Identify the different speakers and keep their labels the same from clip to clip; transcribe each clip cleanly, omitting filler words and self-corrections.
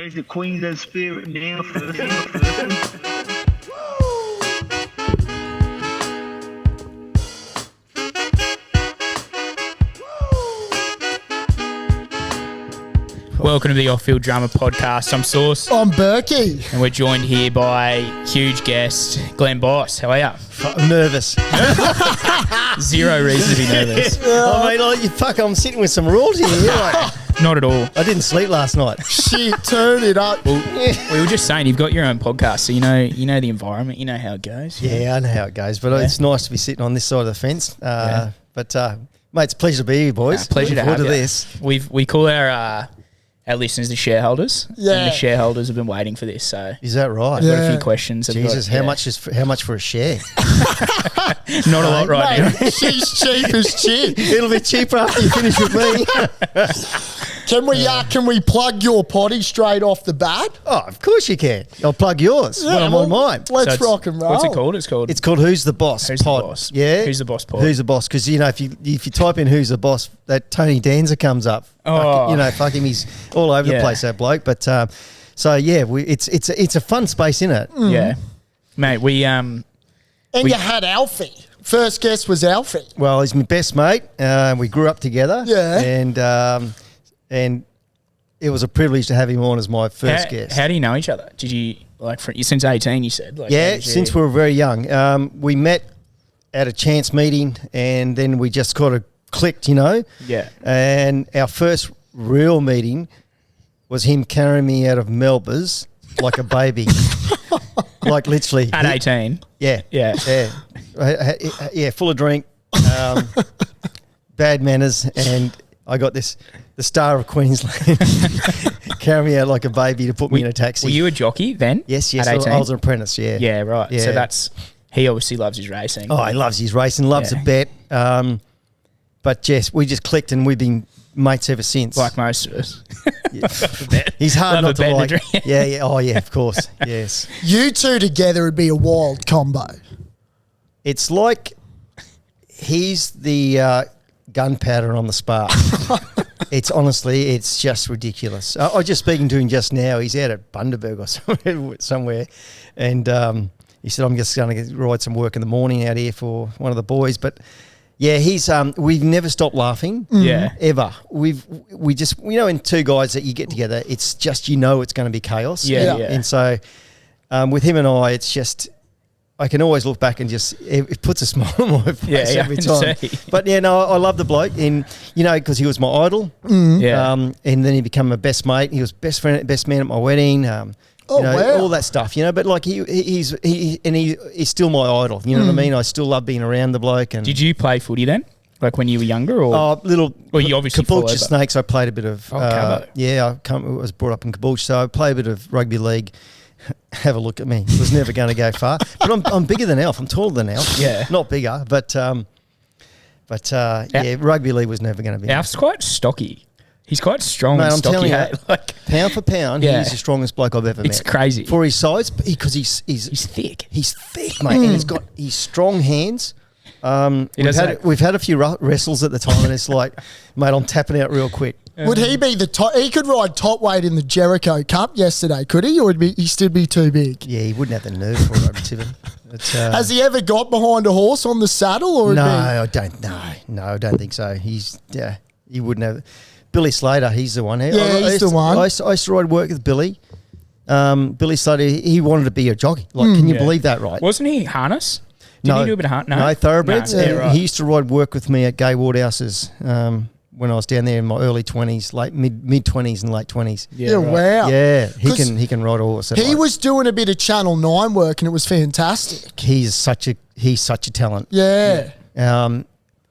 Speaker 1: Where's the Queensland spirit now?
Speaker 2: Welcome to the Off-Field Drama Podcast. I'm Sauce.
Speaker 3: I'm Berkey.
Speaker 2: And we're joined here by huge guest, Glen Boss. How are you?
Speaker 4: I'm nervous.
Speaker 2: Zero reason to be nervous.
Speaker 4: I'm sitting with some royalty here.
Speaker 2: Not at all.
Speaker 4: I didn't sleep last night.
Speaker 3: Shit, turn it up.
Speaker 2: Well, we were just saying, you've got your own podcast, so you know the environment, you know how it goes.
Speaker 4: Yeah, I know how it goes, but it's nice to be sitting on this side of the fence. But, mate, it's a pleasure to be here, boys.
Speaker 2: Pleasure to have you.
Speaker 4: This.
Speaker 2: We call our listeners the shareholders.
Speaker 3: Yeah.
Speaker 2: And the shareholders have been waiting for this, so
Speaker 4: Is that right?
Speaker 2: I've got a few questions.
Speaker 4: Jesus, how much for a share?
Speaker 2: Not a lot right now.
Speaker 3: She's cheap as shit.
Speaker 4: It'll be cheaper after you finish with me.
Speaker 3: Can we plug your potty straight off the bat?
Speaker 4: Oh, of course you can. I'll plug yours when I'm on mine.
Speaker 3: Let's
Speaker 2: So
Speaker 3: rock and roll.
Speaker 2: What's it called?
Speaker 4: It's called Who's the Boss
Speaker 2: Who's the
Speaker 4: Pod.
Speaker 2: Boss?
Speaker 4: Yeah.
Speaker 2: Who's the Boss Pod?
Speaker 4: Who's the Boss? Because, if you type in Who's the Boss, that Tony Danza comes up.
Speaker 2: Oh.
Speaker 4: Fuck him. He's all over the place, that bloke. But, it's a fun space, isn't it?
Speaker 2: Yeah. Mate,
Speaker 3: And you had Alfie. First guest was Alfie.
Speaker 4: Well, he's my best mate. We grew up together.
Speaker 3: Yeah.
Speaker 4: And it was a privilege to have him on as my first guest.
Speaker 2: How do you know each other? Did you, since 18, you said?
Speaker 4: Since we were very young. We met at a chance meeting and then we just kind of clicked,
Speaker 2: Yeah.
Speaker 4: And our first real meeting was him carrying me out of Melbourne's like a baby. Like literally.
Speaker 2: At 18?
Speaker 4: Yeah.
Speaker 2: Yeah.
Speaker 4: Yeah, full of drink, bad manners, and I got the star of Queensland carrying me out like a baby to put me in a taxi.
Speaker 2: Were you a jockey then?
Speaker 4: Yes,
Speaker 2: At 18?
Speaker 4: I was an apprentice, yeah.
Speaker 2: Yeah, right.
Speaker 4: Yeah.
Speaker 2: So he obviously loves his racing.
Speaker 4: Oh, he loves his racing, loves
Speaker 2: Yeah.
Speaker 4: a bet. But yes, we just clicked and we've been mates ever since.
Speaker 2: Like most of us.
Speaker 4: Yeah. He's hard
Speaker 2: Love
Speaker 4: not
Speaker 2: a
Speaker 4: to
Speaker 2: bet and a
Speaker 4: like.
Speaker 2: drink.
Speaker 4: Yeah. Oh, yeah, of course. Yes.
Speaker 3: You two together would be a wild combo.
Speaker 4: It's like he's the gunpowder on the spark. It's just ridiculous. I was just speaking to him just now. He's out at Bundaberg or somewhere. And he said, I'm just going to ride some work in the morning out here for one of the boys. But yeah, we've never stopped laughing.
Speaker 2: Yeah.
Speaker 4: Ever. We just, in two guys that you get together, it's just, it's going to be chaos.
Speaker 2: Yeah.
Speaker 4: And so with him and I, it's just, I can always look back and just, it puts a smile on my face every time. But yeah, no, I love the bloke. And, because he was my idol.
Speaker 2: Yeah.
Speaker 4: And then he became my best mate. He was best man at my wedding.
Speaker 3: Wow.
Speaker 4: All that stuff, but like he's still my idol. You know what I mean? I still love being around the bloke. And
Speaker 2: Did you play footy then? Like when you were younger? Or?
Speaker 4: Well,
Speaker 2: you obviously
Speaker 4: Caboolture Snakes, I played a bit of.
Speaker 2: Cabo.
Speaker 4: I was brought up in Caboolture, so I played a bit of rugby league. Have a look at me. Was never going to go far. But I'm bigger than Alf. I'm taller than Alf.
Speaker 2: Yeah.
Speaker 4: Not bigger, but rugby league was never going to be.
Speaker 2: Alf's quite stocky. He's quite strong.
Speaker 4: Mate,
Speaker 2: and
Speaker 4: I'm
Speaker 2: stocky.
Speaker 4: telling you, pound for pound,
Speaker 2: Yeah.
Speaker 4: he's the strongest bloke I've ever met.
Speaker 2: It's crazy.
Speaker 4: For his size, because he's
Speaker 2: thick.
Speaker 4: He's thick, mate, and he's strong hands. We've had a few wrestles at the time, and it's like, mate, I'm tapping out real quick.
Speaker 3: Would he be the top? He could ride top weight in the Jericho Cup yesterday, could he? Or would he still be too big?
Speaker 4: Yeah, he wouldn't have the nerve for it, Tiven.
Speaker 3: Has he ever got behind a horse on the saddle? Or
Speaker 4: No, I don't. No, I don't think so. He wouldn't have. Billy Slater, he's the one.
Speaker 3: He's the one.
Speaker 4: I used to ride work with Billy. Billy Slater, he wanted to be a jockey. Like, can you believe that, right?
Speaker 2: Wasn't he harness? Did he do a bit of harness?
Speaker 4: No, thoroughbreds.
Speaker 2: No, right.
Speaker 4: He used to ride work with me at Gay Wardhouse's when I was down there in my early 20s, late mid-20s and late 20s.
Speaker 3: Yeah, wow.
Speaker 4: Yeah, he can ride a horse.
Speaker 3: He was doing a bit of Channel 9 work and it was fantastic.
Speaker 4: He's such a talent.
Speaker 3: Yeah.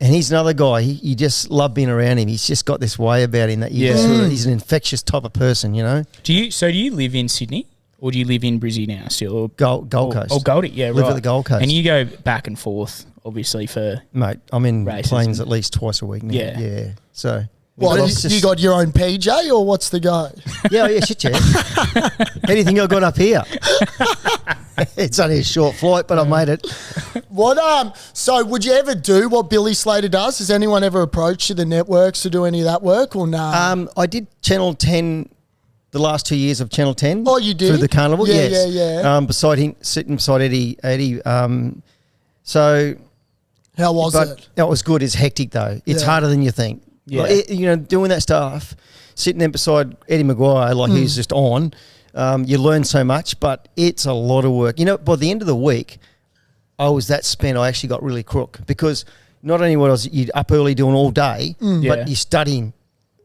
Speaker 4: And he's another guy. You just love being around him. He's just got this way about him that he's an infectious type of person,
Speaker 2: Do you live in Sydney or do you live in Brizzy now still? Or
Speaker 4: Gold Coast.
Speaker 2: Oh, Goldie, yeah,
Speaker 4: Live at the Gold Coast.
Speaker 2: And you go back and forth, obviously, for
Speaker 4: Mate, I'm in
Speaker 2: races
Speaker 4: planes at least twice a week now.
Speaker 2: Yeah.
Speaker 4: Yeah. So
Speaker 3: You got your own PJ or what's the go?
Speaker 4: Yeah, shit, yeah. How do you think I got up here? It's only a short flight, but I made it.
Speaker 3: So would you ever do what Billy Slater does? Has anyone ever approached you, the networks, to do any of that work or nah?
Speaker 4: I did Channel 10 the last 2 years of Channel 10.
Speaker 3: Oh, you did?
Speaker 4: Through the carnival,
Speaker 3: Yeah,
Speaker 4: yes.
Speaker 3: yeah.
Speaker 4: Beside him, sitting beside Eddie. So,
Speaker 3: How was it?
Speaker 4: It was good. It's hectic though. It's
Speaker 3: Yeah.
Speaker 4: harder than you think.
Speaker 2: Yeah.
Speaker 4: Like, doing that stuff, sitting there beside Eddie Maguire, like he's just on. You learn so much, but it's a lot of work. By the end of the week, I was that spent. I actually got really crook because not only was you up early doing all day,
Speaker 2: Yeah.
Speaker 4: but you're studying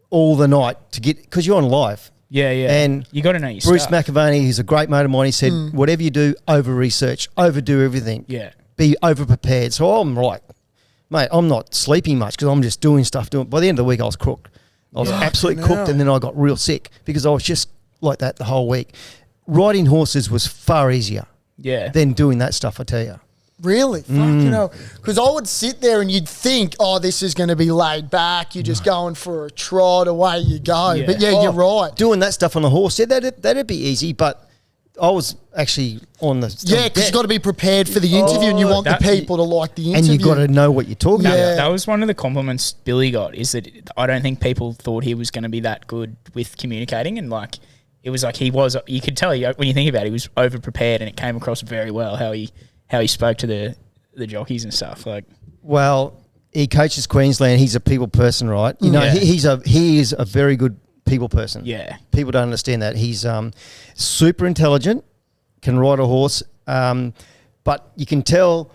Speaker 4: all the night to get because you're on live.
Speaker 2: Yeah, yeah.
Speaker 4: And
Speaker 2: you got to know your
Speaker 4: Bruce
Speaker 2: stuff.
Speaker 4: McAvaney, who's a great mate of mine, he said, whatever you do, over-research, overdo everything.
Speaker 2: Yeah.
Speaker 4: Be over-prepared. So I'm like, mate, I'm not sleeping much because I'm just doing stuff. By the end of the week, I was cooked. I was absolutely
Speaker 3: Fucking
Speaker 4: cooked,
Speaker 3: hell.
Speaker 4: and then I got real sick because I was just like that the whole week. Riding horses was far easier
Speaker 2: Yeah.
Speaker 4: than doing that stuff, I tell you.
Speaker 3: Really? Fucking hell. Because I would sit there and you'd think, oh, this is going to be laid back. You're just going for a trot, away you go.
Speaker 2: Yeah.
Speaker 3: But yeah, you're right.
Speaker 4: Doing that stuff on a horse, yeah, that'd be easy, but I was actually on the
Speaker 3: Yeah, because you've got to be prepared for the interview and you want the
Speaker 2: that-
Speaker 3: people to like the
Speaker 4: and
Speaker 3: interview.
Speaker 4: you've got to know what you're talking about.
Speaker 3: Yeah.
Speaker 2: That was one of the compliments Billy got, is that I don't think people thought he was going to be that good with communicating, and like it was like he was. You could tell when you think about it, he was over prepared, and it came across very well how he spoke to the jockeys and stuff. Like,
Speaker 4: Well, he coaches Queensland. He's a people person, right?
Speaker 2: Yeah.
Speaker 4: He is a very good people person.
Speaker 2: yeah,
Speaker 4: People don't understand that. He's super intelligent, can ride a horse, but you can tell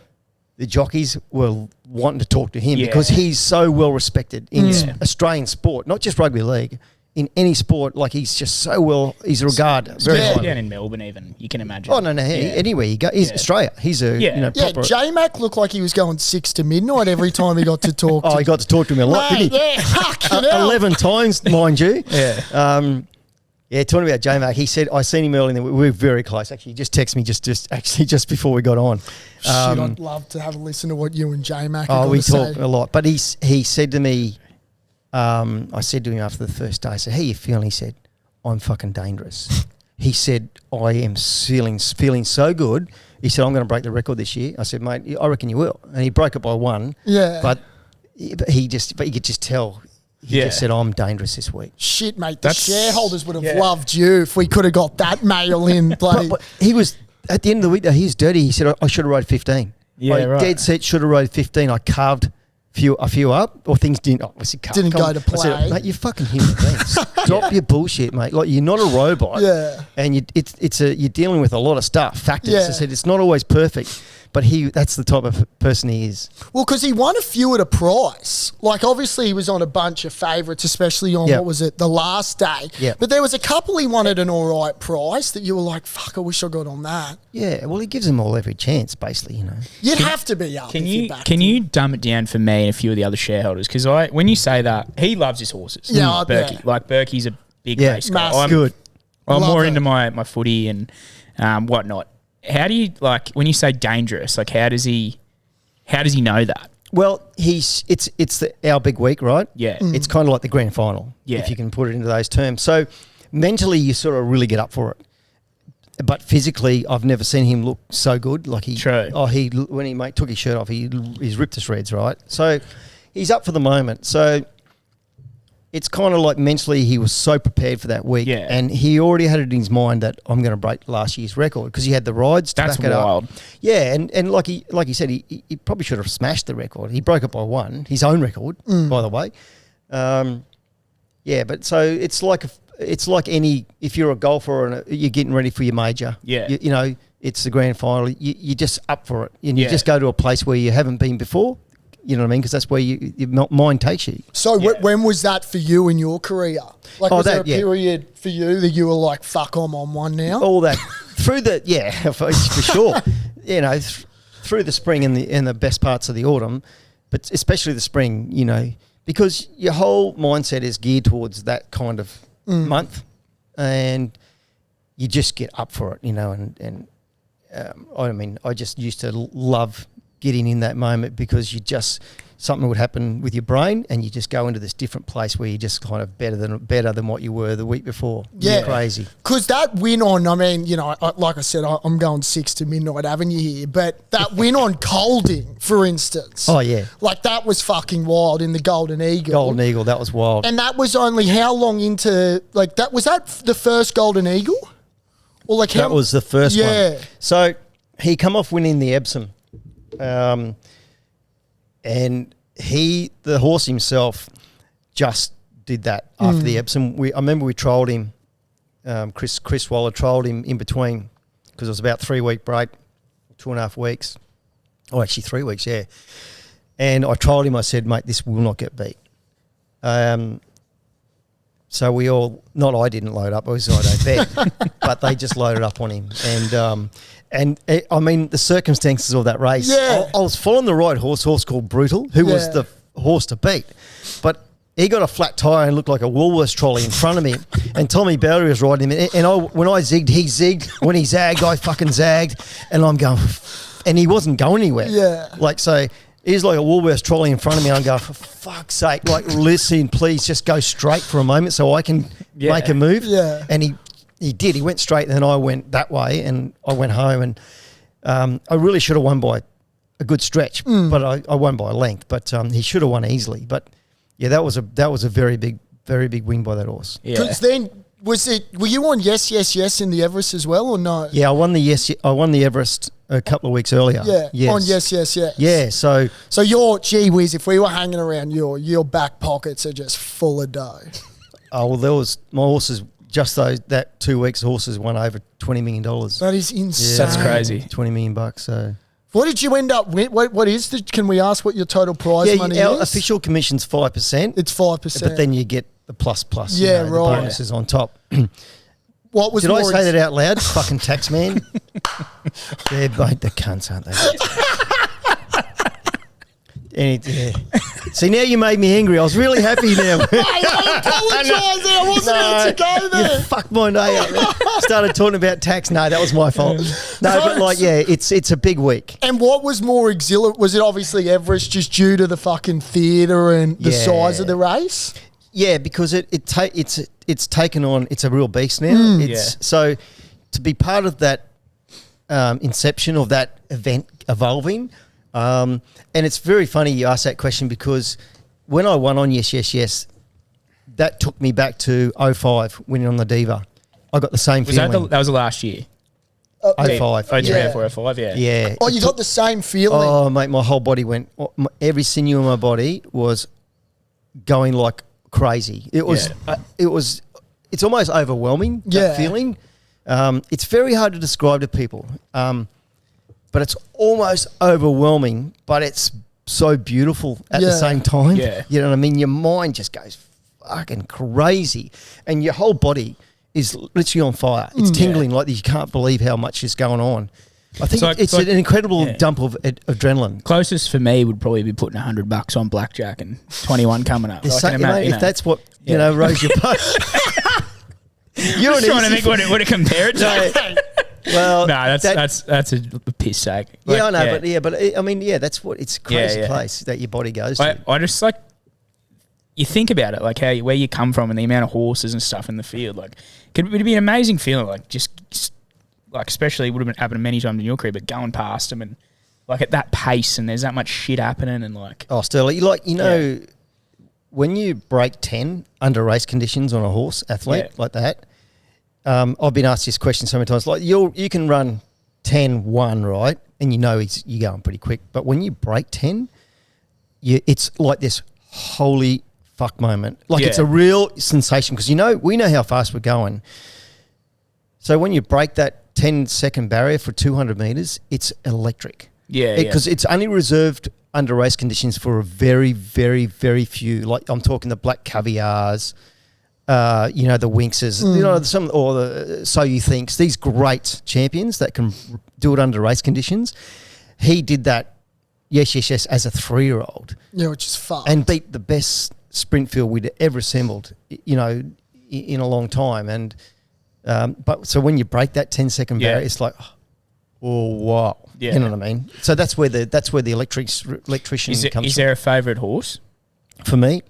Speaker 4: the jockeys were wanting to talk to him
Speaker 2: Yeah.
Speaker 4: because he's so well respected in
Speaker 2: Yeah.
Speaker 4: Australian sport, not just rugby league. In any sport, like he's just so well, he's regarded very
Speaker 3: Yeah.
Speaker 4: highly.
Speaker 2: down in Melbourne, even you can imagine.
Speaker 4: Oh no, anywhere you go, he's
Speaker 2: Yeah.
Speaker 4: Australia. He's a
Speaker 2: Yeah.
Speaker 3: Yeah,
Speaker 4: proper.
Speaker 3: J-Mac looked like he was going 6 to midnight every time he got to talk
Speaker 4: Oh,
Speaker 3: to
Speaker 4: he got to talk to him a lot,
Speaker 3: Mate,
Speaker 4: didn't he?
Speaker 3: yeah, fucking hell.
Speaker 4: 11 times, mind you.
Speaker 2: Yeah.
Speaker 4: Yeah, talking about J-Mac, he said, I seen him earlier, and we were very close. Actually, he just texted me just before we got on.
Speaker 3: Shit, I'd love to have a listen to what you and J-Mac are
Speaker 4: Oh,
Speaker 3: going
Speaker 4: we
Speaker 3: to say.
Speaker 4: talk a lot. But he said to me, I said to him after the first day, I said, how you feeling? He said, I'm fucking dangerous. He said, I am feeling so good. He said, I'm going to break the record this year. I said, mate, I reckon you will. And he broke it by 1.
Speaker 3: Yeah.
Speaker 4: But you could just tell. He
Speaker 2: Yeah.
Speaker 4: just said, I'm dangerous this week.
Speaker 3: Shit, mate, the
Speaker 2: That's-
Speaker 3: shareholders would have
Speaker 2: yeah.
Speaker 3: loved you if we could have got that mail in. Bloody.
Speaker 4: But he was, at the end of the week, though, he was dirty. He said, I should have rode 15.
Speaker 2: Yeah,
Speaker 4: I
Speaker 2: right.
Speaker 4: dead set should have rode 15. I carved a few up, or things didn't. I said,
Speaker 3: Didn't go to
Speaker 4: I said,
Speaker 3: play.
Speaker 4: mate, you're fucking human beings. Stop your bullshit, mate. Like, you're not a robot.
Speaker 3: Yeah.
Speaker 4: And you're dealing with a lot of stuff, factors.
Speaker 3: Yeah.
Speaker 4: I said, it's not always perfect, but that's the type of person he is.
Speaker 3: Well, because he won a few at a price. Like, obviously, he was on a bunch of favourites, especially on,
Speaker 4: Yeah.
Speaker 3: what was it, the last day.
Speaker 4: Yeah.
Speaker 3: But there was a couple he won at an all right price that you were like, fuck, I wish I got on that.
Speaker 4: Yeah, well, he gives them all every chance, basically, you know.
Speaker 3: You'd have to be up
Speaker 2: Can
Speaker 3: if
Speaker 2: you
Speaker 3: backed
Speaker 2: can
Speaker 3: him.
Speaker 2: you dumb it down for me and a few of the other shareholders? Because when you say that, he loves his horses.
Speaker 3: Yeah,
Speaker 2: Berkey.
Speaker 3: yeah.
Speaker 2: Like Berkey's a big
Speaker 4: Yeah,
Speaker 2: race guy.
Speaker 3: massive.
Speaker 2: I'm
Speaker 4: Good.
Speaker 2: I'm
Speaker 3: Love
Speaker 2: more
Speaker 3: it.
Speaker 2: into my footy and whatnot. How do you when you say dangerous? Like how does he know that?
Speaker 4: Well, it's our big week, right?
Speaker 2: Yeah.
Speaker 4: It's kind of like the grand final,
Speaker 2: Yeah.
Speaker 4: if you can put it into those terms. So mentally, you sort of really get up for it. But physically, I've never seen him look so good. Like
Speaker 2: True.
Speaker 4: When he took his shirt off, he's ripped to shreds, right? So he's up for the moment. So it's kind of like mentally he was so prepared for that week.
Speaker 2: Yeah.
Speaker 4: And he already had it in his mind that I'm going to break last year's record because he had the rides to
Speaker 2: That's
Speaker 4: back it
Speaker 2: wild.
Speaker 4: up. Yeah, and like he said, he probably should have smashed the record. He broke it by 1, his own record, by the way. Yeah, but so it's like any, if you're a golfer and you're getting ready for your major.
Speaker 2: Yeah.
Speaker 4: You know, it's the grand final. You're just up for it, and you
Speaker 2: Yeah.
Speaker 4: just go to a place where you haven't been before. You know what I mean? Because that's where your mind takes you.
Speaker 3: So
Speaker 2: Yeah.
Speaker 3: when was that for you in your career? Like,
Speaker 4: Oh,
Speaker 3: was there a
Speaker 4: that, yeah.
Speaker 3: period for you that you were like, fuck, I'm on one now?
Speaker 4: All that through the for sure. You know, through the spring and the best parts of the autumn, but especially the spring. You know, because your whole mindset is geared towards that kind of month, and you just get up for it. You know, and I mean, I just used to love getting in that moment because you just something would happen with your brain, and you just go into this different place where you're just kind of better than what you were the week before.
Speaker 3: Yeah.
Speaker 4: It's crazy.
Speaker 3: Because that win on, I mean, you know, like I said, I'm going 6 to Midnight Avenue here, but that win on Colding, for instance.
Speaker 4: Oh, yeah.
Speaker 3: Like, that was fucking wild in the Golden Eagle.
Speaker 4: Golden Eagle, that was wild.
Speaker 3: And that was only how long into, like, was that the first Golden Eagle? Or like
Speaker 4: That was the first
Speaker 3: yeah.
Speaker 4: one. So he come off winning the Epsom. And the horse himself just did that after the Epsom. I remember we trolled him, Chris Waller trolled him in between because it was about 3-week break, 2.5 weeks. Oh, actually 3 weeks, yeah. And I trolled him. I said, mate, this will not get beat. So we all, not I didn't load up, obviously I don't bet, but they just loaded up on him. And I mean, the circumstances of that race,
Speaker 3: Yeah.
Speaker 4: I was following the right horse called Brutal, who was the horse to beat. But he got a flat tyre and looked like a Woolworths trolley in front of me. And Tommy Bowdery was riding him. And when I zigged, he zigged. When he zagged, I fucking zagged. And I'm going, and he wasn't going anywhere.
Speaker 3: Yeah.
Speaker 4: Like, so he's like a Woolworths trolley in front of me. And I'm going, for fuck's sake, like, listen, please just go straight for a moment so I can make a move.
Speaker 3: Yeah.
Speaker 4: And he did. He went straight, and then I went that way, and I went home. And I really should have won by a good stretch, but I won by a length. But he should have won easily. But yeah, that was a very big win by that horse.
Speaker 2: Yeah.
Speaker 3: Because then, were you on Yes, Yes, Yes in the Everest as well, or no?
Speaker 4: Yeah, I won the Everest a couple of weeks earlier.
Speaker 3: Yeah,
Speaker 4: Yes.
Speaker 3: on Yes, Yes, Yes.
Speaker 4: Yeah, so
Speaker 3: your, gee whiz, if we were hanging around, your back pockets are just full of dough.
Speaker 4: my horses. Just that 2 weeks, horses won over $20 million.
Speaker 3: That is insane.
Speaker 2: That's crazy.
Speaker 4: $20 million. So
Speaker 3: What did you end up with? What is the? Can we ask what your total prize money
Speaker 4: our
Speaker 3: is?
Speaker 4: official commission's 5%.
Speaker 3: It's 5%.
Speaker 4: But then you get the plus.
Speaker 3: Yeah,
Speaker 4: the
Speaker 3: right.
Speaker 4: bonuses on top.
Speaker 3: What was
Speaker 4: Did I
Speaker 3: more
Speaker 4: say that out loud? Fucking tax man. They're both the cunts, aren't they? Yeah. See, now you made me angry. I was really happy now.
Speaker 3: I apologise. I wasn't meant to go there.
Speaker 4: You fucked my day up. Started talking about tax. No, that was my fault. No, but like, yeah, it's a big week.
Speaker 3: And what was more exhilarating? Was it obviously Everest just due to the fucking theatre and the size of the race?
Speaker 4: Yeah, because it's taken on. It's a real beast now. So to be part of that inception of that event evolving. And it's very funny you ask that question because when I won on Yes, Yes, Yes, that took me back to 05 winning on the Diva. I got the same feeling.
Speaker 2: That was the last year?
Speaker 4: 05.
Speaker 2: 03, 04, 05, yeah.
Speaker 4: Yeah.
Speaker 3: Oh, you got the same feeling.
Speaker 4: Oh, mate, my whole body went, every sinew in my body was going like crazy. It's almost overwhelming, that feeling. It's very hard to describe to people. But it's almost overwhelming, but it's so beautiful at the same time.
Speaker 2: Yeah.
Speaker 4: You know what I mean? Your mind just goes fucking crazy. And your whole body is literally on fire. It's tingling like you can't believe how much is going on. I think it's an incredible dump of adrenaline.
Speaker 2: Closest for me would probably be putting $100 on blackjack and 21 coming up.
Speaker 4: If that's what, rose your boat.
Speaker 2: You're just trying to think what it compared to.
Speaker 4: Well,
Speaker 2: no, that's a piss sack.
Speaker 4: Yeah, I know, but I mean, that's what it's a crazy place that your body goes to.
Speaker 2: I just like you think about it, like where you come from and the amount of horses and stuff in the field. Like, it'd be an amazing feeling. Like just like especially it would have happened many times in your career, but going past them and like at that pace and there's that much shit happening and like
Speaker 4: Sterling, when you break 10 under race conditions on a horse athlete like that. I've been asked this question so many times. Like you can run 10-1, right? And you're going pretty quick. But when you break 10, it's like this holy fuck moment. Like it's a real sensation because we know how fast we're going. So when you break that 10-second barrier for 200 metres, it's electric. Because it's only reserved under race conditions for a very, very, very few. Like I'm talking the Black Caviars. The Winkses, the So You Thinks, these great champions that can do it under race conditions. He did that, yes, as a 3-year-old.
Speaker 3: Yeah, which is fun.
Speaker 4: And beat the best sprint field we'd ever assembled, in a long time. And, but so when you break that 10-second barrier, it's like, oh wow,
Speaker 2: Yeah.
Speaker 4: you know what I mean. So that's where the electrician comes.
Speaker 2: Is there a favourite horse?
Speaker 4: For me?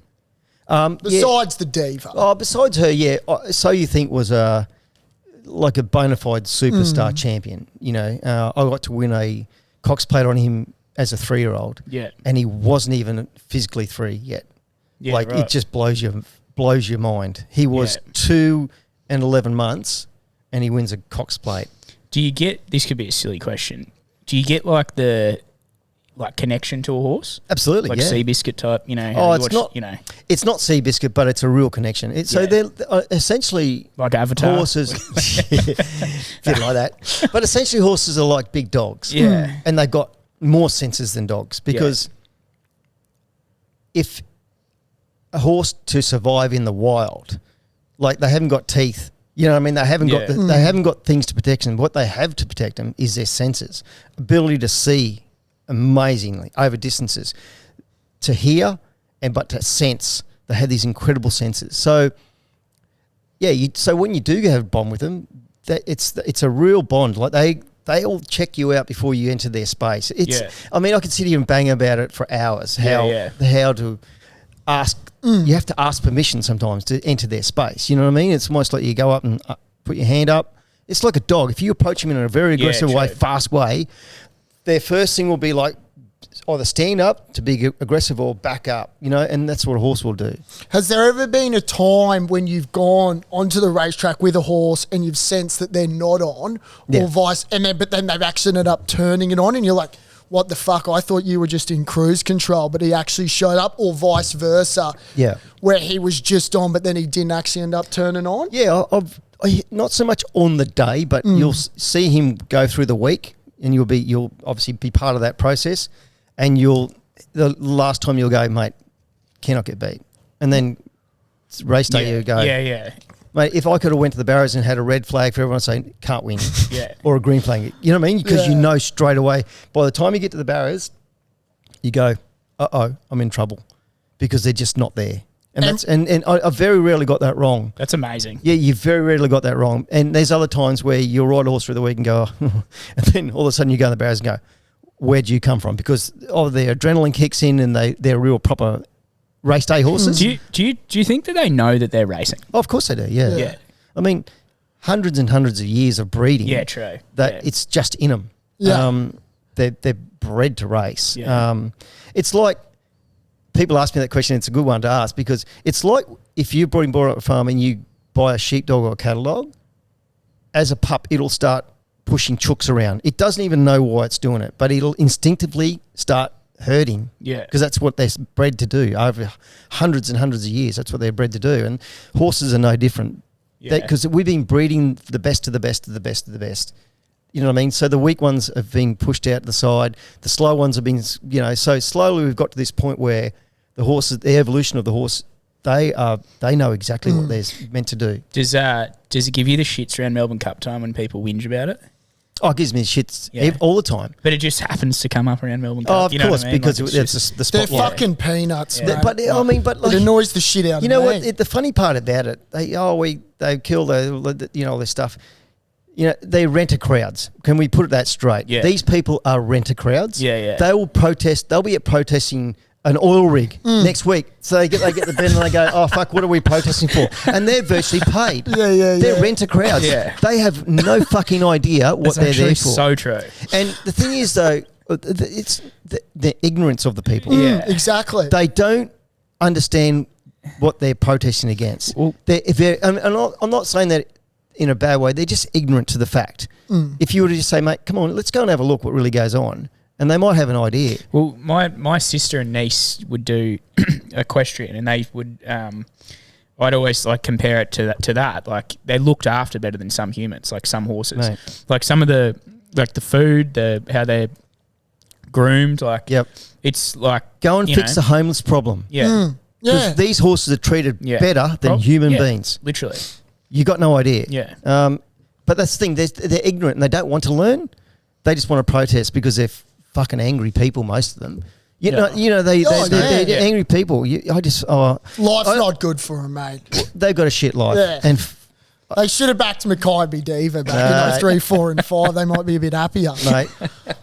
Speaker 3: Besides the Diva.
Speaker 4: Oh, besides her, yeah. So You Think was like a bona fide superstar champion. You know, I got to win a Cox Plate on him as a 3-year-old.
Speaker 2: Yeah.
Speaker 4: And he wasn't even physically 3 yet.
Speaker 2: Yeah,
Speaker 4: like
Speaker 2: right.
Speaker 4: it just blows your mind. He was 2 and 11 months, and he wins a Cox Plate.
Speaker 2: Do you get, this could be a silly question, do you get like the connection to a horse?
Speaker 4: Absolutely,
Speaker 2: like
Speaker 4: yeah.
Speaker 2: Seabiscuit type, you know?
Speaker 4: Oh,
Speaker 2: you
Speaker 4: it's
Speaker 2: watch,
Speaker 4: not.
Speaker 2: You know,
Speaker 4: it's not Seabiscuit, but it's a real connection. So they're essentially
Speaker 2: like Avatar
Speaker 4: horses, bit like that. But essentially, horses are like big dogs.
Speaker 2: Yeah.
Speaker 4: And they've got more senses than dogs because if a horse to survive in the wild, like they haven't got teeth. You know what I mean? They haven't got they haven't got things to protect them. What they have to protect them is their senses, ability to see amazingly over distances, to hear, but to sense. They have these incredible senses. So, yeah. So when you do have a bond with them, it's a real bond. Like they all check you out before you enter their space. I mean, I could sit here and bang about it for hours. How to ask. You have to ask permission sometimes to enter their space. You know what I mean? It's almost like you go up and put your hand up. It's like a dog. If you approach them in a very aggressive way, fast way, their first thing will be like either stand up to be aggressive or back up, you know, and that's what a horse will do.
Speaker 3: Has there ever been a time when you've gone onto the racetrack with a horse and you've sensed that they're not on or vice, but then they've actually ended up turning it on and you're like, what the fuck? I thought you were just in cruise control, but he actually showed up, or vice versa.
Speaker 4: Yeah.
Speaker 3: Where he was just on, but then he didn't actually end up turning on?
Speaker 4: Yeah, not so much on the day, but you'll see him go through the week and you'll obviously be part of that process, and the last time you'll go, mate, cannot get beat. And then race day you go, mate, if I could have went to the barriers and had a red flag for everyone saying can't win, or a green flag, you know what I mean? Because you know straight away, by the time you get to the barriers, you go, I'm in trouble, because they're just not there. And I very rarely got that wrong.
Speaker 2: That's amazing.
Speaker 4: Yeah, you very rarely got that wrong. And there's other times where you'll ride a horse through the week and go, and then all of a sudden you go in the barriers and go, where'd you come from? Because their adrenaline kicks in and they're real proper race day horses.
Speaker 2: Do you think that they know that they're racing?
Speaker 4: Oh, of course they do, yeah. I mean, hundreds and hundreds of years of breeding.
Speaker 2: Yeah, true.
Speaker 4: It's just in them.
Speaker 3: Yeah.
Speaker 4: They're bred to race.
Speaker 2: Yeah.
Speaker 4: It's like, people ask me that question, it's a good one to ask, because it's like if you're brought up a farm and you buy a sheepdog or a cattle dog, as a pup, it'll start pushing chooks around. It doesn't even know why it's doing it, but it'll instinctively start herding.
Speaker 2: Yeah.
Speaker 4: Because that's what they're bred to do over hundreds and hundreds of years. That's what they're bred to do. And horses are no different. Because we've been breeding the best of the best of the best of the best. You know what I mean? So the weak ones have been pushed out to the side. The slow ones have been, so slowly we've got to this point where the horses, the evolution of the horse, they know exactly what they're meant to do.
Speaker 2: Does it give you the shits around Melbourne Cup time when people whinge about it?
Speaker 4: Oh, it gives me shits all the time.
Speaker 2: But it just happens to come up around Melbourne Cup.
Speaker 4: Oh, of course,
Speaker 2: what I mean?
Speaker 4: because
Speaker 2: like
Speaker 4: it's the
Speaker 3: They're
Speaker 4: spotlight.
Speaker 3: fucking peanuts, mate.
Speaker 4: But I mean, but like,
Speaker 3: it annoys the shit out of me.
Speaker 4: You know what? The funny part about it, they kill all this stuff. They renter crowds. Can we put it that straight?
Speaker 2: Yeah.
Speaker 4: These people are renter crowds.
Speaker 2: Yeah.
Speaker 4: They will protest. They'll be at protesting an oil rig next week. So they get the bend and they go, oh, fuck, what are we protesting for? And they're virtually paid. They're renter crowds.
Speaker 2: Yeah.
Speaker 4: They have no fucking idea what they're there for.
Speaker 2: So true.
Speaker 4: And the thing is, though, it's the ignorance of the people.
Speaker 2: Yeah.
Speaker 3: Exactly.
Speaker 4: They don't understand what they're protesting against.
Speaker 2: Well,
Speaker 4: I'm not saying that in a bad way. They're just ignorant to the fact. If you were to just say, mate, come on, let's go and have a look what really goes on, and they might have an idea.
Speaker 2: Well, my sister and niece would do equestrian, and they would. I'd always compare it to that. Like, they looked after better than some humans, like some horses.
Speaker 4: Mate.
Speaker 2: Like some of the food, how they're groomed. It's like
Speaker 4: Go and fix the homeless problem.
Speaker 2: Yeah.
Speaker 4: Because these horses are treated better than human beings.
Speaker 2: Literally.
Speaker 4: You got no idea.
Speaker 2: Yeah.
Speaker 4: But that's the thing. They're ignorant and they don't want to learn. They just want to protest because they're fucking angry people, most of them. They're angry people.
Speaker 3: Life's not good for them, mate.
Speaker 4: They've got a shit life.
Speaker 3: Yeah.
Speaker 4: And
Speaker 3: They should have backed Makybe Diva back in 3, 4 and 5. They might be a bit happier.
Speaker 4: Mate,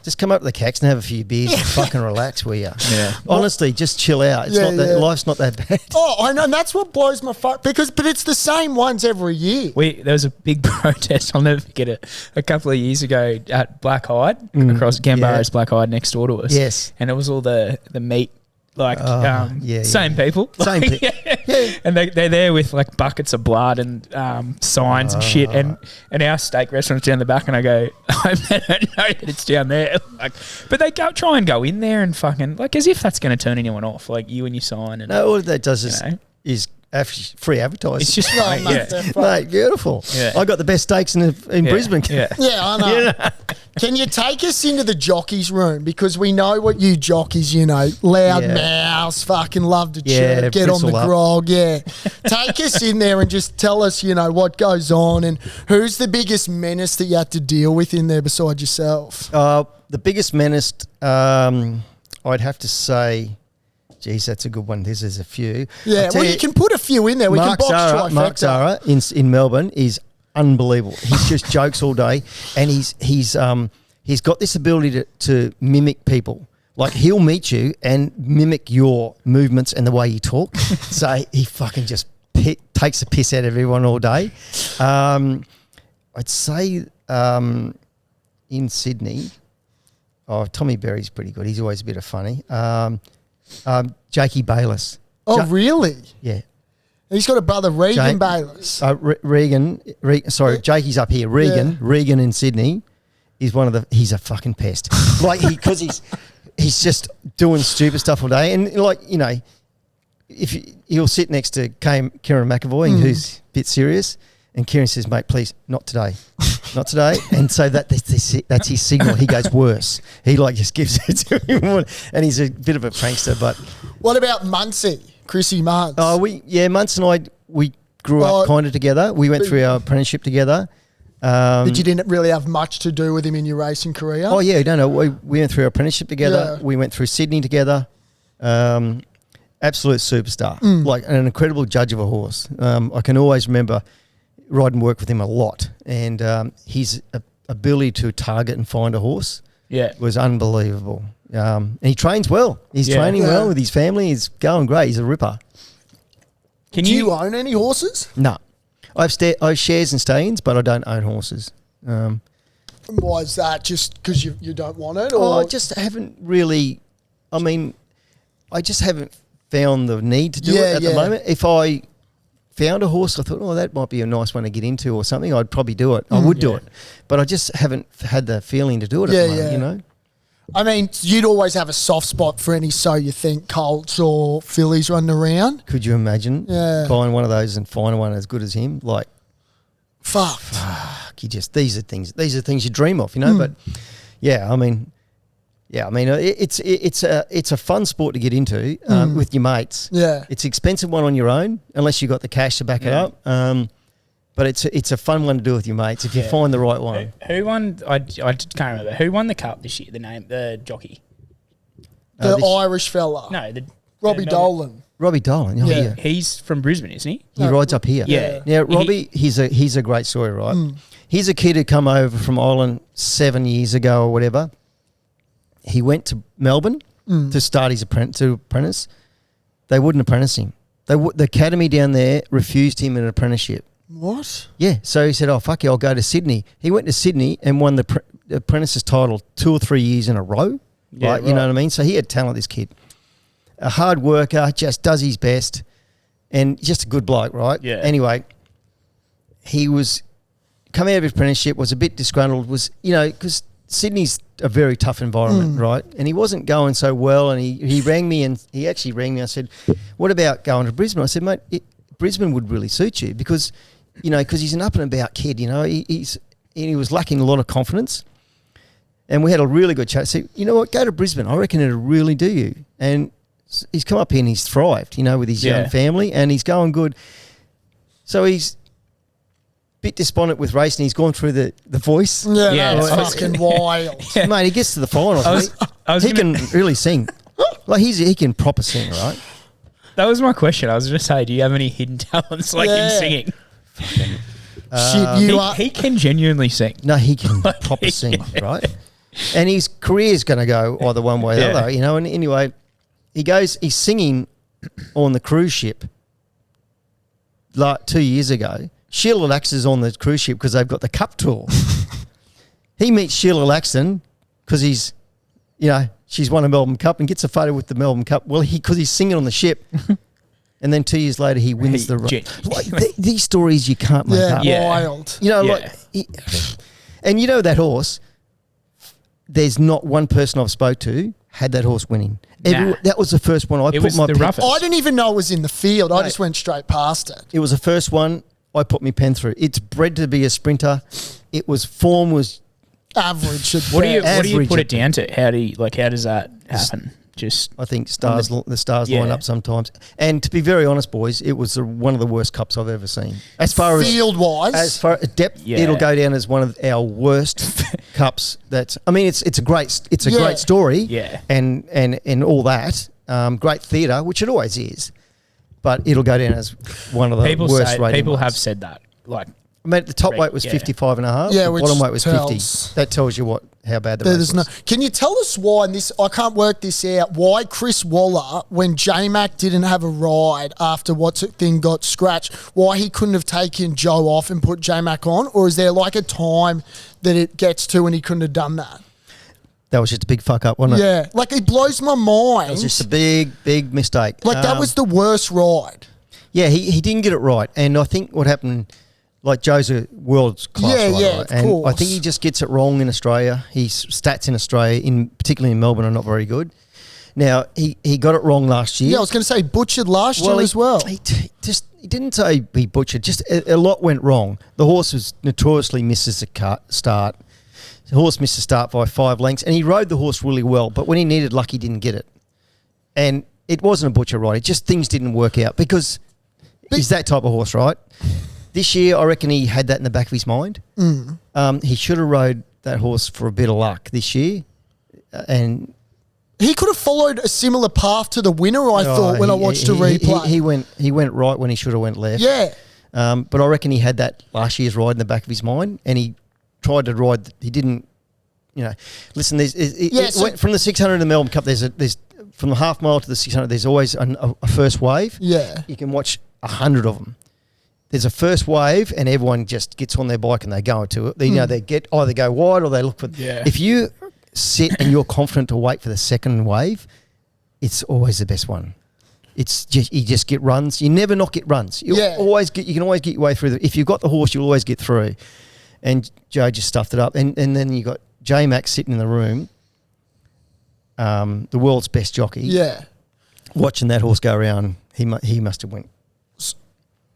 Speaker 4: just come up to the Cax and have a few beers and fucking relax, will you?
Speaker 2: Yeah.
Speaker 4: Honestly, just chill out. It's not that life's not that bad.
Speaker 3: Oh, I know, and that's what blows my fuck but it's the same ones every year.
Speaker 2: There was a big protest. I'll never forget it. A couple of years ago at Black Hyde, across Gambarra's Black Hyde next door to us.
Speaker 4: Yes.
Speaker 2: And it was all the meat. Same people.
Speaker 4: Same people.
Speaker 2: Yeah. And they're there with like buckets of blood and signs and shit. And our steak restaurant's down the back, and I go, I don't know that it's down there. Like, but they try and go in there and fucking like as if that's going to turn anyone off. Like you and your sign. And,
Speaker 4: no, all that does is free advertising.
Speaker 2: It's just
Speaker 4: mate, beautiful. Yeah. I got the best steaks in Brisbane.
Speaker 3: Yeah, I know. Yeah. Can you take us into the jockeys room? Because we know what you jockeys, loud mouths, fucking love to chirp, get on the grog. Yeah. Take us in there and just tell us, what goes on and who's the biggest menace that you had to deal with in there besides yourself?
Speaker 4: The biggest menace, I'd have to say, geez, that's a good one. There's a few.
Speaker 3: Yeah, well, you can put a few in there. We can box trifecta.
Speaker 4: Mark Zara in Melbourne is unbelievable. He's just jokes all day, and he's got this ability to mimic people. Like he'll meet you and mimic your movements and the way you talk. So he fucking just takes the piss out of everyone all day. I'd say in Sydney, Tommy Berry's pretty good. He's always a bit of funny. Jakey Bayless.
Speaker 3: Oh, really?
Speaker 4: Yeah.
Speaker 3: He's got a brother, Regan Bayless.
Speaker 4: Jakey's up here. Regan in Sydney is he's a fucking pest. Like, because he's just doing stupid stuff all day. And, he'll sit next to Kieran McAvoy, who's a bit serious. And Kieran says, mate, please, not today. Not today. And so that's his signal. He goes worse. He just gives it to him. And he's a bit of a prankster. But
Speaker 3: what about Muncie? Chrissy Muntz?
Speaker 4: Muntz and we grew up kind of together. We went through our apprenticeship together.
Speaker 3: But you didn't really have much to do with him in your racing career?
Speaker 4: Oh, yeah. No. We went through our apprenticeship together. Yeah. We went through Sydney together. Absolute superstar. Like an incredible judge of a horse. I can always remember ride and work with him a lot, and his ability to target and find a horse was unbelievable. And he trains well. He's training well with his family. He's going great. He's a ripper.
Speaker 3: Do you own any horses?
Speaker 4: No. I have shares in stallions, but I don't own horses.
Speaker 3: Why is that? Just because you don't want it? Or?
Speaker 4: I just haven't really... I just haven't found the need to do it at the moment. If I found a horse, I thought, that might be a nice one to get into or something, I'd probably do it. I would do it. But I just haven't had the feeling to do it at the moment,
Speaker 3: I mean, you'd always have a soft spot for any So You Think Colts or fillies running around.
Speaker 4: Could you imagine buying one of those and finding one as good as him? Like,
Speaker 3: fuck,
Speaker 4: these are things you dream of, But it's a fun sport to get into with your mates. Yeah, it's an expensive one on your own unless you got the cash to back it up. But it's a fun one to do with your mates if you find the right one.
Speaker 2: Who won? I can't remember. Who won the cup this year? The jockey.
Speaker 3: The Irish fella.
Speaker 2: No,
Speaker 3: Robbie Dolan.
Speaker 4: Robbie Dolan.
Speaker 2: Yeah, he's from Brisbane, isn't he?
Speaker 4: He rides up here.
Speaker 2: Yeah.
Speaker 4: Now Robbie, he's a great story, right? He's a kid who come over from Ireland 7 years ago or whatever. He went to Melbourne to start his apprentice. They wouldn't apprentice him. The academy down there refused him an apprenticeship.
Speaker 3: What?
Speaker 4: Yeah. So he said, "Oh fuck you, I'll go to Sydney." He went to Sydney and won the apprentice's title 2 or 3 years in a row. Yeah, right. You know what I mean? So he had talent. This kid, a hard worker, just does his best, and just a good bloke, right?
Speaker 2: Yeah.
Speaker 4: Anyway, he was coming out of his apprenticeship, was a bit disgruntled. Because Sydney's a very tough environment, right? And he wasn't going so well, and he rang me, and he actually rang me. I said, "What about going to Brisbane?" I said, "Mate, Brisbane would really suit you because he's an up and about kid. He was lacking a lot of confidence." And we had a really good chat. I said, "You know what? Go to Brisbane. I reckon it'll really do you." And he's come up here and he's thrived, with his young family, and he's going good. So he's a bit despondent with racing. He's gone through the voice.
Speaker 3: Yeah, that's fucking wild.
Speaker 4: Mate, he gets to the finals. He can really sing. Like he can proper sing, right?
Speaker 2: That was my question. I was going to say, do you have any hidden talents like him singing?
Speaker 3: Shit, you are.
Speaker 2: He can genuinely sing.
Speaker 4: No, he can proper sing, right? And his career's going to go either one way or the other, you know. And anyway, he's singing on the cruise ship like 2 years ago. Sheila Laxton's on the cruise ship because they've got the Cup tour. He meets Sheila Laxton because he's, you know, she's won a Melbourne Cup and gets a photo with the Melbourne Cup. Well, because he's singing on the ship. And then 2 years later, he wins the race. Like, these stories you can't make up.
Speaker 3: Yeah, wild.
Speaker 4: You know, and you know that horse, there's not one person I've spoke to had that horse winning. That was the first one I put my pen.
Speaker 3: I didn't even know it was in the field. I just went straight past it.
Speaker 4: It was the first one I put my pen through. It's bred to be a sprinter. Form was
Speaker 3: average.
Speaker 2: What do you put it down to? How does that happen? Just
Speaker 4: I think the stars line up sometimes. And to be very honest, boys, it was one of the worst cups I've ever seen. As far as
Speaker 3: field wise,
Speaker 4: as far as depth, it'll go down as one of our worst cups. It's a great story.
Speaker 2: Yeah,
Speaker 4: and all that. Great theatre, which it always is, but it'll go down as one of the worst rated
Speaker 2: People
Speaker 4: ones.
Speaker 2: have said that. Like,
Speaker 4: I mean, the top weight was 55.5.
Speaker 3: Yeah,
Speaker 4: the bottom weight was 50. That tells you how bad the race was.
Speaker 3: Can you tell us why? And this, I can't work this out. Why Chris Waller, when J-Mac didn't have a ride after thing got scratched, why he couldn't have taken Joe off and put J-Mac on? Or is there like a time that it gets to and he couldn't have done that?
Speaker 4: That was just a big fuck up, wasn't it?
Speaker 3: Yeah, like it blows my mind.
Speaker 4: It was just a big, big mistake.
Speaker 3: Like that was the worst ride.
Speaker 4: Yeah, he didn't get it right, and I think what happened. Like Joe's a world class rider,
Speaker 3: of course.
Speaker 4: I think he just gets it wrong in Australia. His stats in Australia, particularly in Melbourne, are not very good. Now he got it wrong last year.
Speaker 3: Yeah, I was going to say butchered last year as well.
Speaker 4: He didn't say he butchered. Just a lot went wrong. The horse was notoriously misses a start. The horse missed a start by 5 lengths, and he rode the horse really well. But when he needed luck, he didn't get it. And it wasn't a butcher ride. It just things didn't work out because he's that type of horse, right? This year, I reckon he had that in the back of his mind. He should have rode that horse for a bit of luck this year. And
Speaker 3: he could have followed a similar path to the winner, I thought, when I watched the replay.
Speaker 4: He went right when he should have went left.
Speaker 3: Yeah.
Speaker 4: But I reckon he had that last year's ride in the back of his mind, and he tried to ride. He didn't, listen, from the 600 to the Melbourne Cup, there's from the half mile to the 600, there's always a first wave.
Speaker 3: Yeah.
Speaker 4: You can watch 100 of them. There's a first wave and everyone just gets on their bike and they go into it. They either go wide or they look for.
Speaker 2: Yeah.
Speaker 4: If you sit and you're confident to wait for the second wave, it's always the best one. It's just you just get runs. You never not get runs. You can always get your way through. If you've got the horse, you'll always get through. And Joe just stuffed it up. And then you got J-Mac sitting in the room, the world's best jockey.
Speaker 3: Yeah.
Speaker 4: Watching that horse go around, he must have went.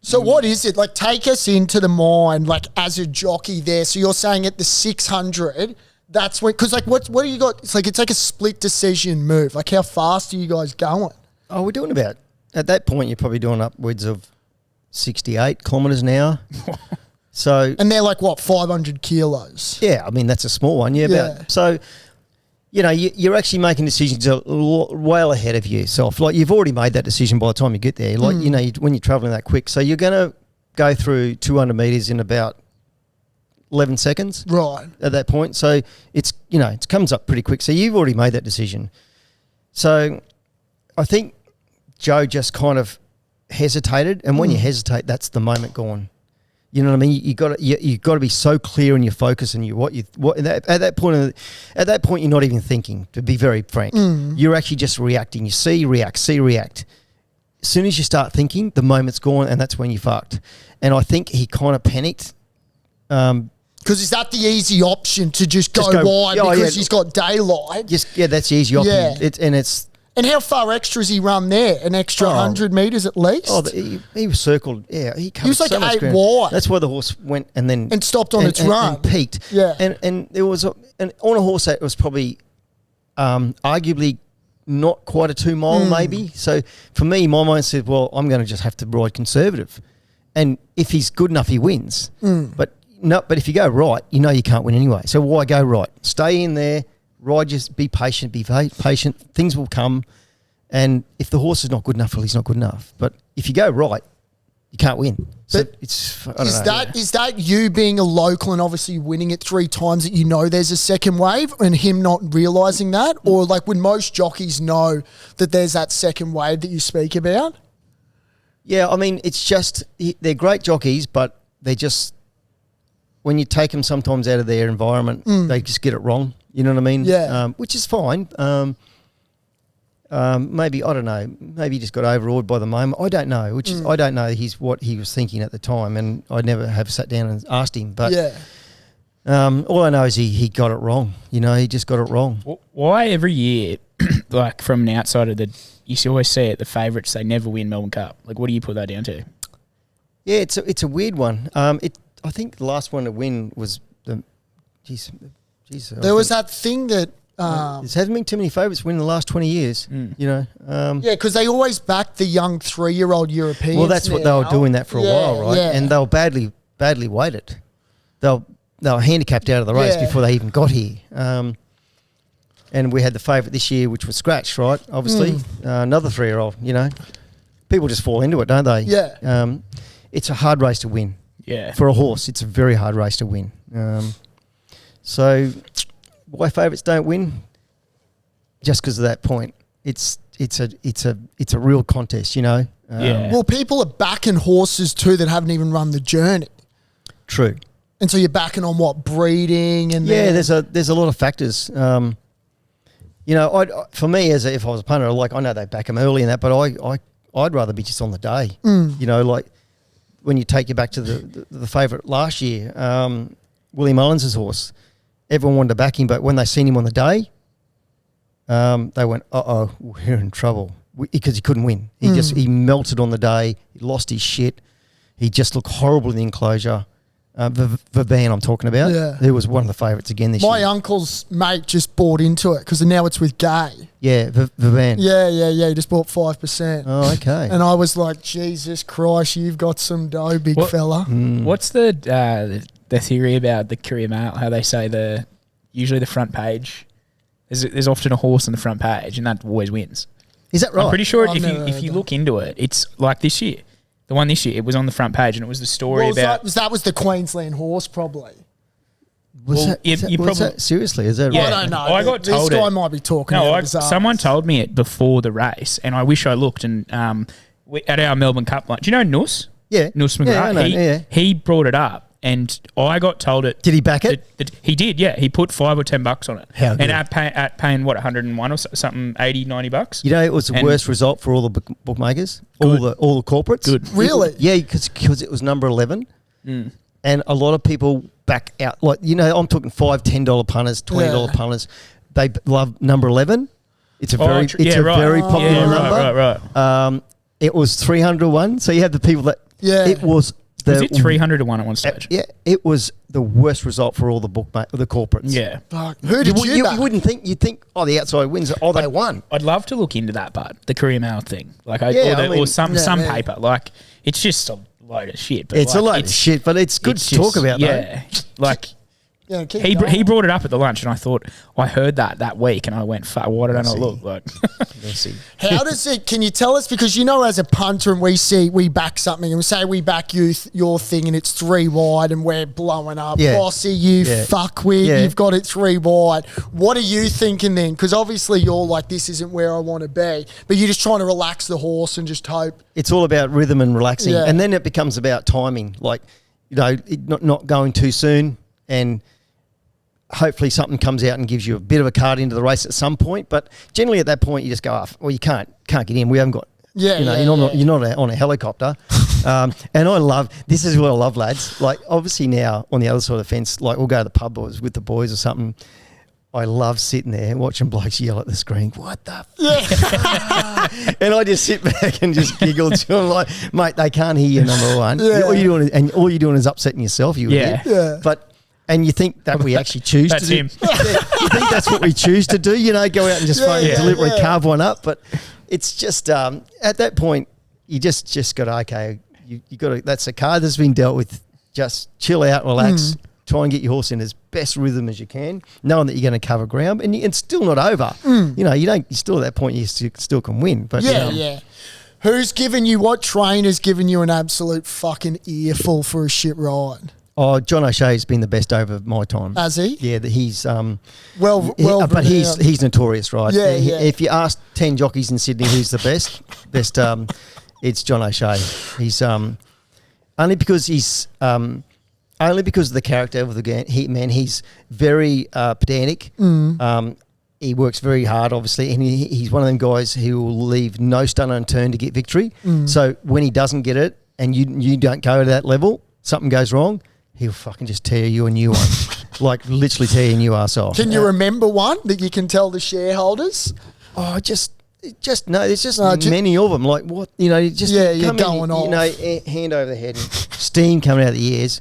Speaker 3: So what is it? Like, take us into the mind, like, as a jockey there. So you're saying at the 600, that's when... Because, like, what do you got? It's like a split decision move. Like, how fast are you guys going?
Speaker 4: Oh, we're doing about... At that point, you're probably doing upwards of 68 kilometres an hour. So...
Speaker 3: And they're like, what, 500 kilos?
Speaker 4: Yeah, I mean, that's a small one. Yeah. So... you're actually making decisions well ahead of yourself. Like, you've already made that decision by the time you get there. Like, when you're travelling that quick. So you're going to go through 200 metres in about 11 seconds.
Speaker 3: Right.
Speaker 4: At that point. So it's, it comes up pretty quick. So you've already made that decision. So I think Joe just kind of hesitated. And when you hesitate, that's the moment gone. You know what I mean? You got to be so clear in your focus and at that point you're not even thinking. To be very frank, you're actually just reacting. You see, react. As soon as you start thinking, the moment's gone, and that's when you fucked. And I think he kind of panicked.
Speaker 3: Because is that the easy option to just go wide because he's got daylight?
Speaker 4: That's the easy option.
Speaker 3: Yeah. And how far extra has he run there? An extra 100 metres at least?
Speaker 4: Oh, he was circled. Yeah, he
Speaker 3: was like
Speaker 4: so much
Speaker 3: 8
Speaker 4: ground.
Speaker 3: wide.
Speaker 4: That's where the horse went and
Speaker 3: stopped on its run
Speaker 4: and peaked.
Speaker 3: Yeah,
Speaker 4: and there was on a horse that was probably arguably not quite a 2 mile maybe. So for me, my mind said, well, I'm going to just have to ride conservative, and if he's good enough, he wins. But if you go right, you can't win anyway. So why go right? Stay in there. Ride, just be patient, things will come. And if the horse is not good enough, well, he's not good enough. But if you go right, you can't win. So
Speaker 3: But
Speaker 4: it's I don't know.
Speaker 3: Is that you being a local and obviously winning it 3 times that you know there's a second wave and him not realising that? Or like would most jockeys know that there's that second wave that you speak about?
Speaker 4: Yeah, I mean, it's just they're great jockeys, but they just when you take them sometimes out of their environment, they just get it wrong. You know what I mean?
Speaker 3: Yeah.
Speaker 4: Which is fine. Maybe I don't know. Maybe he just got overawed by the moment. I don't know. Which is I don't know. What he was thinking at the time, and I never have sat down and asked him. But all I know is he got it wrong. You know, he just got it wrong.
Speaker 2: Why every year, like from an outsider, you always see it, the favourites, they never win Melbourne Cup. Like, what do you put that down to?
Speaker 4: Yeah, it's a weird one. I think the last one to win was the. Jeez,
Speaker 3: There was that thing that.
Speaker 4: There hasn't been too many favourites win in the last 20 years. You know.
Speaker 3: Yeah, because they always back the young 3-year-old Europeans.
Speaker 4: Well, that's what they were doing that for a while, right?
Speaker 3: Yeah.
Speaker 4: And they were badly weighted. They were handicapped out of the race before they even got here. And we had the favourite this year, which was Scratch, right? Obviously, another 3-year-old. You know, people just fall into it, don't they?
Speaker 3: Yeah.
Speaker 4: It's a hard race to win.
Speaker 2: Yeah.
Speaker 4: For a horse, it's a very hard race to win. So why favourites don't win? Just because of that point. It's a real contest, you know.
Speaker 2: Yeah.
Speaker 3: Well, people are backing horses too that haven't even run the journey.
Speaker 4: True.
Speaker 3: And so you're backing on what, breeding and
Speaker 4: there's a lot of factors. You know, for me, if I was a punter, like I know they back them early and that, but I'd rather be just on the day. You know, like when you take you back to the favourite last year, Willie Mullins' horse. Everyone wanted to back him, but when they seen him on the day, they went, "Uh-oh, we're in trouble," because he couldn't win. He melted on the day. He lost his shit. He just looked horrible in the enclosure. Verban, I'm talking about.
Speaker 3: Yeah.
Speaker 4: He was one of the favourites again this year.
Speaker 3: My uncle's mate just bought into it because now it's with Gay.
Speaker 4: Yeah, Verban.
Speaker 3: Yeah. He just bought 5%.
Speaker 4: Oh, okay.
Speaker 3: And I was like, Jesus Christ, you've got some dough, big fella.
Speaker 2: What's the theory about the Courier Mail? How they say usually the front page, there's often a horse on the front page, and that always wins.
Speaker 4: Is that right?
Speaker 2: I'm pretty sure
Speaker 3: I've never heard
Speaker 2: if you
Speaker 3: that.
Speaker 2: look into it, it's like this year. The one this year, it was on the front page, and it was the story about.
Speaker 3: That was the Queensland horse, probably.
Speaker 4: Was that seriously? Is that
Speaker 2: Yeah.
Speaker 4: right?
Speaker 3: I don't know.
Speaker 2: I got told
Speaker 3: this guy
Speaker 2: it.
Speaker 3: might be talking.
Speaker 2: No,
Speaker 3: out of his ass.
Speaker 2: someone told me it before the race, and I wish I looked. And at our Melbourne Cup lunch, do you know Nuss?
Speaker 4: Yeah.
Speaker 2: Nuss McGrath.
Speaker 4: Yeah, I know,
Speaker 2: He brought it up, and I got told it.
Speaker 4: Did he back it?
Speaker 2: He did, yeah. He put $5 or $10 on it.
Speaker 4: How good.
Speaker 2: And at paying, what, 101 or something, 80, $90?
Speaker 4: You know, it was the worst result for all the bookmakers, all the corporates.
Speaker 2: Good.
Speaker 3: Really?
Speaker 4: Yeah, because it was number 11, and a lot of people back out. Like, you know, I'm talking $5, $10 punters, $20 punters. They love number 11. It's a very very popular number.
Speaker 2: Right.
Speaker 4: It was 300 to 1. So you had the people that it was.
Speaker 2: Was it 300 to 1 at one stage?
Speaker 4: Yeah, it was the worst result for all the the corporates.
Speaker 2: Yeah.
Speaker 3: Fuck. Who did you back?
Speaker 4: You wouldn't think. You'd think, the outside wins. Oh, they won.
Speaker 2: I'd love to look into that, but the Courier Mail thing, like,
Speaker 4: Yeah,
Speaker 2: or some
Speaker 3: yeah.
Speaker 2: paper, like, it's just a load of shit. But
Speaker 4: It's
Speaker 2: like,
Speaker 4: a load of shit, but it's good to talk about.
Speaker 2: Yeah, like
Speaker 3: Yeah, keep
Speaker 2: he
Speaker 3: going.
Speaker 2: brought it up at the lunch, and I thought I heard that week, and I went, "Fuck, why did I not look?" Like,
Speaker 3: How does it? Can you tell us? Because you know, as a punter, and we back something, and we say we back your thing, and it's 3 wide, and we're blowing up.
Speaker 4: Yeah.
Speaker 3: Bossy, you fuckwit,
Speaker 4: Yeah.
Speaker 3: you've got it 3 wide. What are you thinking then? Because obviously you're like, this isn't where I want to be, but you're just trying to relax the horse and just hope.
Speaker 4: It's all about rhythm and relaxing,
Speaker 3: Yeah.
Speaker 4: and then it becomes about timing. Like, you know, not going too soon, and hopefully something comes out and gives you a bit of a card into the race at some point. But generally at that point, you just go, well, you can't get in. We haven't got, you're not on a helicopter. And I love, this is what I love, lads. Like, obviously now on the other side of the fence, like we'll go to the pub or with the boys or something. I love sitting there watching blokes yell at the screen, what the fuck? And I just sit back and just giggle to them like, mate, they can't hear you, number one.
Speaker 3: Yeah.
Speaker 4: All you're doing is upsetting yourself, you idiot.
Speaker 3: Yeah.
Speaker 4: And you think that we actually choose
Speaker 2: That's
Speaker 4: to do.
Speaker 2: him.
Speaker 4: You think that's what we choose to do, you know, go out and just deliberately carve one up. But it's just, at that point, you just got to, okay, you got to, that's a card that's been dealt with. Just chill out, relax, try and get your horse in as best rhythm as you can, knowing that you're going to cover ground, and it's still not over. You know, you still at that point, you still can win. But
Speaker 3: Yeah. What trainer's given you an absolute fucking earful for a shit ride?
Speaker 4: Oh, John O'Shea's been the best over my time.
Speaker 3: Has he?
Speaker 4: Yeah, he's
Speaker 3: well,
Speaker 4: but he's notorious, right?
Speaker 3: Yeah, yeah.
Speaker 4: If you ask 10 jockeys in Sydney who's the best, it's John O'Shea. He's only because of the character of the game. He's very pedantic. He works very hard, obviously, and he's one of them guys who will leave no stone unturned to get victory. So when he doesn't get it and you don't go to that level, something goes wrong, he'll fucking just tear you a new one. Like literally tear your new ass off.
Speaker 3: Can you remember one that you can tell the shareholders?
Speaker 4: Oh, just no. There's just many of them. Like what you're
Speaker 3: going off.
Speaker 4: Hand over the head, and steam coming out of the ears.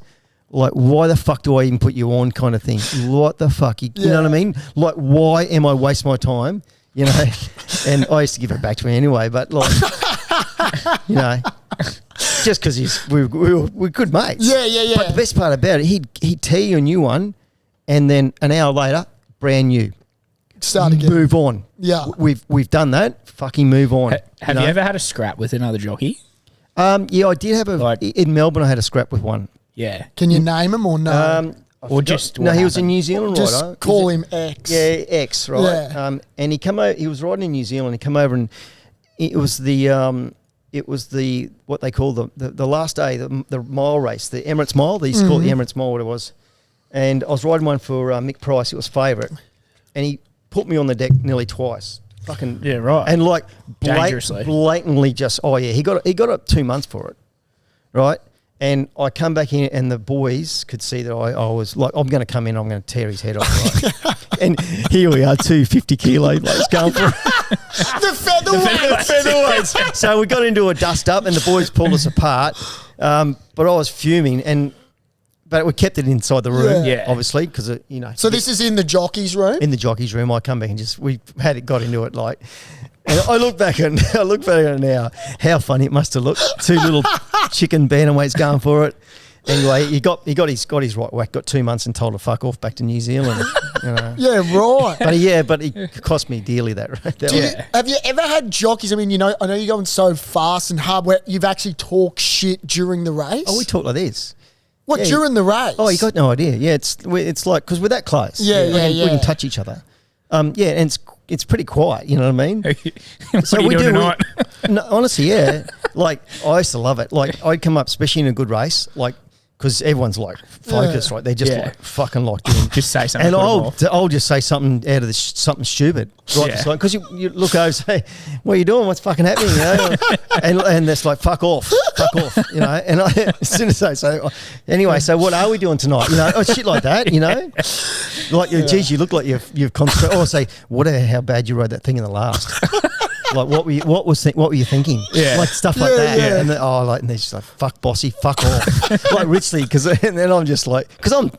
Speaker 4: Like, why the fuck do I even put you on, kind of thing? What the fuck? You know what I mean? Like, why am I wasting my time? You know, and I used to give it back to him anyway. But like, just because we're good mates.
Speaker 3: Yeah.
Speaker 4: But the best part about it, he'd tear you a new one, and then an hour later, brand new.
Speaker 3: Start again.
Speaker 4: Move on.
Speaker 3: Yeah,
Speaker 4: we've done that. Fucking move on.
Speaker 2: Have you ever had a scrap with another jockey?
Speaker 4: Yeah, I did have in Melbourne. I had a scrap with one.
Speaker 2: Yeah.
Speaker 3: Can you name him or no?
Speaker 2: Or just
Speaker 4: no, he was in New Zealand,
Speaker 3: just
Speaker 4: right?
Speaker 3: call him X.
Speaker 4: Yeah, X, right?
Speaker 3: Yeah.
Speaker 4: And he come over. He was riding in New Zealand. He come over, and it was the what they call the last day, the mile race, the Emirates Mile. They used to call it the Emirates Mile, what it was. And I was riding one for Mick Price. It was favourite, and he put me on the deck nearly twice. Fucking
Speaker 2: yeah, right.
Speaker 4: And like
Speaker 2: dangerously,
Speaker 4: blatantly, just he got up 2 months for it, right? And I come back in, and the boys could see that I was like, I'm going to come in, I'm going to tear his head off. Right? And here we are, 250 kilo blokes going for it.
Speaker 3: The featherweights.
Speaker 4: So we got into a dust up, and the boys pulled us apart. But I was fuming, but we kept it inside the room, obviously, because
Speaker 3: So this is in the jockey's room.
Speaker 4: In the jockey's room, I come back and we got into it like. And I look back at it now, how funny it must have looked. Two little chicken bantamweights going for it. Anyway, he got his right whack, got 2 months and told to fuck off back to New Zealand.
Speaker 3: Yeah, right.
Speaker 4: But it cost me dearly that.
Speaker 3: Have you ever had jockeys? I mean, I know you're going so fast and hard where you've actually talked shit during the race.
Speaker 4: Oh, we talk like this.
Speaker 3: What, during the race?
Speaker 4: Oh, you got no idea. Yeah, it's like, because we're that close.
Speaker 3: Yeah.
Speaker 4: We can touch each other. And it's pretty quiet, you know what I mean?
Speaker 2: So what are you doing tonight?
Speaker 4: No, honestly, yeah. Like, I used to love it. Like, I'd come up, especially in a good race, like, because everyone's like focused, right? They're just like fucking locked in.
Speaker 2: Just say something.
Speaker 4: And I'll just say something out of something stupid, right? Because you look over and say, "What are you doing? What's fucking happening?" And that's like, "Fuck off." And as soon as I say, anyway, so what are we doing tonight? Shit like that, Like, geez, you look like you've concentrated. Or say, how bad you rode that thing in the last. Like, what were you thinking?
Speaker 2: Yeah,
Speaker 4: like stuff like that. Yeah. And and they're just like, "Fuck, bossy, fuck off." Like richly, and then I'm just like, because I'm,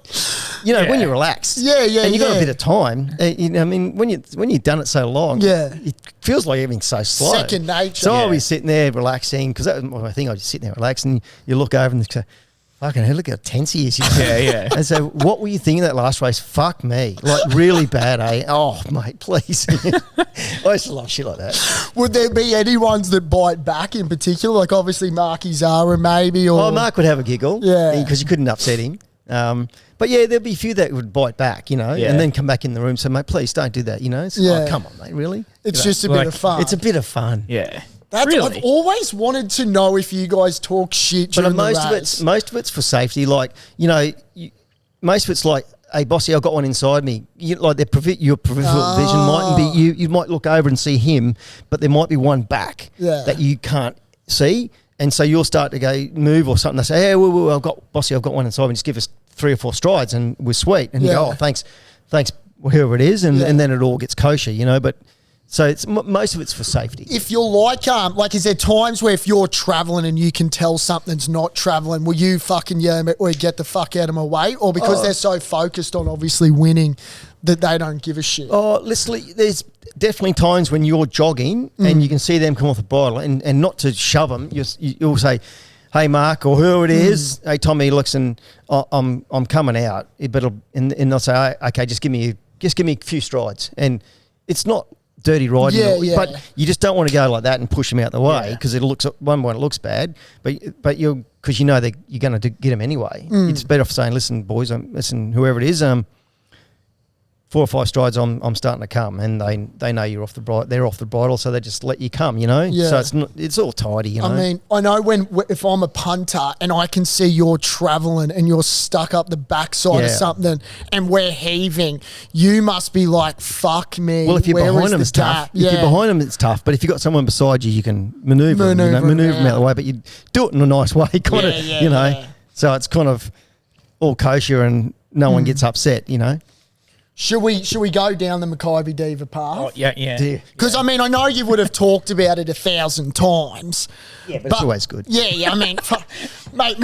Speaker 4: when you're relaxed, and you got a bit of time. I mean, when you've done it so long, it feels like everything's so slow.
Speaker 3: Second nature.
Speaker 4: So I'll be sitting there relaxing, because that was my thing. I just sit there relaxing. And you look over and say, fucking hell, look how tense he is.
Speaker 2: Yeah.
Speaker 4: And so, what were you thinking that last race? Fuck me. Like, really bad, eh? Oh, mate, please. I used to love shit like that.
Speaker 3: Would there be any ones that bite back in particular? Like, obviously, Makybe Diva maybe? Or
Speaker 4: Mark would have a giggle.
Speaker 3: Yeah.
Speaker 4: Because you couldn't upset him. But yeah, there'd be a few that would bite back, and then come back in the room and say, "Mate, please don't do that." It's like, come on, mate, really?
Speaker 3: It's just a bit of fun.
Speaker 4: It's a bit of fun.
Speaker 2: Yeah.
Speaker 3: I've always wanted to know if you guys talk shit during the race.
Speaker 4: Most of it's for safety. Like, most of it's like, "Hey, bossy, I've got one inside me." Your peripheral vision mightn't be, you might look over and see him, but there might be one back that you can't see. And so you'll start to go move or something. They say, "Hey, I've got one inside me. Just give us 3 or 4 strides and we're sweet." And you go, "Oh, thanks, whoever it is." And then it all gets kosher, But so it's most of it's for safety.
Speaker 3: If you're like, is there times where if you're traveling and you can tell something's not traveling, will you fucking or get the fuck out of my way? Or because they're so focused on obviously winning that they don't give a shit?
Speaker 4: Oh, listen, there's definitely times when you're jogging and you can see them come off the bridle, and not to shove them, you'll say, "Hey, Mark," or whoever it is, "Hey, Tommy, listen, I'm coming out." And they'll say, "Okay, just give me a few strides." And it's not dirty riding.
Speaker 3: Yeah.
Speaker 4: But you just don't want to go like that and push them out the way
Speaker 2: Yeah.
Speaker 4: because it looks bad. But you're because you know that you're going to get them anyway. It's better off saying, listen, boys, listen, whoever it is, 4 or 5 strides, I'm starting to come, and they know you're off the bridle. They're off the bridle, so they just let you come. You know,
Speaker 3: Yeah.
Speaker 4: so it's all tidy. You know,
Speaker 3: I mean, I know if I'm a punter and I can see you're travelling and you're stuck up the backside of something and we're heaving, you must be like, fuck me.
Speaker 4: well, if you're
Speaker 3: where
Speaker 4: behind
Speaker 3: is
Speaker 4: them,
Speaker 3: the
Speaker 4: it's tough.
Speaker 3: gap?
Speaker 4: If you're behind them, it's tough. But if you've got someone beside you, you can maneuver them out of the way. But you do it in a nice way, kind of. You know,
Speaker 3: yeah.
Speaker 4: so it's kind of all kosher and no one gets upset. You know.
Speaker 3: Should we go down the Makybe Diva path?
Speaker 2: Oh, yeah.
Speaker 3: Because, I mean, I know you would have talked about it 1,000 times.
Speaker 4: Yeah, but it's always good.
Speaker 3: Yeah, I mean, mate,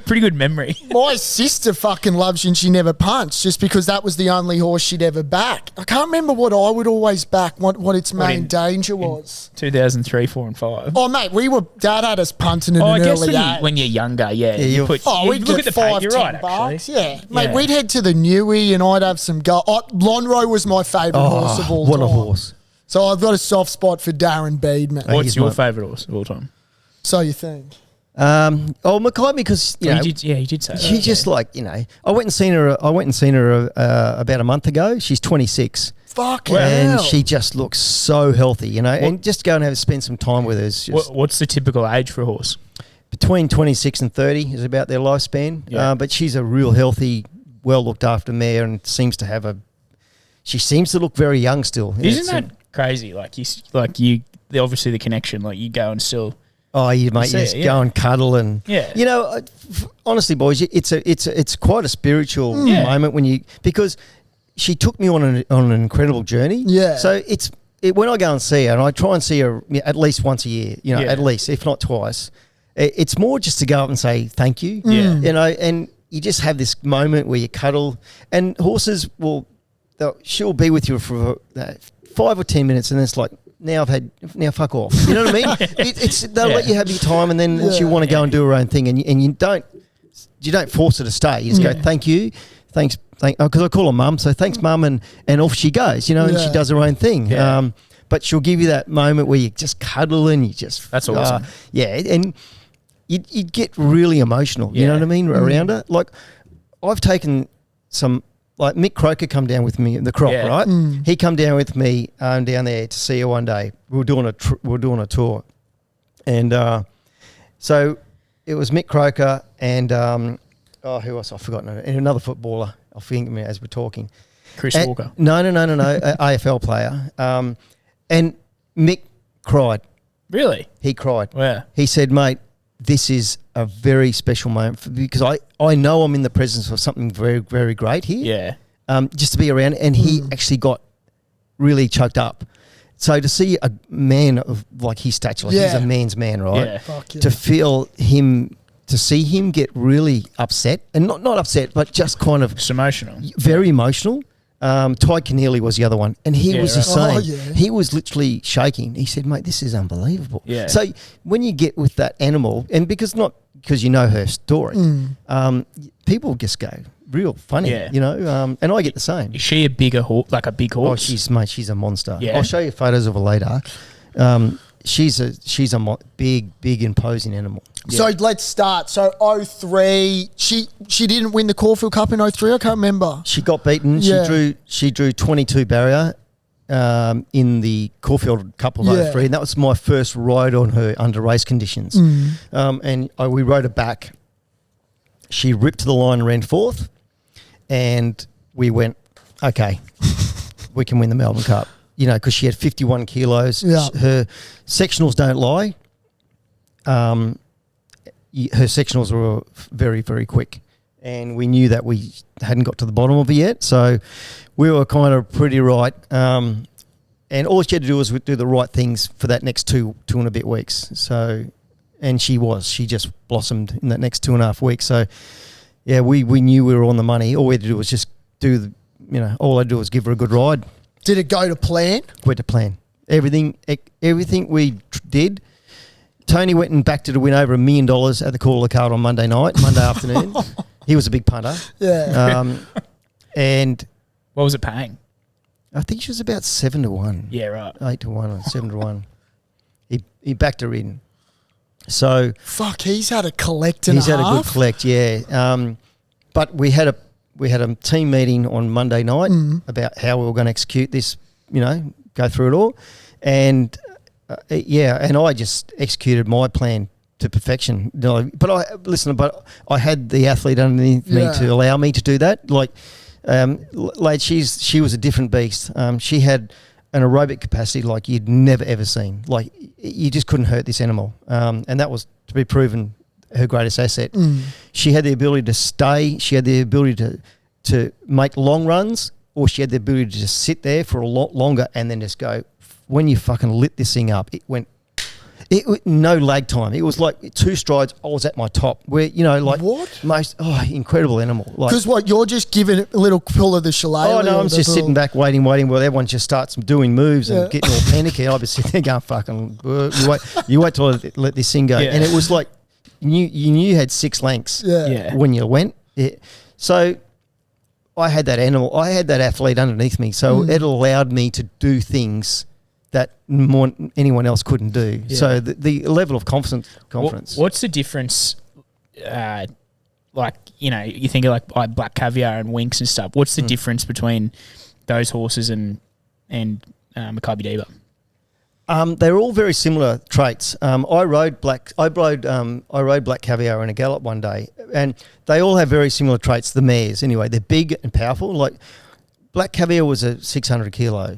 Speaker 2: Pretty good memory.
Speaker 3: my sister fucking loves you and she never punched just because that was the only horse she'd ever back. I can't remember what I would always back, what its main danger was.
Speaker 2: 2003, 4 and 5.
Speaker 3: Oh, mate, Dad had us punting in
Speaker 2: I
Speaker 3: an
Speaker 2: guess
Speaker 3: early age.
Speaker 2: when you're younger, you
Speaker 3: we'd
Speaker 2: look at the pay.
Speaker 3: $5,
Speaker 2: You're
Speaker 3: $10
Speaker 2: right, actually.
Speaker 3: bucks. Yeah, mate,
Speaker 2: Yeah.
Speaker 3: we'd head to the Newey and I'd have some go. Lonro was my favourite horse of all time.
Speaker 4: What a horse!
Speaker 3: So I've got a soft spot for Darren Beedman.
Speaker 2: What's
Speaker 4: he's
Speaker 2: your
Speaker 4: my-
Speaker 2: favourite horse of all time?
Speaker 3: So you think?
Speaker 4: Makybe, because you know,
Speaker 2: You did say that.
Speaker 4: she's just like, you know, I went and seen her about a month ago. She's 26.
Speaker 3: Fuck
Speaker 4: And
Speaker 3: hell.
Speaker 4: she just looks so healthy, you know. And just go and spend some time with her is just
Speaker 2: What's the typical age for a horse?
Speaker 4: between 26 and 30 is about their lifespan.
Speaker 2: Yeah.
Speaker 4: But she's a real healthy, well looked after mare, and seems to look very young still.
Speaker 2: Isn't that crazy? Obviously the connection. Like you go and still.
Speaker 4: Oh, you mate,
Speaker 2: see
Speaker 4: you
Speaker 2: it,
Speaker 4: just
Speaker 2: yeah.
Speaker 4: go and cuddle and
Speaker 2: Yeah.
Speaker 4: You know, honestly, boys, it's quite a spiritual moment because she took me on an incredible journey.
Speaker 3: Yeah.
Speaker 4: So when I go and see her, and I try and see her at least once a year, you know,
Speaker 2: Yeah.
Speaker 4: at least if not twice. It's more just to go up and say thank you.
Speaker 2: Yeah.
Speaker 4: You know, and you just have this moment where you cuddle, and horses she'll be with you for 5 or 10 minutes, and it's like, now fuck off. You know what I mean? They'll let you have your time, and then she'll want to go and do her own thing, and you don't force her to stay. You just go, thank you, thanks, because I call her mum, so thanks, mum, and off she goes. You know, and she does her own thing.
Speaker 2: Yeah.
Speaker 4: But she'll give you that moment where you just cuddle and you just
Speaker 2: That's awesome.
Speaker 4: and you'd get really emotional. You know what I mean around her. Like I've taken some. Like Mick Croker come down with me, the Croc, right? He come down with me down there to see her one day. We were doing a tour, and so it was Mick Croker and who else? I've forgotten. And another footballer. I'll think as we're talking.
Speaker 2: Chris Walker.
Speaker 4: No, AFL player. And Mick cried.
Speaker 2: Really?
Speaker 4: He cried.
Speaker 2: Wow.
Speaker 4: He said, mate, this is a very special moment because I know I'm in the presence of something very, very great here.
Speaker 2: Yeah.
Speaker 4: Just to be around. And he actually got really choked up. So to see a man of like his stature, like he's a man's man, right?
Speaker 2: Yeah.
Speaker 3: Fuck yeah.
Speaker 4: To see him get really upset, and not upset, but just kind of
Speaker 2: It's emotional.
Speaker 4: very emotional. Ty Keneally was the other one, and he was the
Speaker 3: right.
Speaker 4: same.
Speaker 3: Oh, yeah.
Speaker 4: He was literally shaking. He said, mate, this is unbelievable.
Speaker 2: Yeah.
Speaker 4: So when you get with that animal, and because you know her story, people just go real funny,
Speaker 2: Yeah.
Speaker 4: you know, and I get the same.
Speaker 2: Is she a bigger horse, like a big
Speaker 4: Oh,
Speaker 2: horse?
Speaker 4: she's a monster.
Speaker 2: Yeah.
Speaker 4: I'll show you photos of her later. She's a big, imposing animal.
Speaker 3: So let's start. So 03, she didn't win the Caulfield Cup in 03. I can't remember.
Speaker 4: She got beaten.
Speaker 3: Yeah.
Speaker 4: She drew 22 barrier in the Caulfield Cup of 03. And that was my first ride on her under race conditions. We rode her back. She ripped to the line and ran fourth. And we went, okay, we can win the Melbourne Cup. You know, because she had 51 kilos.
Speaker 3: Yeah.
Speaker 4: Her sectionals don't lie. Her sectionals were very, very quick. And we knew that we hadn't got to the bottom of it yet. So we were kind of pretty right. And all she had to do was do the right things for that next two and a bit weeks. So, and she just blossomed in that next 2.5 weeks. So, yeah, we knew we were on the money. All we had to do was just all I do was give her a good ride.
Speaker 3: Did it go to plan?
Speaker 4: Went to plan. Everything we did. Tony went and backed her to win over $1 million at the Call of the Card on Monday afternoon.
Speaker 2: Oh.
Speaker 4: He was a big punter.
Speaker 3: Yeah.
Speaker 4: And
Speaker 2: What was it paying?
Speaker 4: I think she was about 7-1.
Speaker 2: Yeah, right.
Speaker 4: 8-1 or 7-1. He backed her in. So
Speaker 3: Fuck, he's had a collect and
Speaker 4: he's
Speaker 3: a
Speaker 4: had
Speaker 3: half.
Speaker 4: a good collect, yeah. But we had a team meeting on Monday night about how we were going to execute this, go through it all. And, and I just executed my plan to perfection. No, but I had the athlete underneath me to allow me to do that. Like, lad, she was a different beast. She had an aerobic capacity like you'd never ever seen. Like, you just couldn't hurt this animal. And that was to be proven her greatest asset. She had the ability to stay. She had the ability to make long runs, or she had the ability to just sit there for a lot longer and then just go. When you fucking lit this thing up, it went. No lag time. It was like 2 strides. I was at my top. Where
Speaker 3: What?
Speaker 4: Most incredible animal.
Speaker 3: Because you're just giving it a little pull of the shillelagh.
Speaker 4: Oh no, I'm just sitting back waiting while everyone just starts doing moves and getting all panicky. I'll be sitting there going, "Fucking, you wait till I let this thing go."
Speaker 2: Yeah.
Speaker 4: And it was like you knew you had 6 lengths.
Speaker 3: Yeah.
Speaker 4: When you went. Yeah. So I had that animal. I had that athlete underneath me, so it allowed me to do things that anyone else couldn't do.
Speaker 2: Yeah.
Speaker 4: So the level of confidence.
Speaker 2: What's the difference? You think of like Black Caviar and Winks and stuff. What's the difference between those horses and Makybe Diva?
Speaker 4: They're all very similar traits. I rode Black Caviar in a gallop one day, and they all have very similar traits. The mares, anyway, they're big and powerful. Like Black Caviar was a 600 kilo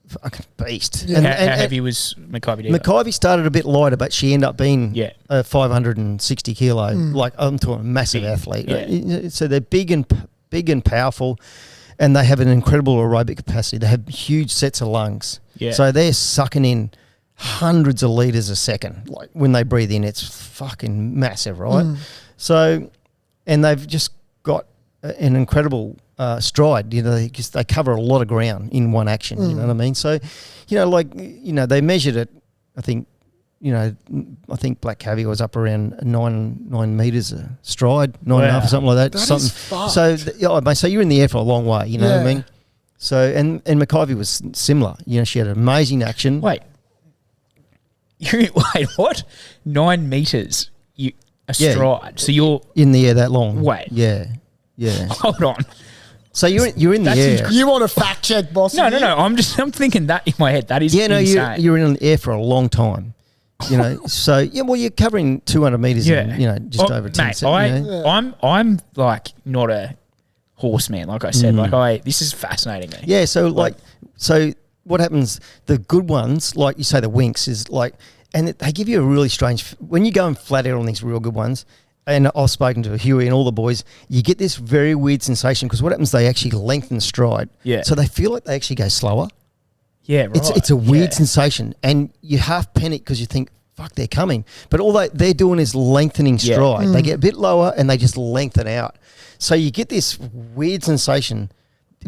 Speaker 4: fucking beast.
Speaker 3: Yeah.
Speaker 2: How heavy was Makybe Diva?
Speaker 4: Makybe started a bit lighter, but she ended up being 560 kilo. Like, I'm talking a massive athlete.
Speaker 2: Yeah.
Speaker 4: So they're big and powerful, and they have an incredible aerobic capacity. They have huge sets of lungs.
Speaker 2: Yeah.
Speaker 4: So they're sucking in hundreds of litres a second. Like, when they breathe in, it's fucking massive, right? So, and they've just got an incredible stride. They cover a lot of ground in one action. You know what I mean? So, they measured it. I think Black Caviar was up around 9 meters a stride, 9.5 or something like that.
Speaker 3: That is fucked.
Speaker 4: So you're in the air for a long way. You know what I mean? So and Makybe was similar. She had amazing action.
Speaker 2: Wait, what? 9 meters a stride. So you're
Speaker 4: in the air that long.
Speaker 2: Wait.
Speaker 4: Yeah.
Speaker 2: Hold on.
Speaker 4: So you're in the air.
Speaker 3: You want a fact check, boss?
Speaker 2: No. I'm thinking that in my head. That is insane.
Speaker 4: You're in the air for a long time. So you're covering 200 meters. In, just over 10
Speaker 2: mate,
Speaker 4: seconds.
Speaker 2: I'm like not a horseman, like I said. This is fascinating me.
Speaker 4: Yeah. So what happens? The good ones, like you say, the Winks is like, and they give you a really strange. When you go and flat out on these real good ones. And I've spoken to Huey and all the boys, you get this very weird sensation because what happens, they actually lengthen stride. Yeah. So they feel like they actually go slower.
Speaker 2: Yeah, right.
Speaker 4: It's a weird sensation. And you half panic because you think, fuck, they're coming. But all they're doing is lengthening stride. They get a bit lower and they just lengthen out. So you get this weird sensation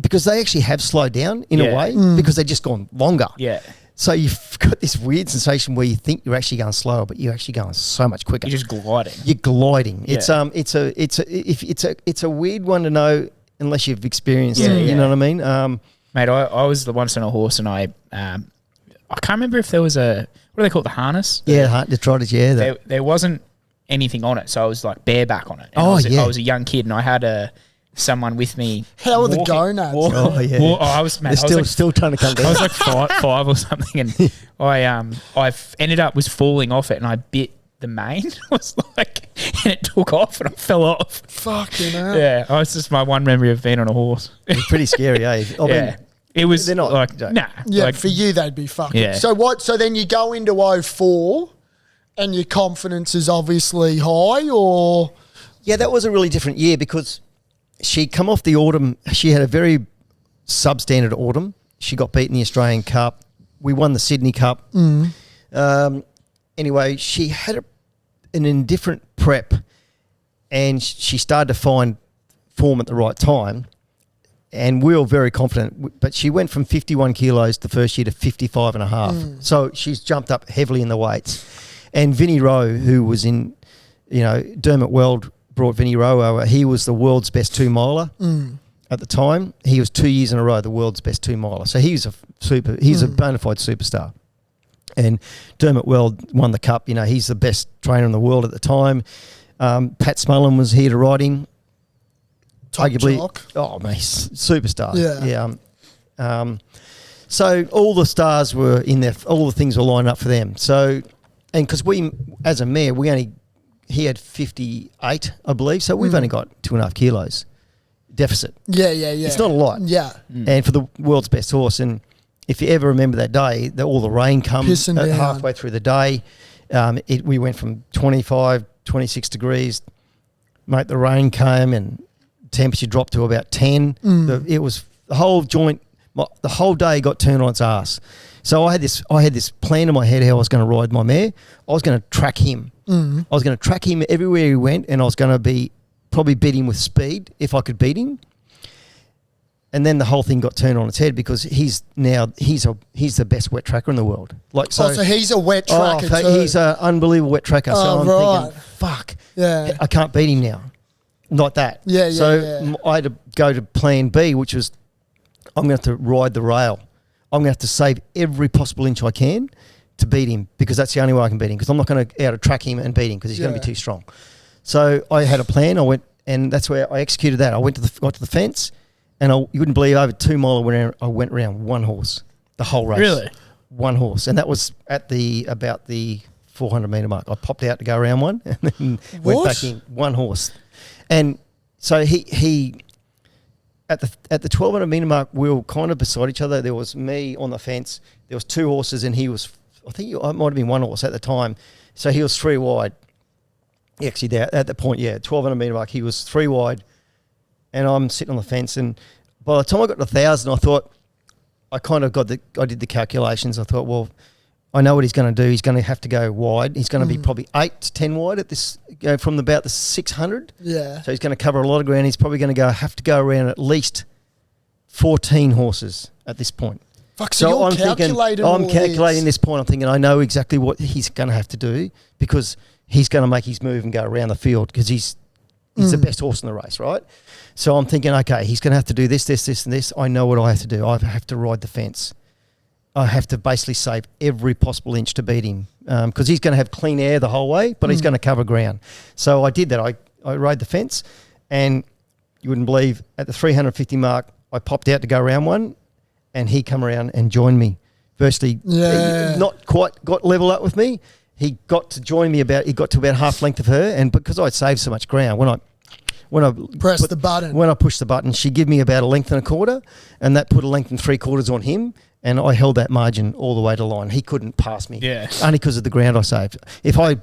Speaker 4: because they actually have slowed down in a way because they've just gone longer.
Speaker 2: Yeah.
Speaker 4: So you've got this weird sensation where you think you're actually going slower, but you're actually going so much quicker.
Speaker 2: You're just gliding.
Speaker 4: You're gliding.
Speaker 2: Yeah.
Speaker 4: It's a weird one to know unless you've experienced it. You know what I mean?
Speaker 2: Mate, I was the once on a horse, and I can't remember if there was what do they call it, the harness?
Speaker 4: The trotters. Yeah,
Speaker 2: there wasn't anything on it, so I was like bareback on it. And I was a young kid, and I had someone with me.
Speaker 3: How are the gonads?
Speaker 4: They're still trying to come down.
Speaker 2: I was like five or something, and I ended up was falling off it, and I bit the mane. And it took off, and I fell off.
Speaker 3: Fucking hell.
Speaker 2: Yeah, it's just my one memory of being on a horse.
Speaker 4: It's pretty scary, eh? I mean,
Speaker 2: it was.
Speaker 4: They're not
Speaker 2: like nah.
Speaker 3: Yeah,
Speaker 2: like,
Speaker 3: for you they'd be fucking.
Speaker 2: Yeah.
Speaker 3: So what? So then you go into 04, and your confidence is obviously high, or
Speaker 4: yeah, that was a really different year because. She come off the autumn. She had a very substandard autumn. She got beaten in the Australian Cup. We won the Sydney Cup. Anyway, she had an indifferent prep, and she started to find form at the right time. And we were very confident. But she went from 51 kilos the first year to 55 and a half. So she's jumped up heavily in the weights. And Vinnie Rowe, who was in, Dermot Weld brought Vinnie Rowe over. He was the world's best 2-miler. at the time, he was 2 years in a row the world's best 2-miler. So he's a bona fide superstar. And Dermot Weld won the Cup. You know, he's the best trainer in the world at the time. Pat Smullen was here to ride him. Arguably, oh man, superstar. Yeah. So all the stars were in there. All the things were lined up for them. So, and because we, as a mare, he had 58, I believe. So we've only got 2.5 kilos deficit.
Speaker 3: Yeah.
Speaker 4: It's not a lot.
Speaker 3: Yeah.
Speaker 4: And for the world's best horse, and if you ever remember that day, all the rain comes halfway through the day. We went from 25, 26 degrees. Mate, the rain came and temperature dropped to about 10. It was the whole joint. The whole day got turned on its ass. So I had this plan in my head how I was going to ride my mare. I was going to track him. I was going to track him everywhere he went, and I was going to probably beat him with speed if I could beat him. And then the whole thing got turned on its head because he's the best wet tracker in the world. So
Speaker 3: he's a wet tracker too.
Speaker 4: He's an unbelievable wet tracker. So I'm thinking, fuck, I can't beat him now. Like that. I had to go to plan B, which was I'm going to have to ride the rail. I'm going to have to save every possible inch I can to beat him because that's the only way I can beat him because I'm not going to be able to track him and beat him because he's going to be too strong. So I had a plan. I went, and that's where I executed that. I got to the fence. And you wouldn't believe over 2 mile I went around one horse, the whole race.
Speaker 2: Really?
Speaker 4: One horse. And that was at about the 400 metre mark. I popped out to go around one and then went back in. One horse. And so he at the 1200 metre mark, we were kind of beside each other. There was me on the fence. There was 2 horses and he was, I think I might have been 1 horse at the time. So he was 3 wide. Actually, at the point, 1200 metre mark, he was 3 wide. And I'm sitting on the fence, and by the time I got to 1,000, I thought I did the calculations. I thought, well, I know what he's going to do. He's going to have to go wide. He's going to be probably 8 to 10 wide at this, from about the 600.
Speaker 3: Yeah.
Speaker 4: So he's going to cover a lot of ground. He's probably going to have to go around at least 14 horses at this point.
Speaker 3: Fuck, so I'm
Speaker 4: calculating this point. I'm thinking I know exactly what he's going to have to do because he's going to make his move and go around the field because he's the best horse in the race, right? So I'm thinking, okay, he's going to have to do this, and this. I know what I have to do. I have to ride the fence. I have to basically save every possible inch to beat him because he's going to have clean air the whole way, but he's going to cover ground. So I did that. I rode the fence, and you wouldn't believe at the 350 mark, I popped out to go around one, and he come around and joined me. Firstly, not quite got level up with me. He got to join me he got to about half length of her, and because I'd saved so much ground, when I pushed the button, she gave me about 1.25 lengths, and that put 1 3/4 lengths on him, and I held that margin all the way to line. He couldn't pass me, only because of the ground I saved. If I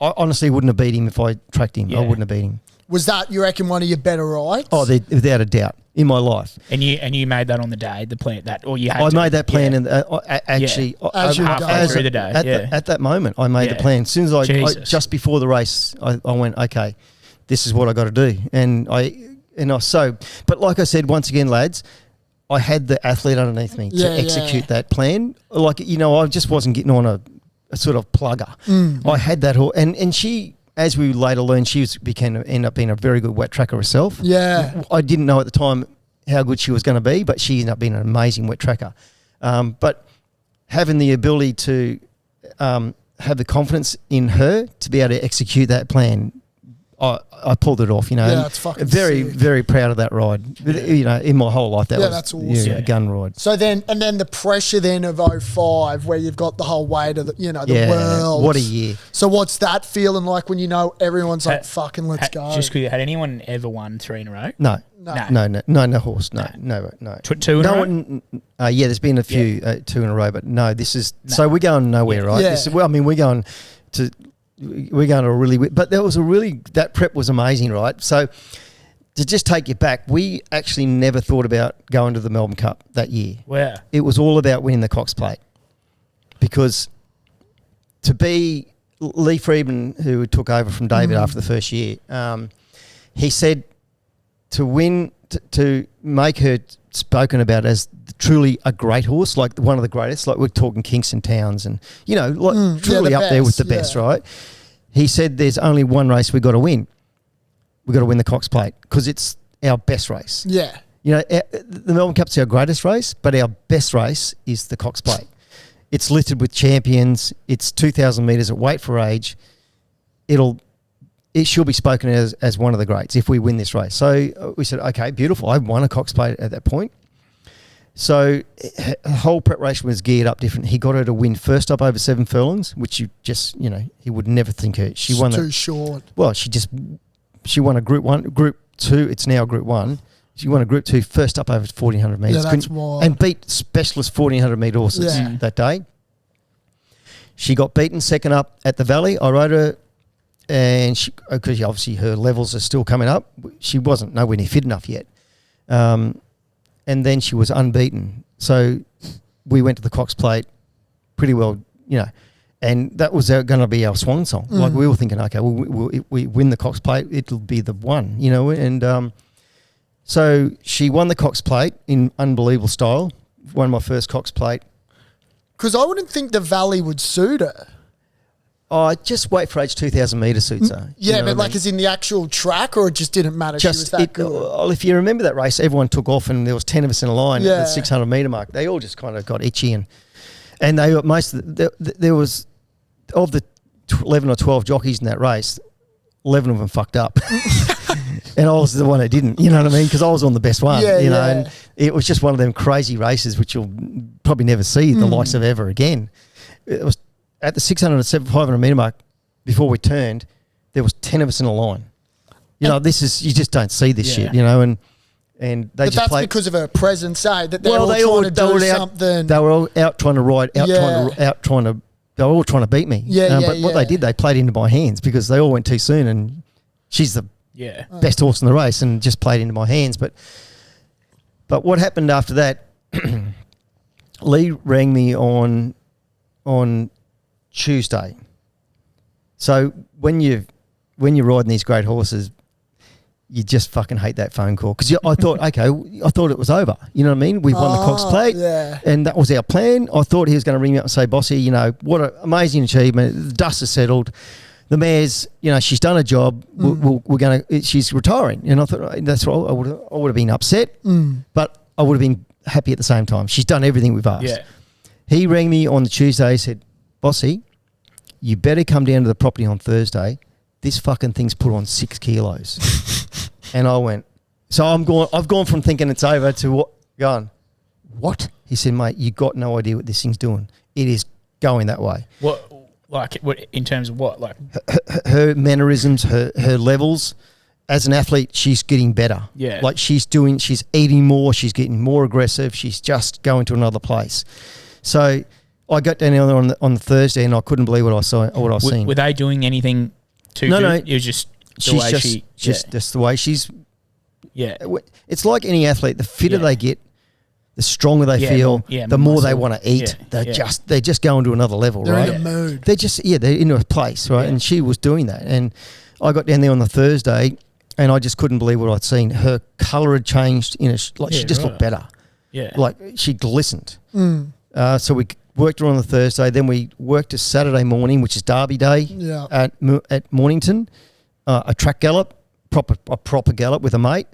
Speaker 4: honestly wouldn't have beat him if I tracked him. I wouldn't have beat him.
Speaker 3: Was that, you reckon, one of your better rides?
Speaker 4: Oh, without a doubt, in my life.
Speaker 2: And you made that on the day, the plan that, or you had.
Speaker 4: I made that plan, and actually,
Speaker 2: halfway through the day,
Speaker 4: at that moment, I made the plan. As soon as I just before the race, I went, okay, this is what I got to do, but like I said, once again, lads, I had the athlete underneath me to execute that plan. Like, I just wasn't getting on a sort of plugger. I had that whole, and she, as we later learned, she ended up being a very good wet tracker herself. Yeah. I didn't know at the time how good she was going to be, but she ended up being an amazing wet tracker. But having the ability to have the confidence in her to be able to execute that plan, I pulled it off,
Speaker 3: Yeah, it's fucking
Speaker 4: very,
Speaker 3: sick.
Speaker 4: Very proud of that ride. In my whole life, that's awesome. A gun ride.
Speaker 3: So then the pressure then of 05, where you've got the whole weight of the world.
Speaker 4: What a year.
Speaker 3: So what's that feeling like when everyone's like, fucking let's go?
Speaker 2: Just quickly, had anyone ever won 3 in a row?
Speaker 4: No horse. No.
Speaker 2: 2 in a row?
Speaker 4: There's been a few 2 in a row, but no, this is so we're going nowhere, right?
Speaker 3: Yeah.
Speaker 4: We're going to really, but that prep was amazing, right? So to just take you back, we actually never thought about going to the Melbourne Cup that year.
Speaker 2: Wow.
Speaker 4: It was all about winning the Cox Plate because to be Lee Friedman, who took over from David after the first year, he said to win, to make her spoken about as truly a great horse, like one of the greatest, like we're talking Kingston Towns and, truly up there with the best, right? He said there's only one race we've got to win. We've got to win the Cox Plate because it's our best race.
Speaker 3: Yeah.
Speaker 4: You know, the Melbourne Cup's our greatest race, but our best race is the Cox Plate. It's littered with champions. It's 2,000 metres at weight for age. It should be spoken as one of the greats if we win this race. So we said, okay, beautiful. I won a Cox Plate at that point. So the whole preparation was geared up different. He got her to win first up over 7 furlongs, which he would never think her. She won
Speaker 3: too short.
Speaker 4: Well, she won a Group 1, Group 2. It's now Group 1. She won a Group 2 first up over 1,400 metres.
Speaker 3: Yeah, that's wild.
Speaker 4: And beat specialist 1,400 metre horses that day. She got beaten second up at the Valley. I rode her, and because obviously her levels are still coming up, she wasn't nowhere near fit enough yet. And then she was unbeaten. So we went to the Cox Plate pretty well, and that was going to be our swan song. Like we were thinking, okay, we win the Cox Plate, it'll be the one, and so she won the Cox Plate in unbelievable style, won my first Cox Plate.
Speaker 3: Because I wouldn't think the Valley would suit her.
Speaker 4: Oh, just wait for age 2,000 metre suits her.
Speaker 3: Yeah, but like as in the actual track, or it just didn't matter? She was that good.
Speaker 4: Well, if you remember that race, everyone took off and there was 10 of us in a line at the 600 metre mark. They all just kind of got itchy and they got there was, of the 11 or 12 jockeys in that race, 11 of them fucked up. And I was the one that didn't, you know what I mean? Because I was on the best one, and it was just one of them crazy races which you'll probably never see the likes of ever again. It was at the 600 and 500 metre mark, before we turned, there was 10 of us in a line. You just don't see this shit, and they
Speaker 3: but
Speaker 4: just
Speaker 3: that's
Speaker 4: played
Speaker 3: because of her presence, that they're all trying to do something.
Speaker 4: They were all out trying to ride, they were all trying to beat me. But what they did, they played into my hands because they all went too soon, and she's the best horse in the race and just played into my hands. But what happened after that, Lee rang me on Tuesday. So when you're riding these great horses, you just fucking hate that phone call because I thought, okay, I thought it was over. You know what I mean? We won the Cox Plate, and that was our plan. I thought he was going to ring me up and say, "Bossy, what an amazing achievement. The dust has settled. The mare's, she's done a job. We're going to. She's retiring." And I thought that's right. I would have been upset, but I would have been happy at the same time. She's done everything we've asked. Yeah. He rang me on the Tuesday. He said, "Bossy, you better come down to the property on Thursday. This fucking thing's put on 6 kilos." And I went, I've gone from thinking it's over to what? He said, "Mate, you got no idea what this thing's doing. It is going that way."
Speaker 2: What in terms of what? Like
Speaker 4: her mannerisms, her levels. As an athlete, she's getting better. Yeah. Like she's eating more, she's getting more aggressive, she's just going to another place. So I got down there on the Thursday and I couldn't believe what I saw. What I seen.
Speaker 2: Were they doing anything to
Speaker 4: No.
Speaker 2: It was just the
Speaker 4: she's
Speaker 2: way
Speaker 4: just the way she's.
Speaker 2: Yeah.
Speaker 4: It's like any athlete. The fitter they get, the stronger they feel, the more they want to eat. They're just going to another level,
Speaker 3: they're
Speaker 4: right?
Speaker 3: in a mood.
Speaker 4: They're just they're into a place, right? Yeah. And she was doing that, and I got down there on the Thursday, and I just couldn't believe what I'd seen. Her colour had changed. She just looked better. Yeah. Like she glistened. So we worked her on the Thursday. Then we worked a Saturday morning, which is Derby Day, at Mornington, a track gallop, a proper gallop with a mate,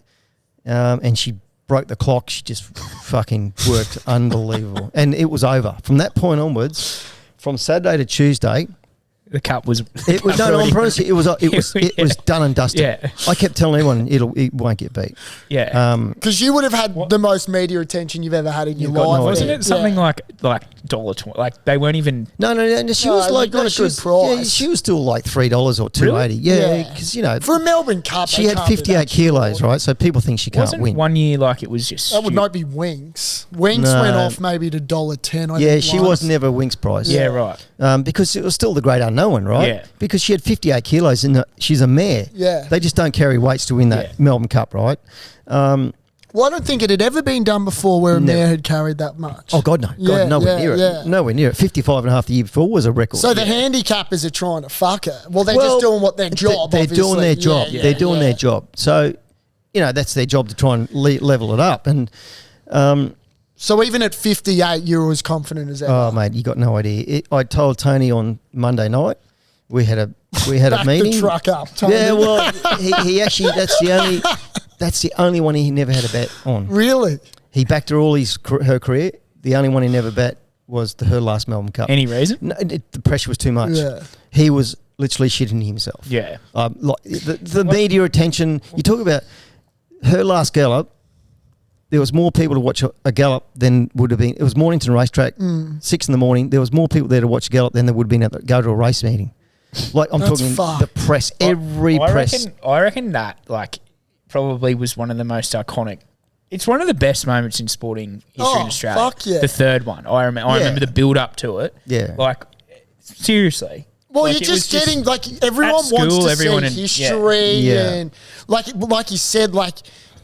Speaker 4: and she broke the clock. She just fucking worked unbelievable, and it was over from that point onwards. From Saturday to Tuesday,
Speaker 2: the cup was.
Speaker 4: It was no. I promise you, it was done and dusted. Yeah. I kept telling everyone it won't get beat.
Speaker 3: Yeah. Because you would have had the most media attention you've ever had in your life.
Speaker 2: No, wasn't it something like $1.20? Like they weren't even.
Speaker 4: No. She was like
Speaker 3: got a good price.
Speaker 4: Yeah, she was still like $3 or $2.80. Really? Yeah, because
Speaker 3: for a Melbourne Cup,
Speaker 4: she had 58 kilos, right? So people think she can't win.
Speaker 2: 1 year like it was just.
Speaker 3: That would not be Winks. Winks went off maybe to $1.10.
Speaker 4: Yeah, she was never Winks price.
Speaker 2: Yeah, right.
Speaker 4: Because it was still the great unknown. Right?
Speaker 2: Yeah.
Speaker 4: Because she had 58 kilos and she's a mare.
Speaker 3: Yeah.
Speaker 4: They just don't carry weights to win that Melbourne Cup, right?
Speaker 3: Well, I don't think it had ever been done before where a mare had carried that much.
Speaker 4: Oh, God, no. Nowhere near it. Nowhere near it. 55 and a half the year before was a record.
Speaker 3: So the handicappers are trying to fuck her. Well, they're just doing what their job,
Speaker 4: They're doing their job. They're doing their job. So, that's their job to try and level it up. And
Speaker 3: so even at 58, you were as confident as ever.
Speaker 4: Oh, mate, you got no idea. I told Tony on Monday night, we had a meeting.
Speaker 3: The truck up, Tony.
Speaker 4: Yeah, well, he actually, that's That's the only one he never had a bet on.
Speaker 3: Really?
Speaker 4: He backed her all her career. The only one he never bet was her last Melbourne Cup.
Speaker 2: Any reason?
Speaker 4: No, the pressure was too much.
Speaker 3: Yeah.
Speaker 4: He was literally shitting himself.
Speaker 2: Yeah.
Speaker 4: Like the media attention. You talk about her last gallop. There was more people to watch a gallop than would have been. It was Mornington racetrack, 6 in the morning. There was more people there to watch a gallop than there would have been at go to a race meeting. Like I'm
Speaker 3: That's
Speaker 4: talking
Speaker 3: fucked.
Speaker 4: the press, every press.
Speaker 2: I reckon that like probably was one of the most iconic. It's one of the best moments in sporting history in Australia.
Speaker 3: Fuck yeah.
Speaker 2: The third one. I remember the build up to it.
Speaker 4: Yeah.
Speaker 2: Like seriously.
Speaker 3: Well,
Speaker 2: Like,
Speaker 3: you're
Speaker 2: it was
Speaker 3: just getting like everyone
Speaker 2: at school,
Speaker 3: wants to
Speaker 2: everyone
Speaker 3: see
Speaker 2: in-
Speaker 3: history
Speaker 4: Yeah.
Speaker 3: and like you said, like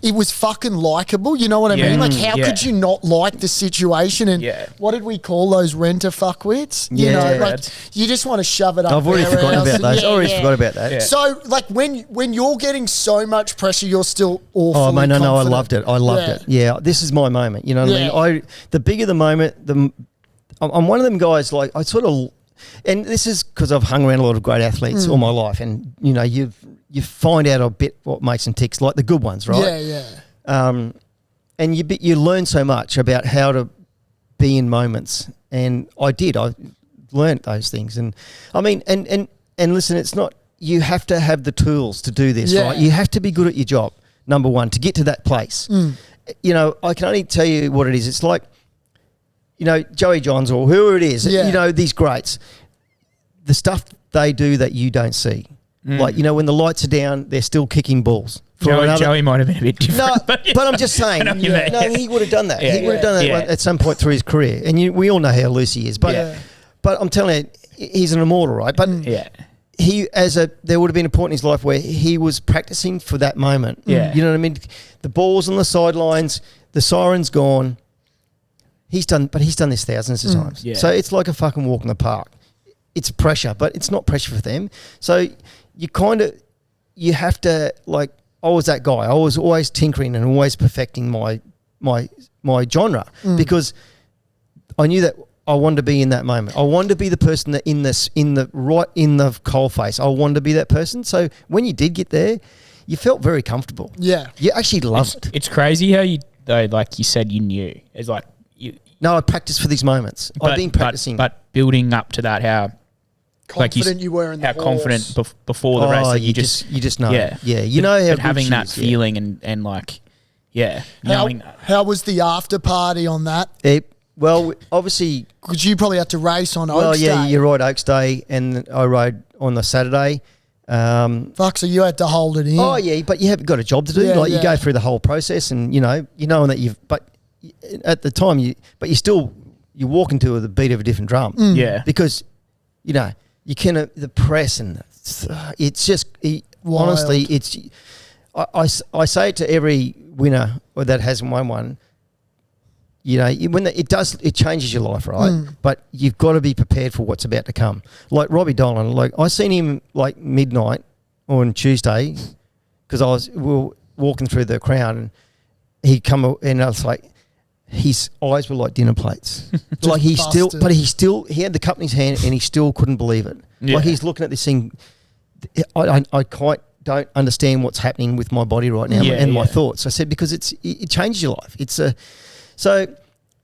Speaker 3: it was fucking likable. You know what I
Speaker 2: Yeah.
Speaker 3: mean? Like how
Speaker 2: Yeah.
Speaker 3: could you not like the situation? And
Speaker 2: Yeah.
Speaker 3: what did we call those renter fuckwits? You
Speaker 4: Yeah.
Speaker 3: know, like
Speaker 2: That's-
Speaker 3: you just want to shove it up.
Speaker 4: I've already
Speaker 3: their
Speaker 4: forgotten
Speaker 3: ass
Speaker 4: about
Speaker 3: and-
Speaker 4: those. I
Speaker 3: yeah,
Speaker 4: already
Speaker 3: yeah.
Speaker 4: forgot about that.
Speaker 2: Yeah.
Speaker 3: So, like when you're getting so much pressure, you're still awful.
Speaker 4: Oh man, no, I
Speaker 3: confident.
Speaker 4: loved it. I loved it. Yeah, this is my moment. You know what
Speaker 3: Yeah.
Speaker 4: I mean? The bigger the moment, I'm one of them guys. Like I sort of, and this is because I've hung around a lot of great athletes all my life, and you know, you find out a bit what makes them tick, like the good ones, right?
Speaker 3: Yeah, yeah.
Speaker 4: And you learn so much about how to be in moments, and I learned those things, and I mean, and listen, it's not, you have to have the tools to do this,
Speaker 3: Yeah.
Speaker 4: right? You have to be good at your job, number one, to get to that place. You know, I can only tell you what it is. It's like, you know, Joey Johns or whoever it is,
Speaker 3: Yeah.
Speaker 4: you know, these greats, the stuff they do that you don't see. Like, you know, when the lights are down, they're still kicking balls.
Speaker 2: Joey might have been a bit different.
Speaker 4: No, but I'm just saying.
Speaker 2: I know what you mean.
Speaker 4: No, he would have done that.
Speaker 2: Yeah,
Speaker 4: He would have done that
Speaker 2: yeah.
Speaker 4: at some point through his career, and we all know how loose he is. But
Speaker 2: Yeah.
Speaker 4: but I'm telling you, he's an immortal, right? But
Speaker 2: Yeah.
Speaker 4: there would have been a point in his life where he was practicing for that moment.
Speaker 2: Yeah.
Speaker 4: You know what I mean? The ball's on the sidelines, the siren's gone. He's done this thousands of times.
Speaker 2: Yeah.
Speaker 4: So it's like a fucking walk in the park. It's pressure, but it's not pressure for them. So you have to, like, I was that guy. I was always tinkering and always perfecting my genre because I knew that I wanted to be in that moment. I wanted to be the person that in the coalface. I wanted to be that person. So when you did get there, you felt very comfortable.
Speaker 3: Yeah.
Speaker 4: You actually loved it.
Speaker 2: It's crazy how like you said, you knew. It's like you.
Speaker 4: No, I practiced for these moments. I've been practicing.
Speaker 2: But building up to that, how
Speaker 3: Confident you were in the
Speaker 2: how
Speaker 3: horse.
Speaker 2: confident before the race that
Speaker 4: you just know.
Speaker 2: yeah
Speaker 4: You know how
Speaker 2: but
Speaker 4: good
Speaker 2: having
Speaker 4: she
Speaker 2: that
Speaker 4: is,
Speaker 2: feeling and like knowing that.
Speaker 3: How was the after party on that?
Speaker 4: Well, obviously.
Speaker 3: Because you probably had to race on
Speaker 4: Well,
Speaker 3: Oaks
Speaker 4: yeah,
Speaker 3: Day.
Speaker 4: you ride Oaks Day, and I rode on the Saturday.
Speaker 3: Fuck, so you had to hold it in.
Speaker 4: Oh yeah, but you have got a job to do.
Speaker 3: Yeah,
Speaker 4: like
Speaker 3: yeah.
Speaker 4: you go through the whole process, and you know that you've. But at the time, you walk into the beat of a different drum.
Speaker 2: Yeah.
Speaker 4: Because, you know, you can the press and it's just honestly it's. I say it to every winner that hasn't won one. You know, it changes your life, right? But you've got to be prepared for what's about to come. Like Robbie Dolan, like I seen him like midnight on Tuesday because we were walking through the Crown, and he'd come and I was like, his eyes were like dinner plates. Like he had the cup in his hand and he still couldn't believe it.
Speaker 2: Yeah.
Speaker 4: Like he's looking at this thing. I quite don't understand what's happening with my body right now and my thoughts. I said because it changes your life. So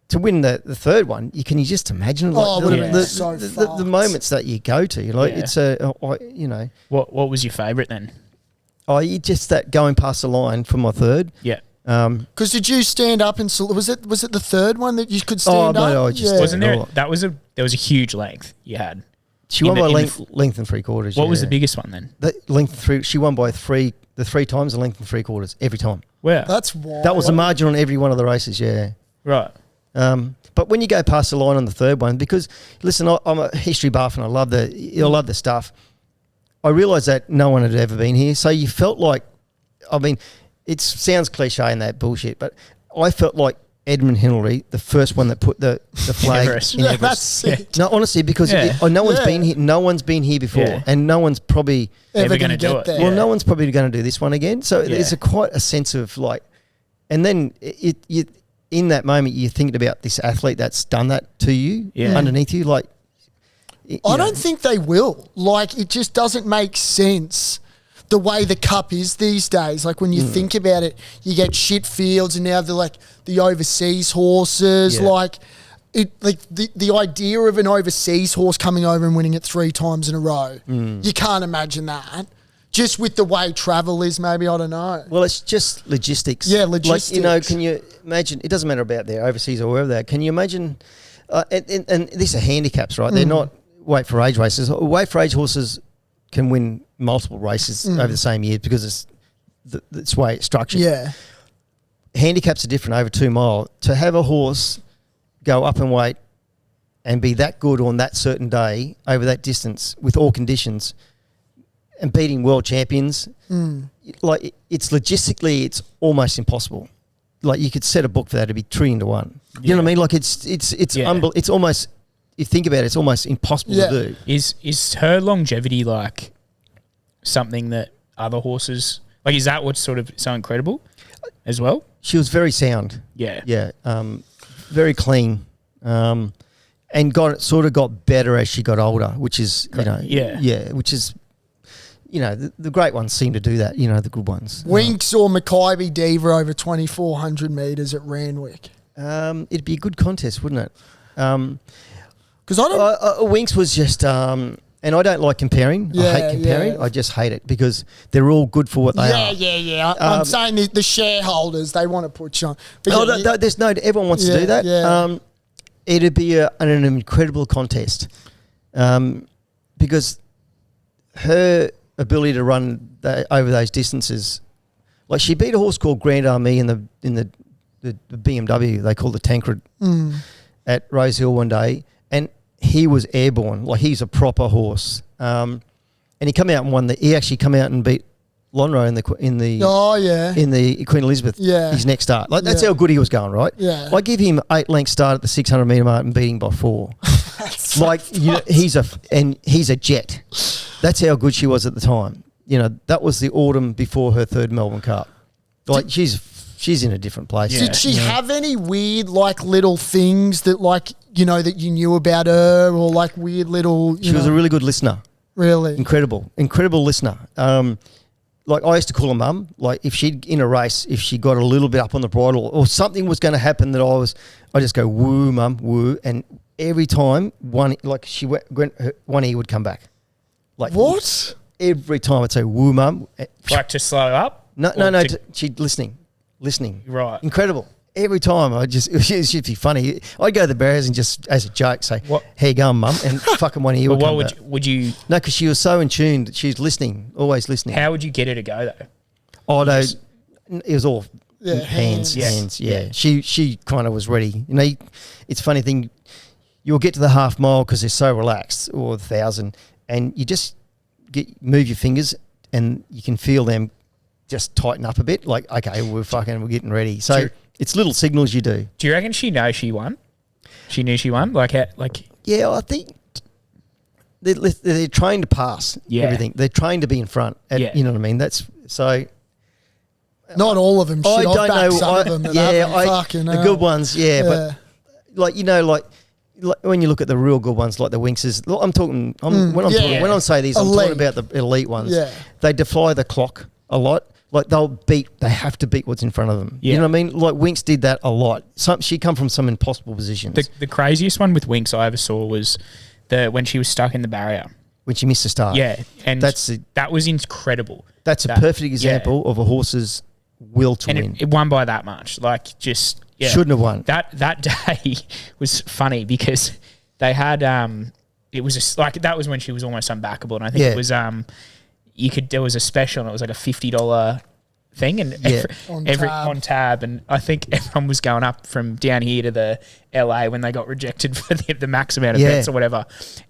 Speaker 4: to win the third one, can you just imagine like the moments that you go to? Like it's you know.
Speaker 2: What was your favourite then?
Speaker 4: Just that going past the line for my third.
Speaker 2: Yeah.
Speaker 3: Because did you stand up and was it the third one that you could stand up?
Speaker 4: No, I just
Speaker 2: Wasn't there? There was a huge length you had.
Speaker 4: She won by length and 3/4.
Speaker 2: What was the biggest one then?
Speaker 4: The length 3. She won by three times the length and 3/4 every time.
Speaker 2: Wow.
Speaker 3: That's wild.
Speaker 4: That was the margin on every one of the races. Yeah.
Speaker 2: Right.
Speaker 4: But when you go past the line on the third one, because listen, I'm a history buff and I love the stuff. I realised that no one had ever been here, so you felt like, I mean, it sounds cliche and that bullshit, but I felt like Edmund Hillary, the first one that put the flag
Speaker 2: Everest.
Speaker 4: in
Speaker 3: Yeah,
Speaker 4: Everest.
Speaker 3: that's sick.
Speaker 4: No, honestly, because no one's been here. No one's been here before, and no one's probably
Speaker 3: Ever
Speaker 2: gonna
Speaker 3: gonna
Speaker 2: do
Speaker 3: get
Speaker 2: it.
Speaker 3: there.
Speaker 4: well, no one's probably going to do this one again. So there's quite a sense of like, and then you in that moment you're thinking about this athlete that's done that to you underneath you, like.
Speaker 3: I don't think they will. Like, it just doesn't make sense. the way the cup is these days. Like when you think about it, you get shit fields, and now they're like the overseas horses.
Speaker 4: Yeah.
Speaker 3: Like the idea of an overseas horse coming over and winning it 3 times in a row, you can't imagine that. Just with the way travel is, maybe, I don't know.
Speaker 4: Well, it's just logistics.
Speaker 3: Yeah, logistics.
Speaker 4: Like, can you imagine? It doesn't matter about their overseas or wherever they are. Can you imagine? And these are handicaps, right? They're not weight for age races. Weight for age horses can win multiple races over the same year because it's the way it's structured.
Speaker 3: Yeah.
Speaker 4: Handicaps are different over 2 mile. To have a horse go up in weight and be that good on that certain day over that distance with all conditions and beating world champions, like it's logistically, it's almost impossible. Like you could set a book for that to be 3 to 1. You know what I mean? Like it's it's almost, you think about it, it's almost impossible to do.
Speaker 2: Is her longevity like something that other horses, like, is that what's sort of so incredible as well?
Speaker 4: She was very sound.
Speaker 2: Yeah.
Speaker 4: Yeah. Very clean. And got better as she got older, which is, which is, the great ones seem to do that, the good ones.
Speaker 3: Winks or Makybe Diva over 2,400 metres at Randwick?
Speaker 4: It'd be a good contest, wouldn't it?
Speaker 3: Because I don't...
Speaker 4: Winks was just... and I don't like comparing. I hate comparing. I just hate it because they're all good for what they are.
Speaker 3: Yeah. I'm saying the shareholders, they want to put you on. But
Speaker 4: there's everyone wants to do that.
Speaker 3: Yeah.
Speaker 4: It'd be an incredible contest because her ability to run over those distances, like she beat a horse called Grand Army in the BMW, they call the Tancred, at Rose Hill one day, and he was airborne. Like he's a proper horse, and he come out and won he actually come out and beat Lonhro in the Queen Elizabeth, his next start. Like that's how good he was going, right?
Speaker 3: Yeah.
Speaker 4: I give him 8 length start at the 600 metre mark and beating by 4. Like he's a jet. That's how good she was at the time. That was the autumn before her 3rd Melbourne Cup. Like she's in a different place.
Speaker 3: Yeah. Did she have any weird little things that that you knew about her, or like weird little?
Speaker 4: She was a really good listener.
Speaker 3: Really
Speaker 4: incredible listener. Like I used to call her mum. Like if she'd in a race, if she got a little bit up on the bridle or something was going to happen that I just go woo, mum, woo, and every time one ear would come back. Like
Speaker 3: what?
Speaker 4: Every time I'd say woo, mum.
Speaker 2: Like to slow up?
Speaker 4: No. She'd listening.
Speaker 2: Right.
Speaker 4: Incredible. Every time she'd be funny. I'd go to the barriers and just as a joke say, "How you going, mum?" And fucking one ear would come back.
Speaker 2: Would you?
Speaker 4: No, because she was so in tune. She's listening, always listening.
Speaker 2: How would you get her to go though?
Speaker 4: Oh no, it was all hands. Yeah. She kind of was ready. It's a funny thing. You'll get to the half mile because they're so relaxed, or 1,000, and you just move your fingers and you can feel them just tighten up a bit. Like, okay, we're getting ready. So it's little signals you do.
Speaker 2: Do you reckon she knows she won? She knew she won?
Speaker 4: Yeah, I think they're trained to pass everything. They're trained to be in front. You know what I mean? That's so.
Speaker 3: Not all of them.
Speaker 4: I don't know.
Speaker 3: Some of them.
Speaker 4: The good ones, but like when you look at the real good ones, like the Winkses, when I say these, I'm talking about the elite ones.
Speaker 3: Yeah.
Speaker 4: They defy the clock a lot. Like they have to beat what's in front of them.
Speaker 2: Yeah.
Speaker 4: You know what I mean? Like Winks did that a lot. She come from some impossible positions.
Speaker 2: The craziest one with Winks I ever saw was when she was stuck in the barrier.
Speaker 4: When she missed a start.
Speaker 2: Yeah. And that was incredible.
Speaker 4: That's a perfect example of a horse's will to win.
Speaker 2: It won by that much.
Speaker 4: Shouldn't have won.
Speaker 2: That day was funny because they had it was that was when she was almost unbackable, and I think it was there was a special and it was like a $50 thing, and on tab, and I think everyone was going up from down here to the LA when they got rejected for the max amount of bets or whatever.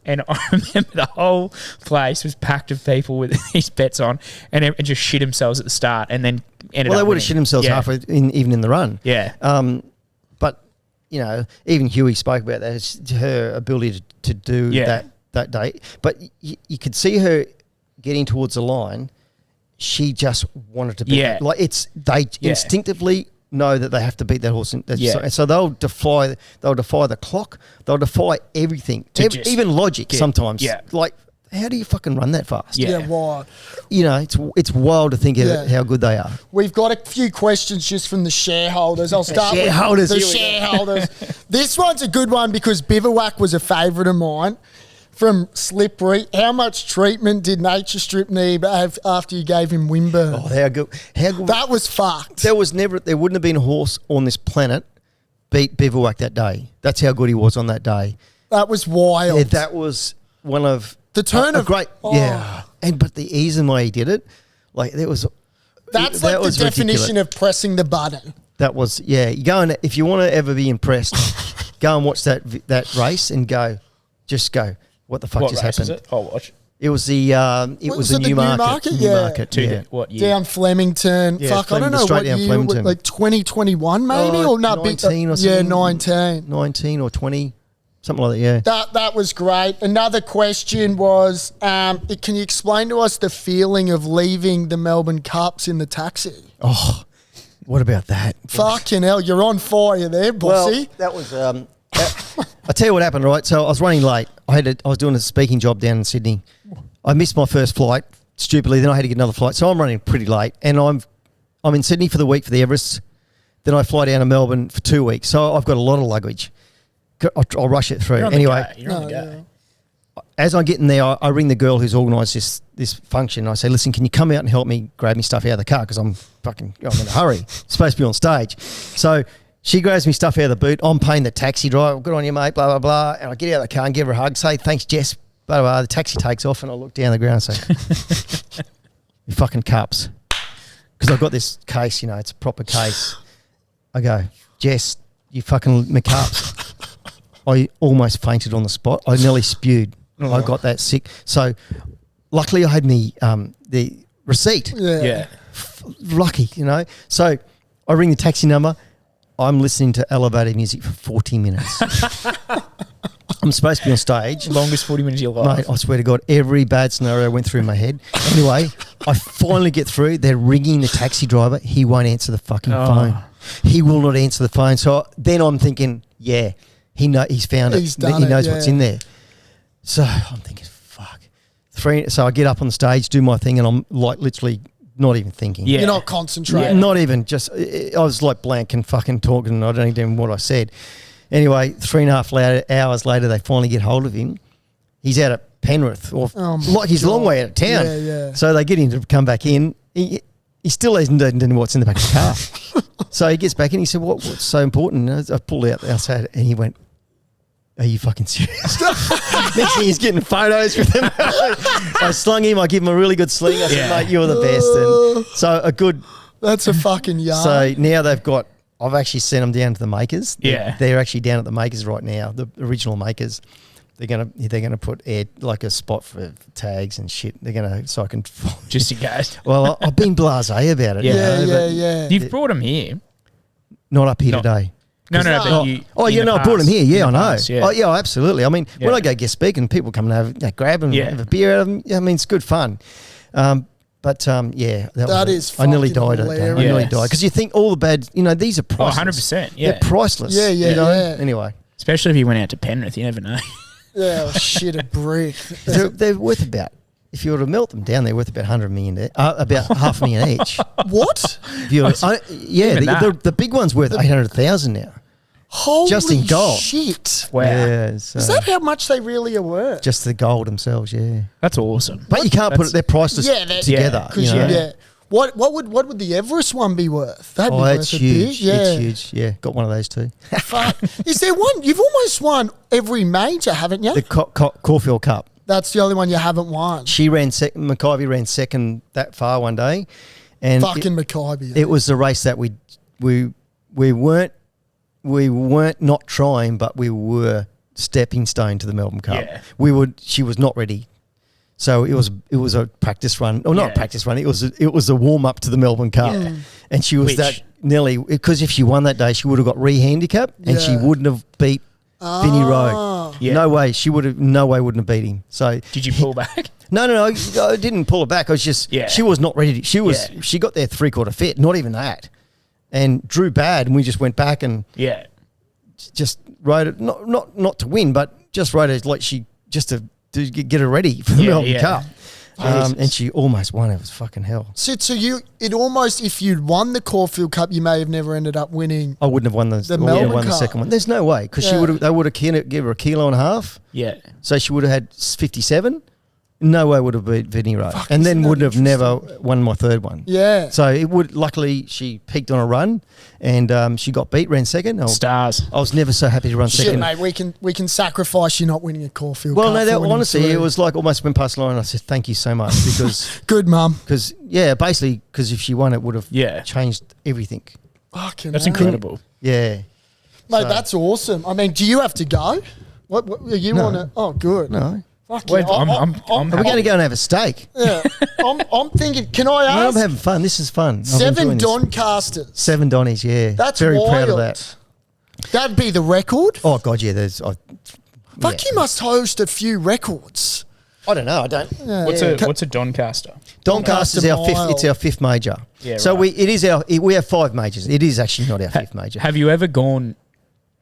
Speaker 2: And I remember the whole place was packed of people with these bets on, and it just shit themselves at the start, and then ended up.
Speaker 4: Well, they would have shit themselves halfway even in the run.
Speaker 2: Yeah.
Speaker 4: But even Huey spoke about that, her ability to do that day. But you could see her getting towards the line. She just wanted to beat it. Like they instinctively know that they have to beat that horse. So they'll defy the clock. They'll defy everything, even logic sometimes.
Speaker 2: Yeah.
Speaker 4: Like how do you fucking run that fast?
Speaker 2: Yeah.
Speaker 3: Yeah, wild.
Speaker 4: You know, it's wild to think of how good they are.
Speaker 3: We've got a few questions just from the shareholders. I'll start
Speaker 4: Shareholders,
Speaker 3: with the
Speaker 4: here we go.
Speaker 3: shareholders. This one's a good one because Bivouac was a favourite of mine. From Slippery, how much treatment did Nature Strip need after you gave him Wimburn?
Speaker 4: Oh, how good! How good!
Speaker 3: That was fucked.
Speaker 4: There wouldn't have been a horse on this planet beat Bivouac that day. That's how good he was on that day.
Speaker 3: That was wild.
Speaker 4: Yeah, that was one of
Speaker 3: The turn
Speaker 4: a
Speaker 3: of-
Speaker 4: great,
Speaker 3: oh.
Speaker 4: yeah. But the ease and way he did it, like there was.
Speaker 3: That's
Speaker 4: that
Speaker 3: like the
Speaker 4: was
Speaker 3: definition
Speaker 4: ridiculous.
Speaker 3: of pressing the button.
Speaker 4: That was You go and if you want to ever be impressed, go and watch that race and just go. What the fuck
Speaker 2: What
Speaker 4: just
Speaker 2: race
Speaker 4: happened?
Speaker 2: is it? I'll watch.
Speaker 4: It was the
Speaker 3: Was it the
Speaker 4: Newmarket.
Speaker 3: Newmarket? Yeah.
Speaker 4: Newmarket,
Speaker 2: What year?
Speaker 3: Down Flemington.
Speaker 4: Yeah,
Speaker 3: Fuck, I don't
Speaker 4: Flemington,
Speaker 3: know
Speaker 4: straight
Speaker 3: what
Speaker 4: down
Speaker 3: year,
Speaker 4: Flemington.
Speaker 3: like 2021 maybe?
Speaker 4: Oh,
Speaker 3: or no,
Speaker 4: 19 or
Speaker 3: Yeah,
Speaker 4: something.
Speaker 3: 19.
Speaker 4: 19 or 20, something like that. Yeah.
Speaker 3: That was great. Another question was, can you explain to us the feeling of leaving the Melbourne Cups in the taxi?
Speaker 4: Oh, what about that?
Speaker 3: Fucking hell, you're on fire there, bossy.
Speaker 4: Well, that was. I'll tell you what happened, right? So I was running late. I was doing a speaking job down in Sydney. I missed my first flight stupidly. Then I had to get another flight. So I'm running pretty late, and I'm in Sydney for the week for the Everest. Then I fly down to Melbourne for 2 weeks. So I've got a lot of luggage. I'll rush it through.
Speaker 2: You're on the
Speaker 4: Anyway,
Speaker 2: go. You're on the go.
Speaker 4: as I get in there, I ring the girl who's organised this function. I say, listen, can you come out and help me grab me stuff out of the car? Because I'm in a hurry. Supposed to be on stage. So she grabs me stuff out of the boot. I'm paying the taxi driver. Good on you, mate, blah, blah, blah. And I get out of the car and give her a hug. Say, thanks, Jess. Blah, blah, blah. The taxi takes off and I look down the ground and say, you fucking cups. Because I've got this case, it's a proper case. I go, Jess, you fucking McCups. I almost fainted on the spot. I nearly spewed. I got that sick. So luckily I had the receipt.
Speaker 2: Yeah.
Speaker 4: Lucky, So I ring the taxi number. I'm listening to elevator music for 40 minutes. I'm supposed to be on stage.
Speaker 2: Longest 40 minutes of your life.
Speaker 4: Mate, I swear to God, every bad scenario went through my head. Anyway, I finally get through. They're ringing the taxi driver. He won't answer the fucking phone. He will not answer the phone. So then I'm thinking, he's found it.
Speaker 3: He's done
Speaker 4: he
Speaker 3: it,
Speaker 4: knows what's
Speaker 3: yeah.
Speaker 4: in there. So I'm thinking, fuck. So I get up on the stage, do my thing, and I'm like literally not even thinking.
Speaker 2: Yeah.
Speaker 3: You're not concentrating.
Speaker 4: Not even just, I was like blank and fucking talking and I don't even know what I said. Anyway, 3.5 hours later, they finally get hold of him. He's out at Penrith,
Speaker 3: Oh my
Speaker 4: like he's a long
Speaker 3: God.
Speaker 4: way out of town.
Speaker 3: Yeah, yeah.
Speaker 4: So they get him to come back in. He still doesn't know what's in the back of the car. So he gets back in. He said, what's so important? And I pulled out the outside and he went, are you fucking serious? Next thing he's getting photos with him. I slung him. I give him a really good sling. I said, mate, you're the best. And so a good.
Speaker 3: That's a fucking yarn.
Speaker 4: So now I've actually sent them down to the makers.
Speaker 2: Yeah.
Speaker 4: They're actually down at the makers right now, the original makers. They're gonna put like a spot for tags and shit. They're gonna so I can.
Speaker 2: Just in case.
Speaker 4: Well, I've been blasé about it.
Speaker 3: yeah.
Speaker 2: You've brought him here.
Speaker 4: Not up here
Speaker 2: No.
Speaker 4: today.
Speaker 2: No, but you. in the
Speaker 4: I brought him
Speaker 2: past.
Speaker 4: here. Yeah, I
Speaker 2: In the
Speaker 4: know.
Speaker 2: past, yeah.
Speaker 4: Oh, yeah, absolutely. I mean, when
Speaker 2: Yeah.
Speaker 4: I go guest speaking, people come and grab them,
Speaker 2: Yeah.
Speaker 4: have a beer out of them. I mean, it's good fun. That
Speaker 3: is
Speaker 4: I nearly
Speaker 3: fucking
Speaker 4: died at that game. I
Speaker 3: hilarious.
Speaker 4: nearly died because you think all the bad. These are
Speaker 2: Oh,
Speaker 4: priceless.
Speaker 2: 100%. Yeah.
Speaker 4: They're priceless.
Speaker 3: Yeah, yeah, yeah.
Speaker 4: Anyway,
Speaker 2: Especially if you went out to Penrith, you never know.
Speaker 3: Yeah, shit, a brick.
Speaker 4: they're worth about. If you were to melt them down, they're worth about 100 million. About $500,000 each.
Speaker 3: What?
Speaker 4: If you were,
Speaker 2: Even that.
Speaker 4: the big one's worth 800,000 now.
Speaker 3: Holy
Speaker 4: Just in gold.
Speaker 3: shit.
Speaker 2: Wow.
Speaker 4: Yeah, so
Speaker 3: Is that how much they really are worth?
Speaker 4: just the gold themselves? Yeah,
Speaker 2: That's awesome.
Speaker 4: but you can't put it. They're priceless
Speaker 3: Yeah, they're-
Speaker 4: together.
Speaker 3: Because
Speaker 4: you know?
Speaker 3: What would the Everest one be worth? That'd be
Speaker 4: Oh,
Speaker 3: worth
Speaker 4: it's
Speaker 3: a
Speaker 4: huge.
Speaker 3: bit. Yeah.
Speaker 4: It's huge. Yeah, got one of those too.
Speaker 3: Fuck. Is there one? You've almost won every major, haven't you?
Speaker 4: The Caulfield Cup.
Speaker 3: That's the only one you haven't won.
Speaker 4: She ran second. Makybe ran second that far one day, and
Speaker 3: Fucking Makybe.
Speaker 4: it was the race that we weren't not trying, but we were stepping stone to the Melbourne Cup.
Speaker 2: Yeah.
Speaker 4: She was not ready. So it was a practice run, or not
Speaker 2: Yeah.
Speaker 4: a practice run. It was a warm up to the Melbourne Cup,
Speaker 2: Yeah.
Speaker 4: and she was
Speaker 2: Which-
Speaker 4: that nearly because if she won that day, she would have got re-handicap, and she
Speaker 3: Yeah.
Speaker 4: wouldn't have beat Vinny Rowe.
Speaker 2: Yeah.
Speaker 4: No way, wouldn't have beat him. So
Speaker 2: Did you pull back?
Speaker 4: no, I didn't pull it back. I was just she was not ready. She got there 3/4 fit, not even that, and drew bad, and we just went back and
Speaker 2: Yeah.
Speaker 4: just rode it not to win, but just rode it like she just to to get her ready for the Melbourne Cup.
Speaker 2: Jesus.
Speaker 4: And she almost won. It was fucking hell.
Speaker 3: So it almost, if you'd won the Caulfield Cup, you may have never ended up winning.
Speaker 4: I wouldn't have won
Speaker 3: Melbourne
Speaker 4: the
Speaker 3: Cup.
Speaker 4: second one. There's no way because they would have given her a kilo and a half.
Speaker 2: Yeah.
Speaker 4: So she would have had 57. No way would have beat Vinnie Rowe.
Speaker 3: Fuck,
Speaker 4: And then
Speaker 3: isn't that
Speaker 4: would have never
Speaker 3: interesting?
Speaker 4: won my third one.
Speaker 3: Yeah.
Speaker 4: So it would, luckily she peaked on a run and she got beat, ran second.
Speaker 2: Stars.
Speaker 4: I was never so happy to run
Speaker 3: Shit,
Speaker 4: second.
Speaker 3: mate, we can sacrifice you not winning a Caulfield
Speaker 4: Well,
Speaker 3: Cup.
Speaker 4: no,
Speaker 3: for
Speaker 4: that,
Speaker 3: winning
Speaker 4: honestly,
Speaker 3: 3.
Speaker 4: it was like almost went past the line. I said, thank you so much because,
Speaker 3: Good, mum.
Speaker 4: basically, because if she won, it would have changed everything.
Speaker 3: Fucking
Speaker 2: That's
Speaker 3: hell.
Speaker 2: incredible.
Speaker 4: Yeah.
Speaker 3: Mate,
Speaker 4: So-
Speaker 3: that's awesome. I mean, do you have to go? What you
Speaker 4: No.
Speaker 3: want to? Oh, good.
Speaker 4: No.
Speaker 3: Fuck
Speaker 2: Wait,
Speaker 3: yeah.
Speaker 2: I'm
Speaker 4: Are we going to go and have a steak?
Speaker 3: Yeah. I'm thinking, can I
Speaker 4: I'm
Speaker 3: ask?
Speaker 4: having fun. This is fun. I'm
Speaker 3: 7
Speaker 4: enjoying this.
Speaker 3: Doncasters.
Speaker 4: 7 Donnies, yeah.
Speaker 3: That's
Speaker 4: very
Speaker 3: wild.
Speaker 4: proud of that.
Speaker 3: That'd be the record.
Speaker 4: Oh, God, yeah.
Speaker 3: Fuck, you must host a few records.
Speaker 4: I don't know. I don't.
Speaker 2: What's a Doncaster?
Speaker 4: Doncaster is our fifth.
Speaker 3: Mile.
Speaker 4: It's our 5th major.
Speaker 2: Yeah,
Speaker 4: so
Speaker 2: right.
Speaker 4: we have 5 majors. It is actually not our 5th major.
Speaker 2: Have you ever gone?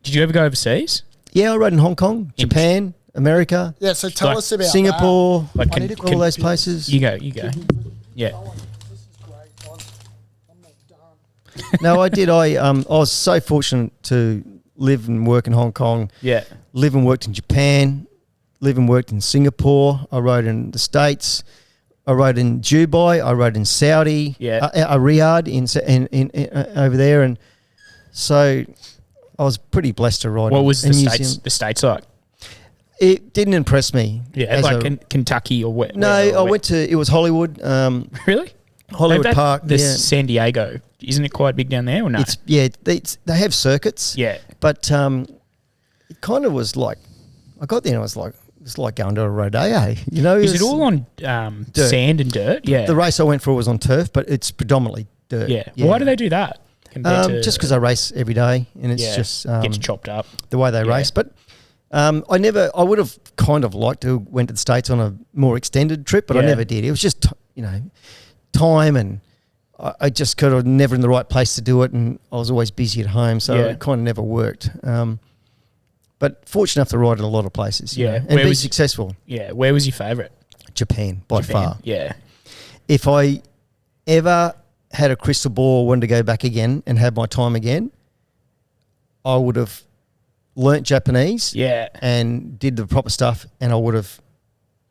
Speaker 2: Did you ever go overseas?
Speaker 4: Yeah, I rode in Hong Kong, Japan, America,
Speaker 3: Yeah, so tell
Speaker 2: Like
Speaker 3: us about
Speaker 4: Singapore,
Speaker 2: Like,
Speaker 4: all those places.
Speaker 2: You go. Yeah.
Speaker 3: that. This is great. I'm not done.
Speaker 4: No, I did. I was so fortunate to live and work in Hong Kong.
Speaker 2: Yeah.
Speaker 4: Live and worked in Japan. Live and worked in Singapore. I rode in the States. I rode in Dubai. I rode in Saudi.
Speaker 2: Yeah.
Speaker 4: Riyadh in over there, and so I was pretty blessed to ride.
Speaker 2: What was the
Speaker 4: in New
Speaker 2: states?
Speaker 4: Zealand.
Speaker 2: The states like?
Speaker 4: It didn't impress me.
Speaker 2: Yeah,
Speaker 4: as
Speaker 2: like
Speaker 4: a-
Speaker 2: in Kentucky or where?
Speaker 4: no, I went to. It was Hollywood.
Speaker 2: Really?
Speaker 4: Hollywood
Speaker 2: That-
Speaker 4: Park.
Speaker 2: The
Speaker 4: yeah.
Speaker 2: San Diego. Isn't it quite big down there or no?
Speaker 4: It's they have circuits.
Speaker 2: yeah.
Speaker 4: But it kind of was like I got there and I was like it's like going to a rodeo. You know,
Speaker 2: Is it all on sand and dirt? Yeah.
Speaker 4: The race I went for was on turf, but it's predominantly dirt.
Speaker 2: yeah. Why do they do that? Compared to
Speaker 4: Just because I race every day and it's
Speaker 2: yeah,
Speaker 4: just
Speaker 2: gets chopped up.
Speaker 4: the way they
Speaker 2: Yeah.
Speaker 4: race. But I would have kind of liked to went to the States on a more extended trip, but I
Speaker 2: Yeah.
Speaker 4: never did. It was just time and I just could have never in the right place to do it, and I was always busy at home, so
Speaker 2: Yeah.
Speaker 4: it kind of never worked. But fortunate enough to ride in a lot of places, you
Speaker 2: Yeah.
Speaker 4: know, and
Speaker 2: Where
Speaker 4: be
Speaker 2: was-
Speaker 4: successful.
Speaker 2: Yeah. Where was your favourite?
Speaker 4: Japan by far.
Speaker 2: Yeah.
Speaker 4: If I ever had a crystal ball, wanted to go back again and have my time again, I would have learnt Japanese
Speaker 2: Yeah.
Speaker 4: and did the proper stuff, and I would have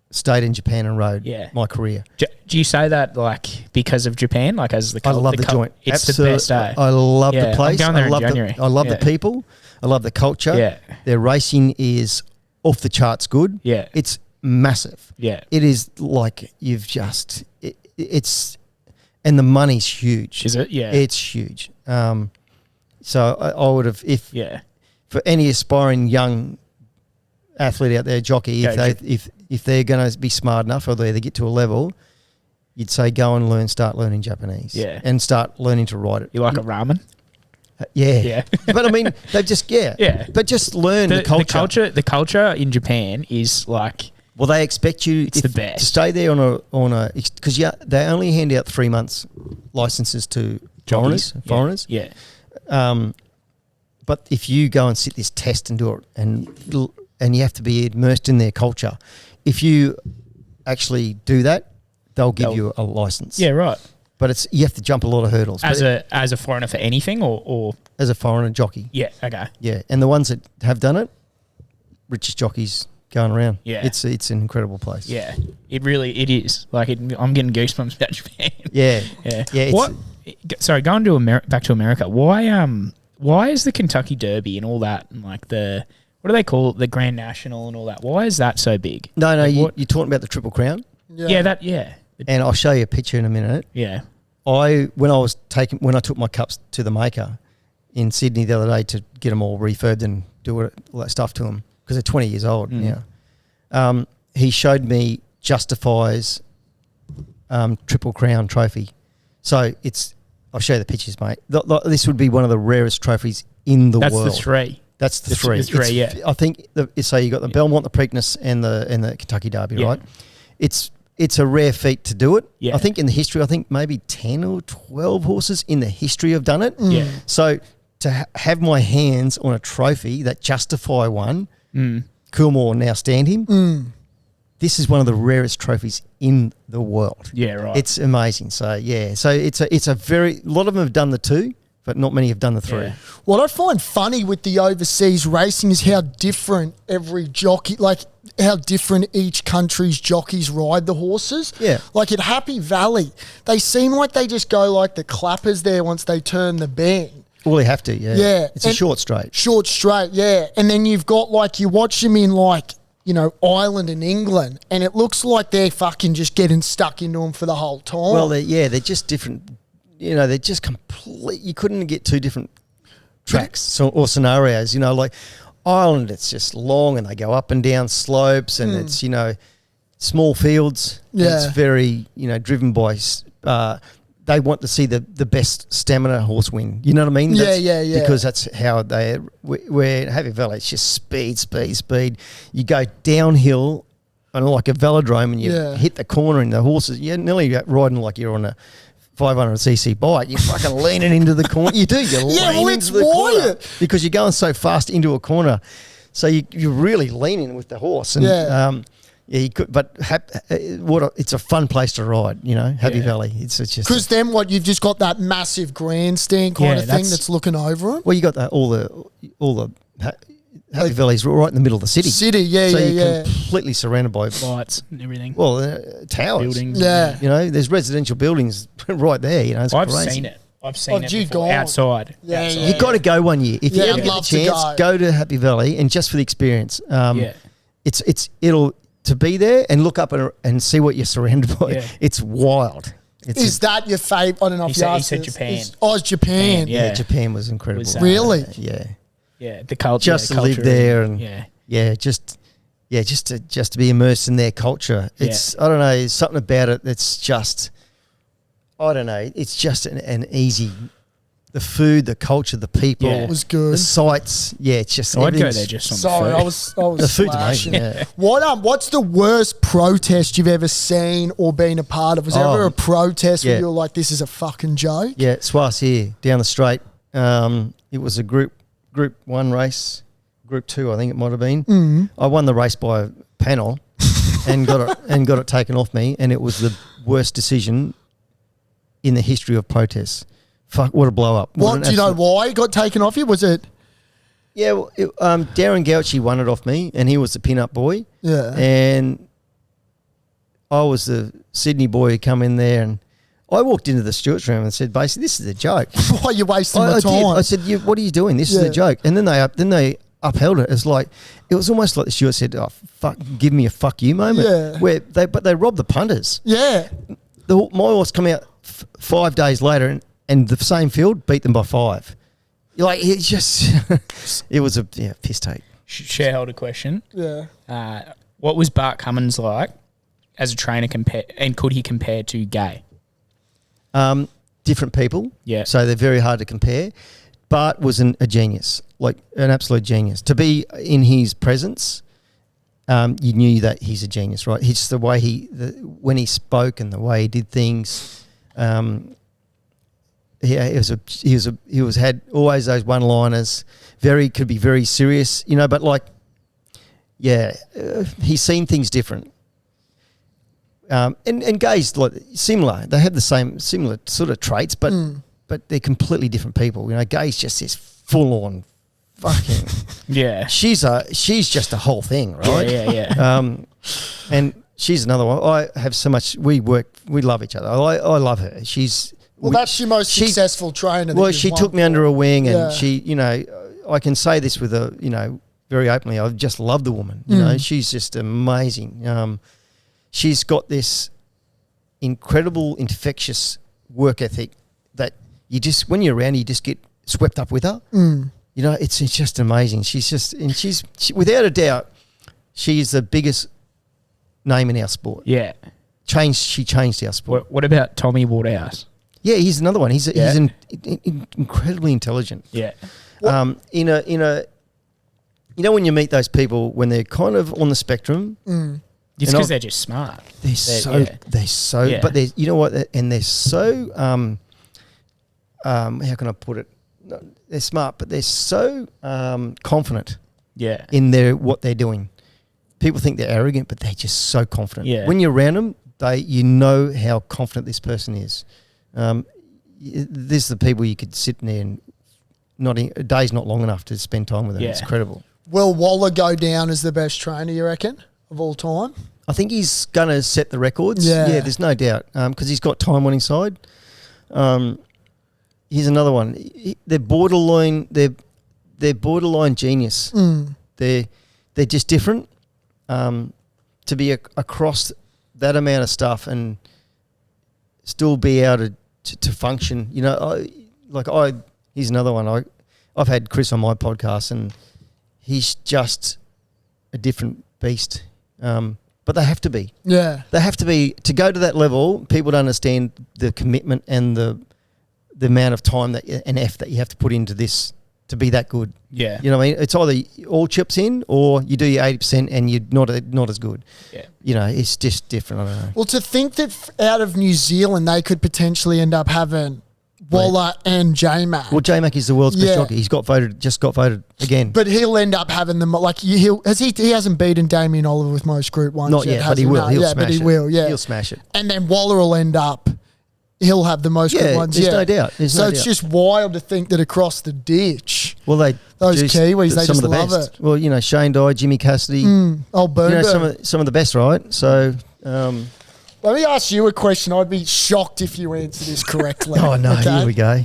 Speaker 4: stayed in Japan and rode
Speaker 2: Yeah.
Speaker 4: my career.
Speaker 2: Do you say that like because of Japan, like as the
Speaker 4: I love the
Speaker 2: cul-
Speaker 4: joint.
Speaker 2: It's
Speaker 4: Absolute-
Speaker 2: the best day.
Speaker 4: I love
Speaker 2: Yeah,
Speaker 4: the
Speaker 2: I'm
Speaker 4: place.
Speaker 2: going there
Speaker 4: I
Speaker 2: in
Speaker 4: love
Speaker 2: January.
Speaker 4: I love
Speaker 2: Yeah.
Speaker 4: the people. I love the culture.
Speaker 2: Yeah.
Speaker 4: Their racing is off the charts good.
Speaker 2: Yeah.
Speaker 4: It's massive.
Speaker 2: Yeah.
Speaker 4: It is like you've just it's and the money's huge.
Speaker 2: Is it? Yeah.
Speaker 4: It's huge. So I would have
Speaker 2: yeah.
Speaker 4: for any aspiring young athlete out there, jockey, if they're going to be smart enough or they either get to a level, you'd say go and start learning Japanese.
Speaker 2: Yeah.
Speaker 4: And start learning to ride it.
Speaker 2: You like a ramen?
Speaker 4: Yeah.
Speaker 2: Yeah.
Speaker 4: But I mean, they just,
Speaker 2: Yeah.
Speaker 4: But just learn the culture.
Speaker 2: The culture in Japan is like
Speaker 4: Well, they expect you
Speaker 2: It's the best.
Speaker 4: to stay there on a because they only hand out 3 months licenses to
Speaker 2: jockeys.
Speaker 4: foreigners.
Speaker 2: Yeah.
Speaker 4: But if you go and sit this test and do it, and you have to be immersed in their culture, if you actually do that, they'll give you a license.
Speaker 2: Yeah. Right.
Speaker 4: But you have to jump a lot of hurdles.
Speaker 2: As a foreigner for anything or
Speaker 4: as a foreigner jockey.
Speaker 2: yeah. Okay.
Speaker 4: Yeah, and the ones that have done it, richest jockeys going around.
Speaker 2: Yeah.
Speaker 4: It's an incredible place.
Speaker 2: Yeah. It is like I'm getting goosebumps about Japan.
Speaker 4: Yeah.
Speaker 2: Yeah.
Speaker 4: Yeah,
Speaker 2: What? Sorry, going to back to America. Why is the Kentucky Derby and all that and like the what do they call it, the Grand National and all that? Why is that so big?
Speaker 4: No,
Speaker 2: Like
Speaker 4: you're talking about the Triple Crown,
Speaker 2: Yeah.
Speaker 4: and I'll show you a picture in a minute.
Speaker 2: Yeah.
Speaker 4: When I took my cups to the maker in Sydney the other day to get them all refurbed and do all that stuff to them because they're 20 years old now. He showed me Justify's Triple Crown trophy. So I'll show you the pictures, mate. This would be one of the rarest trophies in the world.
Speaker 2: That's the three.
Speaker 4: That's the three.
Speaker 2: The three, yeah.
Speaker 4: I think so. You got the Belmont, the Preakness, and the Kentucky Derby,
Speaker 2: Yeah.
Speaker 4: right? It's a rare feat to do it.
Speaker 2: Yeah.
Speaker 4: I think in the history, maybe 10 or 12 horses in the history have done it.
Speaker 2: Yeah.
Speaker 4: So to have my hands on a trophy that Justify won, Coolmore now stand him. this is one of the rarest trophies in the world.
Speaker 2: Yeah, right.
Speaker 4: It's amazing. So yeah, so it's a lot of them have done the 2, but not many have done the 3.
Speaker 2: Yeah.
Speaker 3: What I find funny with the overseas racing is how different every jockey, like how different each country's jockeys ride the horses.
Speaker 4: Yeah.
Speaker 3: Like at Happy Valley, they seem like they just go like the clappers there once they turn the bend.
Speaker 4: Well, they have to, yeah.
Speaker 3: Yeah.
Speaker 4: It's a short straight.
Speaker 3: Short straight, yeah. And then you've got like, you watch them in like, you know, Ireland and England, and it looks like they're fucking just getting stuck into them for the whole time.
Speaker 4: Well, they're just different. You know, they're just complete. You couldn't get 2 different tracks or scenarios. You know, like Ireland, it's just long and they go up and down slopes, and it's, you know, small fields.
Speaker 3: Yeah.
Speaker 4: It's very, you know, driven by. They want to see the best stamina horse win. You know what I mean?
Speaker 3: Yeah.
Speaker 4: Because that's how we're Happy Valley. It's just speed. You go downhill on like a velodrome and you hit the corner and the horses, you're nearly riding like you're on a 500cc bike. You're fucking leaning into the corner. You do. You lean into the corner because you're going so fast into a corner. So you're really leaning with the horse. And, yeah, you could, but it's a fun place to ride, you know, Happy Valley. It's just
Speaker 3: because then you've just got that massive grandstand kind of thing that's looking over it.
Speaker 4: Well, you got all the Happy Valley's right in the middle of the city.
Speaker 3: So
Speaker 4: you're completely surrounded by
Speaker 2: lights and everything.
Speaker 4: Well, towers,
Speaker 2: buildings.
Speaker 3: Yeah,
Speaker 4: you know, there's residential buildings right there. You know, it's
Speaker 2: I've
Speaker 4: crazy.
Speaker 2: seen it. I've seen it before,
Speaker 3: gone?
Speaker 2: outside.
Speaker 3: Yeah.
Speaker 4: You got to go one year if you ever
Speaker 3: I'd
Speaker 4: get
Speaker 3: love
Speaker 4: the chance.
Speaker 3: to
Speaker 4: Go to Happy Valley and just for the experience. It'll to be there and look up and see what you're surrounded by.
Speaker 2: Yeah.
Speaker 4: It's wild.
Speaker 3: Is that your favourite? I don't know if you
Speaker 2: he said Japan.
Speaker 3: It's Japan.
Speaker 2: Yeah.
Speaker 4: Japan was incredible.
Speaker 3: Really?
Speaker 4: Yeah,
Speaker 2: the culture.
Speaker 4: just to live there and just to be immersed in their culture. It's I don't know, there's something about it that's just I don't know. It's just an easy. The food, the culture, the people,
Speaker 3: It was good.
Speaker 4: The sights, it's just.
Speaker 2: I'd go there just on
Speaker 3: Sorry,
Speaker 2: the food.
Speaker 3: I was
Speaker 4: the food's
Speaker 3: slashing.
Speaker 4: amazing. Yeah.
Speaker 3: What's the worst protest you've ever seen or been a part of? Was there ever a protest where you were like, "This is a fucking joke"?
Speaker 4: Yeah, Swas here down the straight. It was a group 1 race, group 2, I think it might have been.
Speaker 3: Mm.
Speaker 4: I won the race by a panel, and got it taken off me, and it was the worst decision in the history of protests. Fuck, what a blow up.
Speaker 3: What, do you know why it got taken off you? Was it?
Speaker 4: Yeah, well, Darren Gauchi won it off me, and he was the pin-up boy.
Speaker 3: Yeah.
Speaker 4: And I was the Sydney boy who come in there, and I walked into the stewards room and said, basically, this is a joke.
Speaker 3: Why are you wasting my
Speaker 4: I
Speaker 3: time?
Speaker 4: did. I said, what are you doing? This is a joke. And then they upheld it. It's like, it was almost like the steward said, oh, fuck, give me a fuck you moment.
Speaker 3: Yeah.
Speaker 4: But they robbed the punters.
Speaker 3: Yeah.
Speaker 4: My horse come out 5 days later and the same field beat them by 5. You're like, it just, it was a piss take.
Speaker 2: Shareholder question.
Speaker 3: Yeah.
Speaker 2: What was Bart Cummins like as a trainer and could he compare to Gay?
Speaker 4: Different people.
Speaker 2: Yeah.
Speaker 4: So they're very hard to compare. Bart was a genius, like an absolute genius. To be in his presence, you knew that he's a genius, right? He's the way when he spoke and the way he did things. He had always those one-liners. Could be very serious, you know. But like, he's seen things different. And Gay's like similar. They have the similar sort of traits, but they're completely different people. You know, Gay's just this full-on fucking.
Speaker 2: Yeah.
Speaker 4: She's just a whole thing, right?
Speaker 2: Yeah.
Speaker 4: And she's another one. I have so much. We love each other. I love her.
Speaker 3: That's your most successful trainer.
Speaker 4: Well, she took me under her wing, and she, you know, I can say this with a, you know, very openly. I just love the woman. You know, she's just amazing. She's got this incredible, infectious work ethic that you just, when you're around, you just get swept up with her. You know, it's just amazing. She's without a doubt, she is the biggest name in our sport.
Speaker 2: Yeah.
Speaker 4: She changed our sport.
Speaker 2: What about Tommy Waterhouse?
Speaker 4: Yeah, he's another one. He's incredibly intelligent.
Speaker 2: Yeah.
Speaker 4: In a, you know, when you meet those people when they're kind of on the spectrum.
Speaker 2: It's because they're just smart.
Speaker 4: They're so,
Speaker 2: Yeah.
Speaker 4: but you know what? And they're so, how can I put it? They're smart, but they're so confident.
Speaker 2: Yeah.
Speaker 4: In what they're doing. people think they're arrogant, but they're just so confident.
Speaker 2: Yeah.
Speaker 4: When you're around them, you know how confident this person is. This is the people you could sit in there and a day's not long enough to spend time with them.
Speaker 2: Yeah.
Speaker 4: It's incredible.
Speaker 3: Will Waller go down as the best trainer, you reckon, of all time?
Speaker 4: I think he's going to set the records.
Speaker 3: Yeah.
Speaker 4: There's no doubt because he's got time on his side. Here's another one. They're borderline. They're borderline genius. They're just different. To be across that amount of stuff and still be able to function. You know, here's another one. I've had Chris on my podcast and he's just a different beast. But they have to be.
Speaker 3: Yeah.
Speaker 4: They have to be. To go to that level, people don't understand the commitment and the amount of time and effort that you have to put into this to be that good.
Speaker 2: Yeah.
Speaker 4: You know what I mean? It's either all chips in or you do your 80% and you're not as good.
Speaker 2: Yeah.
Speaker 4: You know, it's just different. I don't know.
Speaker 3: Well, to think that out of New Zealand, they could potentially end up having Waller and J-Mac.
Speaker 4: Well, J-Mac is the world's best jockey. He's just got voted again.
Speaker 3: But he'll end up having them like he hasn't beaten Damien Oliver with most Group 1s
Speaker 4: Not yet, but he will. He'll smash it.
Speaker 3: But he will, yeah.
Speaker 4: He'll smash it.
Speaker 3: And then Waller will end up. He'll have the most Group 1s.
Speaker 4: There's no doubt.
Speaker 3: So it's just wild to think that across the ditch.
Speaker 4: Well,
Speaker 3: those Kiwis, they just love it.
Speaker 4: Well, you know, Shane Dye, Jimmy Cassidy.
Speaker 3: Boom.
Speaker 4: You know, some of the best, right? So.
Speaker 3: Let me ask you a question. I'd be shocked if you answer this correctly.
Speaker 4: Oh no!
Speaker 3: Okay?
Speaker 4: Here we go.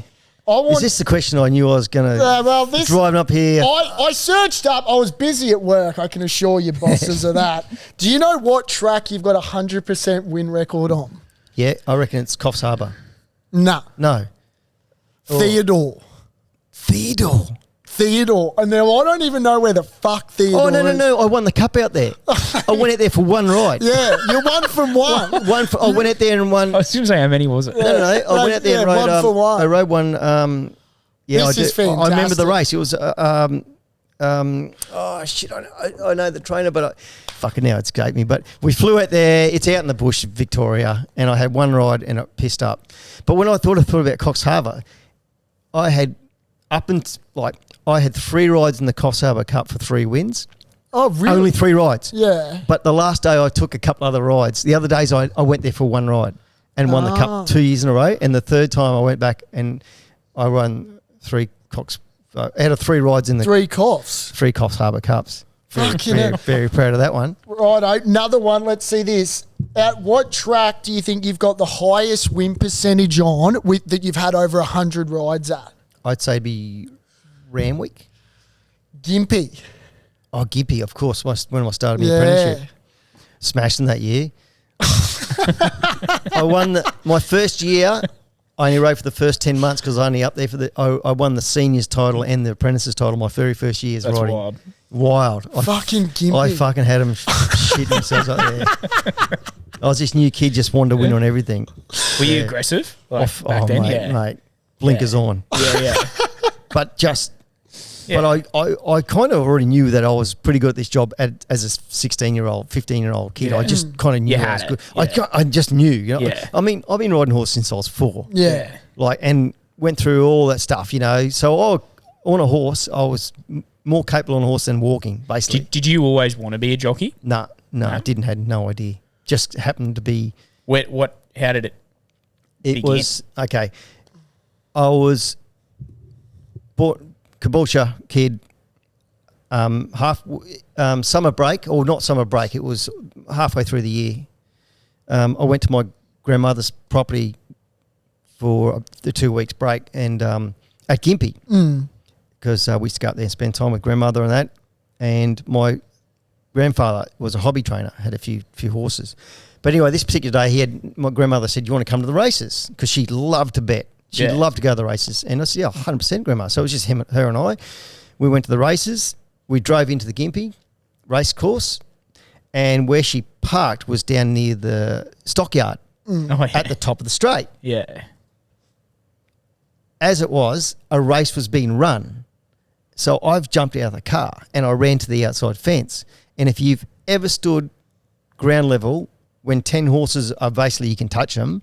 Speaker 4: Is this the question I knew I was going to driving up here?
Speaker 3: I searched up. I was busy at work. I can assure you, bosses, of that. Do you know what track you've got a 100% win record on?
Speaker 4: Yeah, I reckon it's Coffs Harbour.
Speaker 3: No. Theodore. And now I don't even know where the fuck Theodore is.
Speaker 4: No. I won the cup out there. I went out there for one ride.
Speaker 3: Yeah, you're 1 from 1.
Speaker 4: I went out there and won.
Speaker 2: I was going to say, how many was it?
Speaker 4: No. I went out there and rode
Speaker 3: 1 for 1.
Speaker 4: I rode one.
Speaker 3: This is fantastic.
Speaker 4: I remember the race. It was. Oh shit! I know the trainer, but fucking now it's escaped me. But we flew out there. It's out in the bush, Victoria, and I had one ride and it pissed up. But when I thought about Coffs Harbour, I had I had 3 rides in the Coffs Harbour Cup for 3 wins.
Speaker 3: Oh, really?
Speaker 4: Only 3 rides.
Speaker 3: Yeah.
Speaker 4: But the last day I took a couple other rides. The other days I went there for 1 ride and won the cup 2 years in a row. And the third time I went back and I won 3 Coffs out of 3 rides in the
Speaker 3: 3 Coffs.
Speaker 4: 3 Coffs Harbour Cups. Very proud of that one.
Speaker 3: Right, another one. Let's see this. At what track do you think you've got the highest win percentage on that you've had over 100 rides at?
Speaker 4: I'd say be Randwick.
Speaker 3: Gympie.
Speaker 4: Oh, Gympie, of course. When I started my apprenticeship. Smashed in that year. I won my first year. I only rode for the first 10 months because I was only up there for I won the seniors title and the apprentices title my very first year as
Speaker 2: That's
Speaker 4: riding. Wild.
Speaker 3: Fucking Gympie.
Speaker 4: I fucking had them shitting themselves up there. I was this new kid just wanted to win on everything.
Speaker 2: Were you aggressive back then?
Speaker 4: Mate. Blinkers on.
Speaker 2: Yeah.
Speaker 4: But just... Yeah. But I kind of already knew that I was pretty good at this job as a 16-year-old, 15-year-old kid. Yeah. I just kind of knew I was good. Yeah. I just knew, you know. Yeah. I mean, I've been riding horse since I was 4.
Speaker 3: Yeah.
Speaker 4: And went through all that stuff, you know. So on a horse, I was more capable on a horse than walking, basically.
Speaker 2: Did you always want to be a jockey?
Speaker 4: No, I didn't. Had no idea. Just happened to be.
Speaker 2: How did it begin?
Speaker 4: Was, okay. I was bought Caboolture kid, summer break, or not summer break, it was halfway through the year. I went to my grandmother's property for the 2 weeks break and at Gympie because we used to go up there and spend time with grandmother and that. And my grandfather was a hobby trainer, had a few horses. But anyway, this particular day, my grandmother said, "You want to come to the races?" Because she loved to bet. She'd love to go to the races. And I said, yeah, 100% grandma. So it was just her and I. We went to the races. We drove into the Gympie race course. And where she parked was down near the stockyard at the top of the straight.
Speaker 2: Yeah.
Speaker 4: As it was, a race was being run. So I've jumped out of the car and I ran to the outside fence. And if you've ever stood ground level, when 10 horses are basically, you can touch them,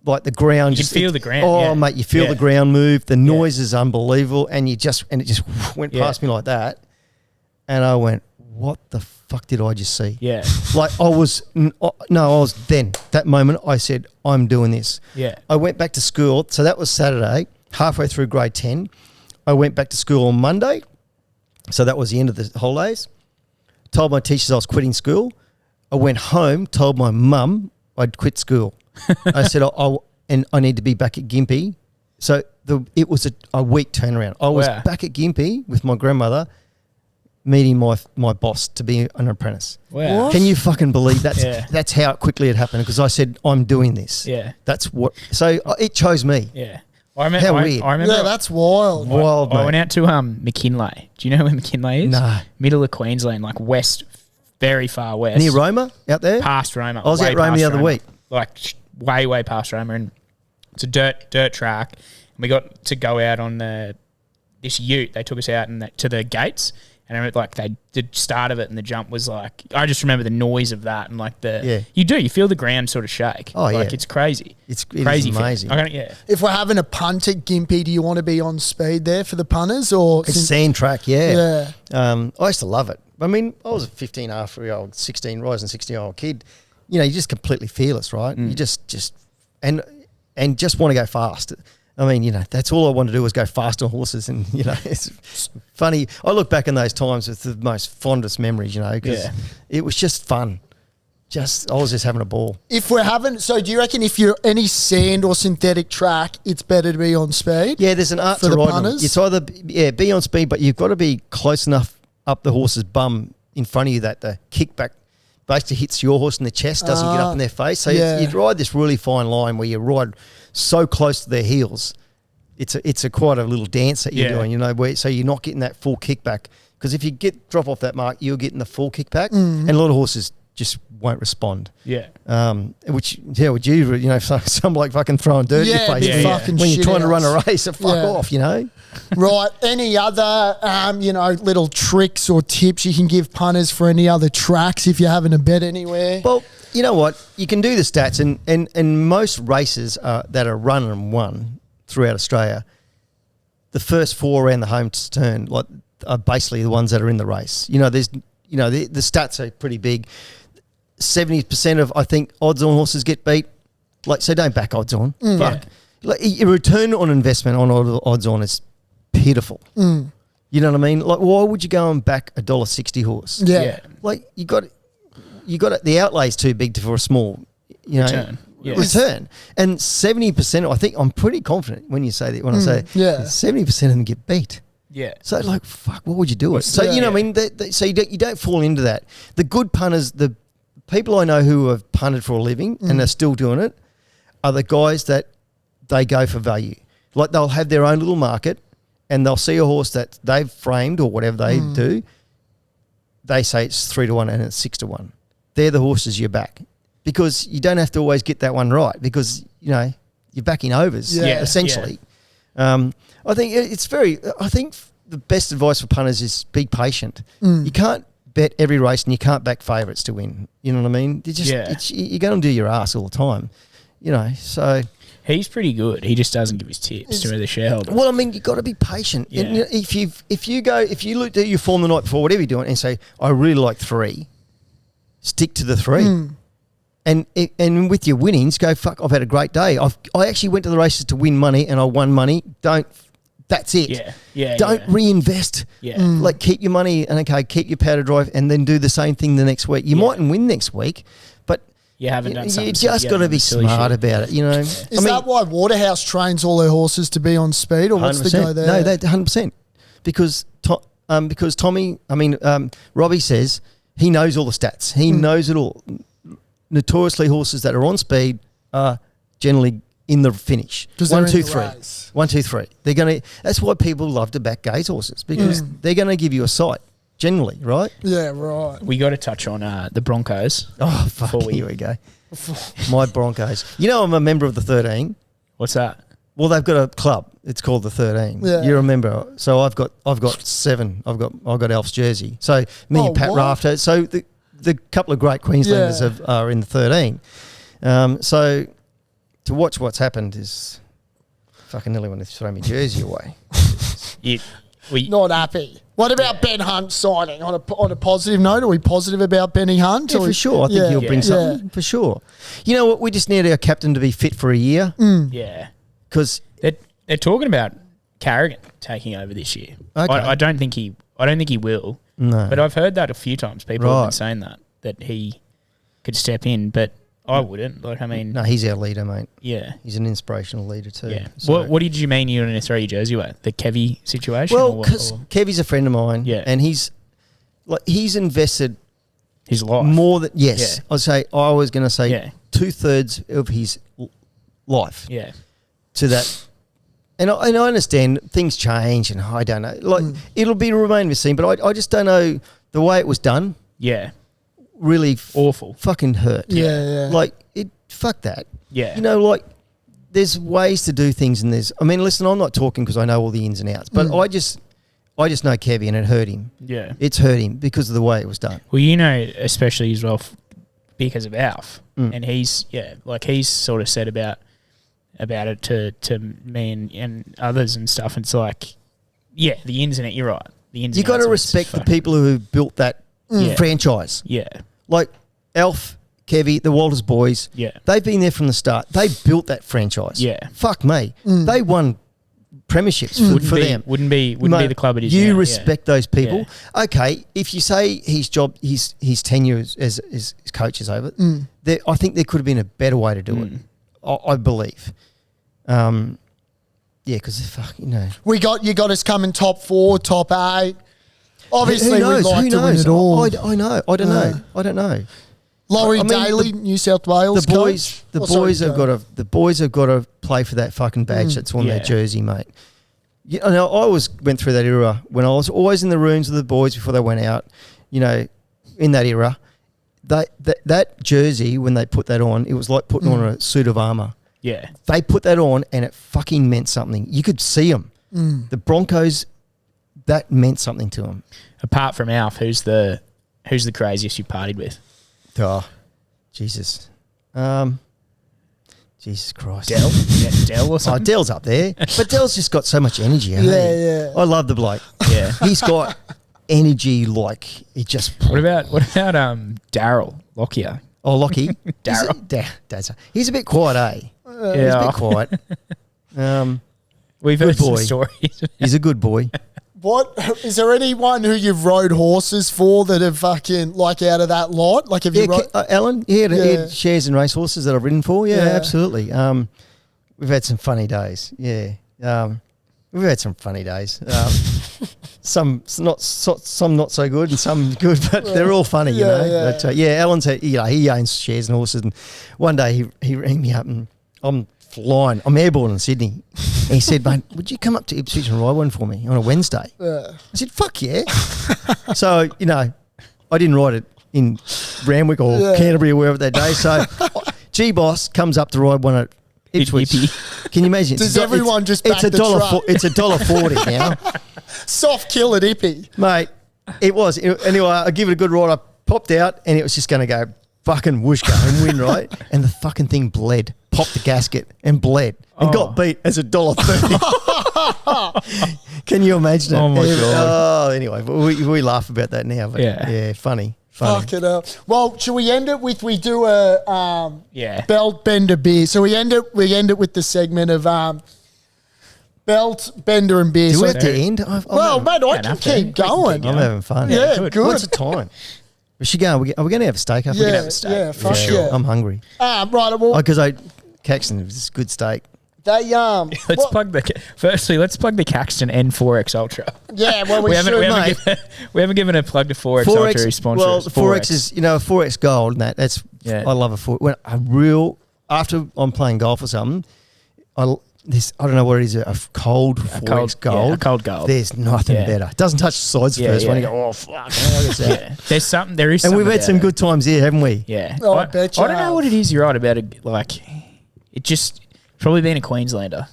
Speaker 4: like the ground,
Speaker 2: you feel the ground.
Speaker 4: Oh, mate, you feel the ground move. The noise is unbelievable, and it just went past me like that, and I went, what the fuck did I just see?
Speaker 2: Yeah.
Speaker 4: Like I was then, that moment I said, I'm doing this.
Speaker 2: Yeah.
Speaker 4: I went back to school. So that was Saturday, halfway through grade 10. I went back to school on Monday. So that was the end of the holidays. Told my teachers I was quitting school. I went home, told my mum I'd quit school. I said, I need to be back at Gympie. So it was a week turnaround. I was back at Gympie with my grandmother, meeting my boss to be an apprentice.
Speaker 2: Wow.
Speaker 3: What?
Speaker 4: Can you fucking believe that's how quickly it happened? Because I said, I'm doing this.
Speaker 2: Yeah.
Speaker 4: That's what. So it chose me.
Speaker 2: Yeah. I remember,
Speaker 4: How weird.
Speaker 2: I remember
Speaker 3: Yeah, that's wild.
Speaker 4: Wild,
Speaker 2: I
Speaker 4: mate.
Speaker 2: went out to McKinley. Do you know where McKinley is?
Speaker 4: No.
Speaker 2: Middle of Queensland, like west, very far west.
Speaker 4: Near Roma out there?
Speaker 2: Past Roma.
Speaker 4: I was
Speaker 2: way
Speaker 4: at Roma
Speaker 2: past
Speaker 4: the other week.
Speaker 2: Like way past Roma. And it's a dirt track. And we got to go out on this ute. They took us out to the gates. And I remember, like, the start of it and the jump was like, I just remember the noise of that and like you feel the ground sort of shake.
Speaker 4: Oh,
Speaker 2: like,
Speaker 4: yeah.
Speaker 2: it's crazy.
Speaker 4: It
Speaker 2: crazy
Speaker 4: is amazing.
Speaker 2: Yeah.
Speaker 3: If we're having a punt at Gympie, do you want to be on speed there for the punters? Or
Speaker 4: It's sand track, yeah.
Speaker 3: Yeah.
Speaker 4: I used to love it. I mean, I was a 15 half-year-old, 16, rising 16-year-old kid. You know, you're just completely fearless, right? You just and just want to go fast. I mean, you know, that's all I want to do is go fast on horses. And, you know, it's funny. I look back in those times with the most fondest memories, you know, because it was just fun. I was just having a ball.
Speaker 3: If we're having, so do you reckon if you're any sand or synthetic track, it's better to be on speed?
Speaker 4: Yeah, there's an art
Speaker 3: For
Speaker 4: to
Speaker 3: the
Speaker 4: riding.
Speaker 3: punters?
Speaker 4: It's either, be on speed, but you've got to be close enough up the horse's bum in front of you that the kickback basically hits your horse in the chest, doesn't get up in their face. So you ride this really fine line where you ride so close to their heels. It's a quite a little dance that you're doing, you know, so you're not getting that full kickback. Because if you drop off that mark, you're getting the full kickback, and a lot of horses just won't respond.
Speaker 2: Yeah.
Speaker 4: Would you know, some like fucking throwing dirt in your face
Speaker 3: fucking
Speaker 4: when you're
Speaker 3: shit
Speaker 4: trying to run a
Speaker 3: house.
Speaker 4: race, fuck off, you know.
Speaker 3: Right. Any other, little tricks or tips you can give punters for any other tracks if you're having a bet anywhere?
Speaker 4: Well, you know what? You can do the stats, and most races that are run and won throughout Australia, the first 4 around the home turn, like, are basically the ones that are in the race. You know, the stats are pretty big. 70% of, I think, odds on horses get beat. Like, so don't back odds on. Fuck. Like, your return on investment on odds on is pitiful. You know what I mean? Like, why would you go and back a $1.60 horse?
Speaker 3: Yeah.
Speaker 4: Like, you got the outlay's too big for a small, you know,
Speaker 2: Return. Yeah.
Speaker 4: return. And 70%, I think, I'm pretty confident when you say that, when I say 70% of them get beat.
Speaker 2: Yeah.
Speaker 4: So, like, fuck, what would you do it? So, you know what I mean? So you don't fall into that. The good punters, the people I know who have punted for a living and are still doing it are the guys that they go for value. Like, they'll have their own little market and they'll see a horse that they've framed or whatever they do. They say it's 3-1 and it's 6-1. They're the horses you're back. Because you don't have to always get that one right because, you know, you're backing overs, essentially. I think the best advice for punters is be patient. You can't bet every race and you can't back favourites to win. You know what I mean? You're going to do your ass all the time, you know, so...
Speaker 2: He's pretty good. He just doesn't give his tips to the shareholders.
Speaker 4: Well, I mean, you've got to be patient.
Speaker 2: Yeah.
Speaker 4: And, you know, if you look at your form the night before, whatever you're doing, and say, I really like 3, stick to the 3. And with your winnings, go, fuck, I've had a great day. I actually went to the races to win money and I won money. That's it. Don't reinvest. Like, keep your money and keep your powder dry and then do the same thing the next week. You mightn't win next week, but
Speaker 2: you haven't done something.
Speaker 4: You just got to be smart about it, you know.
Speaker 3: Is that why Waterhouse trains all their horses to be on speed, or what's the go there?
Speaker 4: No, they 100%. Because Tommy, Robbie says he knows all the stats. He knows it all. Notoriously, horses that are on speed are generally in the finish. 1, 2, 3. 1, 2, 3. They're going to. That's why people love to back gaze horses because they're going to give you a sight. Generally, right?
Speaker 3: Yeah, right.
Speaker 2: We got to touch on the Broncos.
Speaker 4: Oh, fuck! Here we go. My Broncos. You know, I'm a member of the 13.
Speaker 2: What's that?
Speaker 4: Well, they've got a club. It's called the 13.
Speaker 3: Yeah.
Speaker 4: You're a member. So I've got 7. I've got Alf's jersey. So me and Pat Rafter. So the couple of great Queenslanders are in the 13. So to watch what's happened is fucking nearly want to throw my jersey away.
Speaker 3: Not happy. What about Ben Hunt signing on a positive note? Are we positive about Benny Hunt?
Speaker 4: Yeah, for sure. I think he'll bring something for sure. You know what? We just need our captain to be fit for a year.
Speaker 2: Yeah,
Speaker 4: because
Speaker 2: they're talking about Carrigan taking over this year.
Speaker 4: Okay.
Speaker 2: I don't think he will.
Speaker 4: No,
Speaker 2: but I've heard that a few times. People have been saying that he could step in, but I wouldn't. Like, I mean,
Speaker 4: no, he's our leader, mate.
Speaker 2: Yeah,
Speaker 4: he's an inspirational leader too.
Speaker 2: Yeah.
Speaker 4: So.
Speaker 2: What did you mean you were going to throw your jersey away? The Kevy situation?
Speaker 4: Well, because Kevy's a friend of mine.
Speaker 2: Yeah,
Speaker 4: and he's invested
Speaker 2: his life
Speaker 4: more than I was going to say 2/3 of his life.
Speaker 2: Yeah,
Speaker 4: to that. And I understand things change, and I don't know. Like it'll be remain to be seen, but I just don't know the way it was done.
Speaker 2: Yeah,
Speaker 4: really
Speaker 2: awful,
Speaker 4: fucking hurt.
Speaker 3: Yeah.
Speaker 4: Like fuck that.
Speaker 2: Yeah,
Speaker 4: you know, like there's ways to do things, and there's. I mean, listen, I'm not talking because I know all the ins and outs, but I just know Kevy, and it hurt him.
Speaker 2: Yeah,
Speaker 4: it's hurt him because of the way it was done.
Speaker 2: Well, you know, especially as well because of Alf, and he's sort of said about it to me and others and stuff. It's like, the ins and outs. You're right. The ins.
Speaker 4: You got to respect the people who built that franchise.
Speaker 2: Yeah,
Speaker 4: like Alf, Kevy, the Walters boys.
Speaker 2: Yeah,
Speaker 4: they've been there from the start. They built that franchise.
Speaker 2: Yeah,
Speaker 4: fuck me. They won premierships for them.
Speaker 2: Wouldn't be the club it is.
Speaker 4: You
Speaker 2: now.
Speaker 4: respect those people. Yeah. Okay, if you say his tenure as coach is over, I think there could have been a better way to do it. I believe. Because
Speaker 3: you got us coming top 4, top 8. Obviously, we'd like to win it all.
Speaker 4: I know. I don't know.
Speaker 3: Laurie Daly, New South Wales.
Speaker 4: The boys have got to play for that fucking badge that's on their jersey, mate. I always went through that era when I was always in the rooms with the boys before they went out. You know, in that era, that jersey when they put that on, it was like putting on a suit of armor.
Speaker 2: Yeah,
Speaker 4: they put that on and it fucking meant something. You could see them. The Broncos, that meant something to them.
Speaker 2: Apart from Alf, who's the craziest you partied with?
Speaker 4: Oh, Jesus. Jesus Christ.
Speaker 2: Dell or something?
Speaker 4: Oh, Dell's up there. But Dell's just got so much energy.
Speaker 3: Yeah.
Speaker 4: I love the bloke.
Speaker 2: Yeah.
Speaker 4: He's got energy like he just...
Speaker 2: What about Daryl Lockyer?
Speaker 4: Oh, Lockie.
Speaker 2: Daryl.
Speaker 4: He's a bit quiet, eh? He's a bit quiet.
Speaker 2: We've heard some stories.
Speaker 4: He's a good boy.
Speaker 3: What is there anyone who you've rode horses for that have fucking out of that lot? Like have you
Speaker 4: Alan? He had shares in racehorses that I've ridden for. Yeah, absolutely. We've had some funny days. Yeah, we've had some funny days. Some not so good and some good, but they're all funny, you know.
Speaker 3: Yeah.
Speaker 4: But, Alan's he owns shares in horses, and one day he rang me up and I'm flying. I'm airborne in Sydney. And he said, mate, would you come up to Ipswich and ride one for me on a Wednesday? I said, fuck yeah. So, I didn't ride it in Randwick or Canterbury or wherever that day. So G-Boss comes up to ride one at Ipswich. Can you imagine?
Speaker 3: Does everyone just back the truck?
Speaker 4: It's $1.40 now.
Speaker 3: Soft kill at Ippy.
Speaker 4: Mate, it was. Anyway, I give it a good ride. I popped out and it was just going to go fucking whoosh go and win, right? And the fucking thing bled. Popped the gasket and bled and got beat as $1.30. Can you imagine it?
Speaker 2: Oh my God.
Speaker 4: Oh, anyway, we laugh about that now. But yeah, funny.
Speaker 3: Fuck it up. Well, should we end it with we do a belt bender beer? So we end it with the segment of belt bender and beer.
Speaker 4: Do
Speaker 3: so
Speaker 4: we have to end?
Speaker 3: Mate, I can keep going.
Speaker 4: I'm having fun.
Speaker 3: Yeah, good.
Speaker 4: What's the time? Is she going? Are we going to have a steak after?
Speaker 3: Yeah,
Speaker 4: we can have a steak.
Speaker 3: yeah, fuck yeah.
Speaker 4: I'm hungry.
Speaker 3: Right, well,
Speaker 4: because Caxton is a good steak.
Speaker 3: They
Speaker 2: let's plug the Caxton N4X Ultra.
Speaker 3: Yeah, well
Speaker 2: we haven't given a plug to 4X Ultra who sponsors.
Speaker 4: Well, 4X is 4X Gold and that's I love a 4. When after I'm playing golf or something, I don't know what it is, a cold 4X Gold.
Speaker 2: Yeah, a cold gold.
Speaker 4: There's nothing better. It doesn't touch the sides the first one. You go, oh fuck.
Speaker 2: There is.
Speaker 4: And we've had some good times here, haven't we?
Speaker 2: Yeah.
Speaker 3: Oh, I bet you
Speaker 2: I don't know what it is. You're right about it. Like, it just probably being a Queenslander.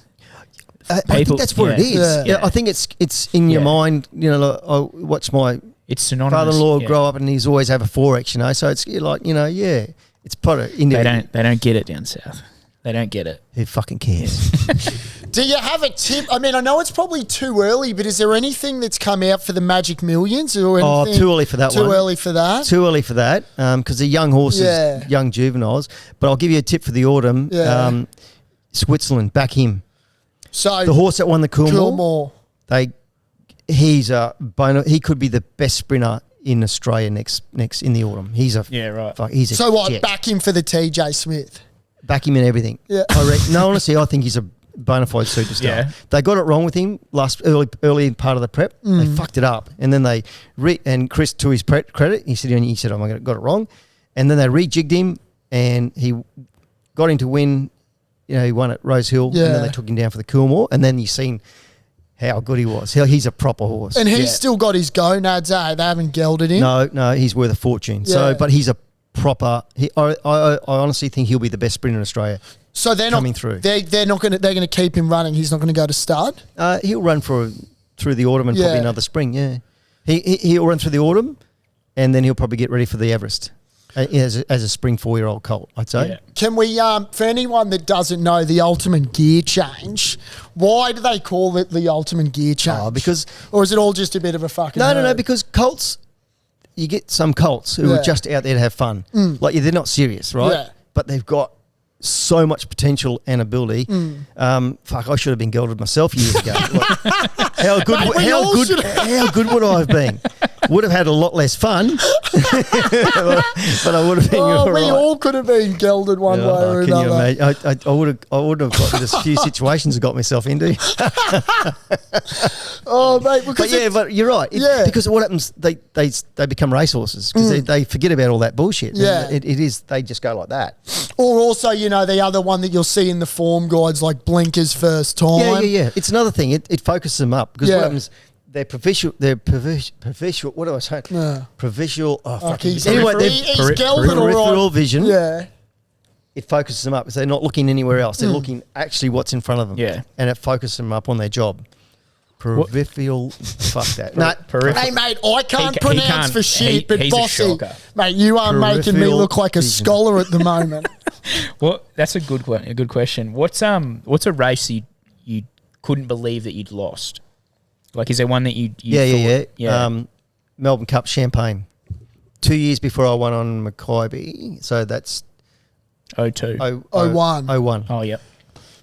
Speaker 4: I think that's what it is. Yeah. I think it's in your mind. I watch my
Speaker 2: synonymous.
Speaker 4: Father-in-law grow up, and he's always have a 4X. So it's like it's part of India.
Speaker 2: They don't get it down south. They don't get it.
Speaker 4: Who fucking cares?
Speaker 3: Do you have a tip? I mean, I know it's probably too early, but is there anything that's come out for the Magic Millions or anything?
Speaker 4: Oh, too early for that one.
Speaker 3: Too early for that?
Speaker 4: Too early for that because they're young horses, young juveniles. But I'll give you a tip for the autumn.
Speaker 3: Yeah.
Speaker 4: Switzerland, back him.
Speaker 3: So
Speaker 4: The horse that won the
Speaker 3: Coolmore.
Speaker 4: He could be the best sprinter in Australia next in the autumn. He's a He's a
Speaker 3: So what?
Speaker 4: jet.
Speaker 3: Back him for the TJ Smith.
Speaker 4: Back him in everything.
Speaker 3: Yeah.
Speaker 4: Honestly, I think he's a bona fide superstar.
Speaker 2: Yeah.
Speaker 4: They got it wrong with him early part of the prep. They fucked it up, and then and Chris, to his credit, he said, "Oh my God, got it wrong," and then they rejigged him, and he got him to win. He won at Rose Hill, and then they took him down for the Coolmore, and then you've seen how good he was. He's a proper horse,
Speaker 3: And he's still got his gonads, eh? They haven't gelded him.
Speaker 4: No, he's worth a fortune.
Speaker 3: Yeah.
Speaker 4: So, but he's a proper. I honestly think he'll be the best sprinter in Australia.
Speaker 3: So they're
Speaker 4: coming
Speaker 3: not
Speaker 4: through.
Speaker 3: They're not going to. They're going to keep him running. He's not going to go to stud.
Speaker 4: He'll run through the autumn and probably another spring. Yeah, he'll run through the autumn, and then he'll probably get ready for the Everest as a spring 4-year-old colt. I'd say.
Speaker 2: Yeah.
Speaker 3: Can we? For anyone that doesn't know the ultimate gear change, why do they call it the ultimate gear change? Or is it all just a bit of a fucking?
Speaker 4: No. Because colts, you get some colts who are just out there to have fun. Like they're not serious, right?
Speaker 3: Yeah.
Speaker 4: But they've got so much potential and ability. I should have been gelded myself years ago. How good would I have been? Would have had a lot less fun, but I would have been all right.
Speaker 3: We all could have been gelded one way or
Speaker 4: can
Speaker 3: another.
Speaker 4: you imagine? I would have got into a few situations I got myself into.
Speaker 3: Oh, mate.
Speaker 4: But you're right. Because what happens, they become racehorses because they forget about all that bullshit.
Speaker 3: Yeah.
Speaker 4: It is, they just go like that.
Speaker 3: Or also, the other one that you'll see in the form guides, like Blinker's first time.
Speaker 4: Yeah. It's another thing. It focuses them up because what happens, they're provincial. What do I say? Provincial. Oh, fuck.
Speaker 3: He's
Speaker 4: Anyway,
Speaker 3: gelded all right.
Speaker 4: peripheral vision.
Speaker 3: Yeah.
Speaker 4: It focuses them up because they're not looking anywhere else. They're looking actually what's in front of them.
Speaker 2: Yeah.
Speaker 4: And it focuses them up on their job. Peripheral. Fuck that. No.
Speaker 3: Hey, mate, I can't
Speaker 2: He
Speaker 3: pronounce
Speaker 2: can't-
Speaker 3: for shit, but
Speaker 2: he's a
Speaker 3: Bossy,
Speaker 2: shocker.
Speaker 3: mate, you are making me
Speaker 4: Peripheral
Speaker 3: look like a
Speaker 4: vision.
Speaker 3: scholar at the moment.
Speaker 2: Well, that's a good one. A good question. What's a race you couldn't believe that you'd lost? Like, is there one that you thought,
Speaker 4: Melbourne Cups Champagne. 2 years before I won on Makybe, so that's
Speaker 2: 02.
Speaker 3: 01.
Speaker 4: 01.
Speaker 2: Oh, yep.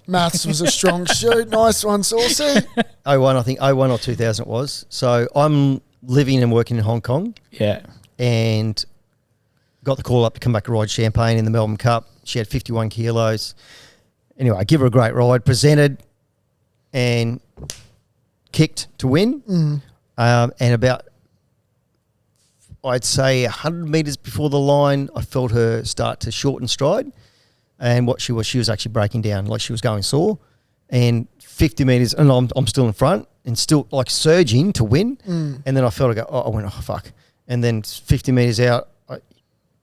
Speaker 3: Maths was a strong shoot. Nice one, Saucy.
Speaker 4: 01, I think 01 or 2000 it was. So I'm living and working in Hong Kong
Speaker 2: Yeah.
Speaker 4: and got the call up to come back to ride Champagne in the Melbourne Cup. She had 51 kilos. Anyway, I give her a great ride, presented and kicked to win. And about, I'd say 100 metres before the line, I felt her start to shorten stride. And what she was actually breaking down, like she was going sore. And 50 metres, and I'm still in front and still like surging to win. And then I felt I went, oh, fuck. And then 50 metres out,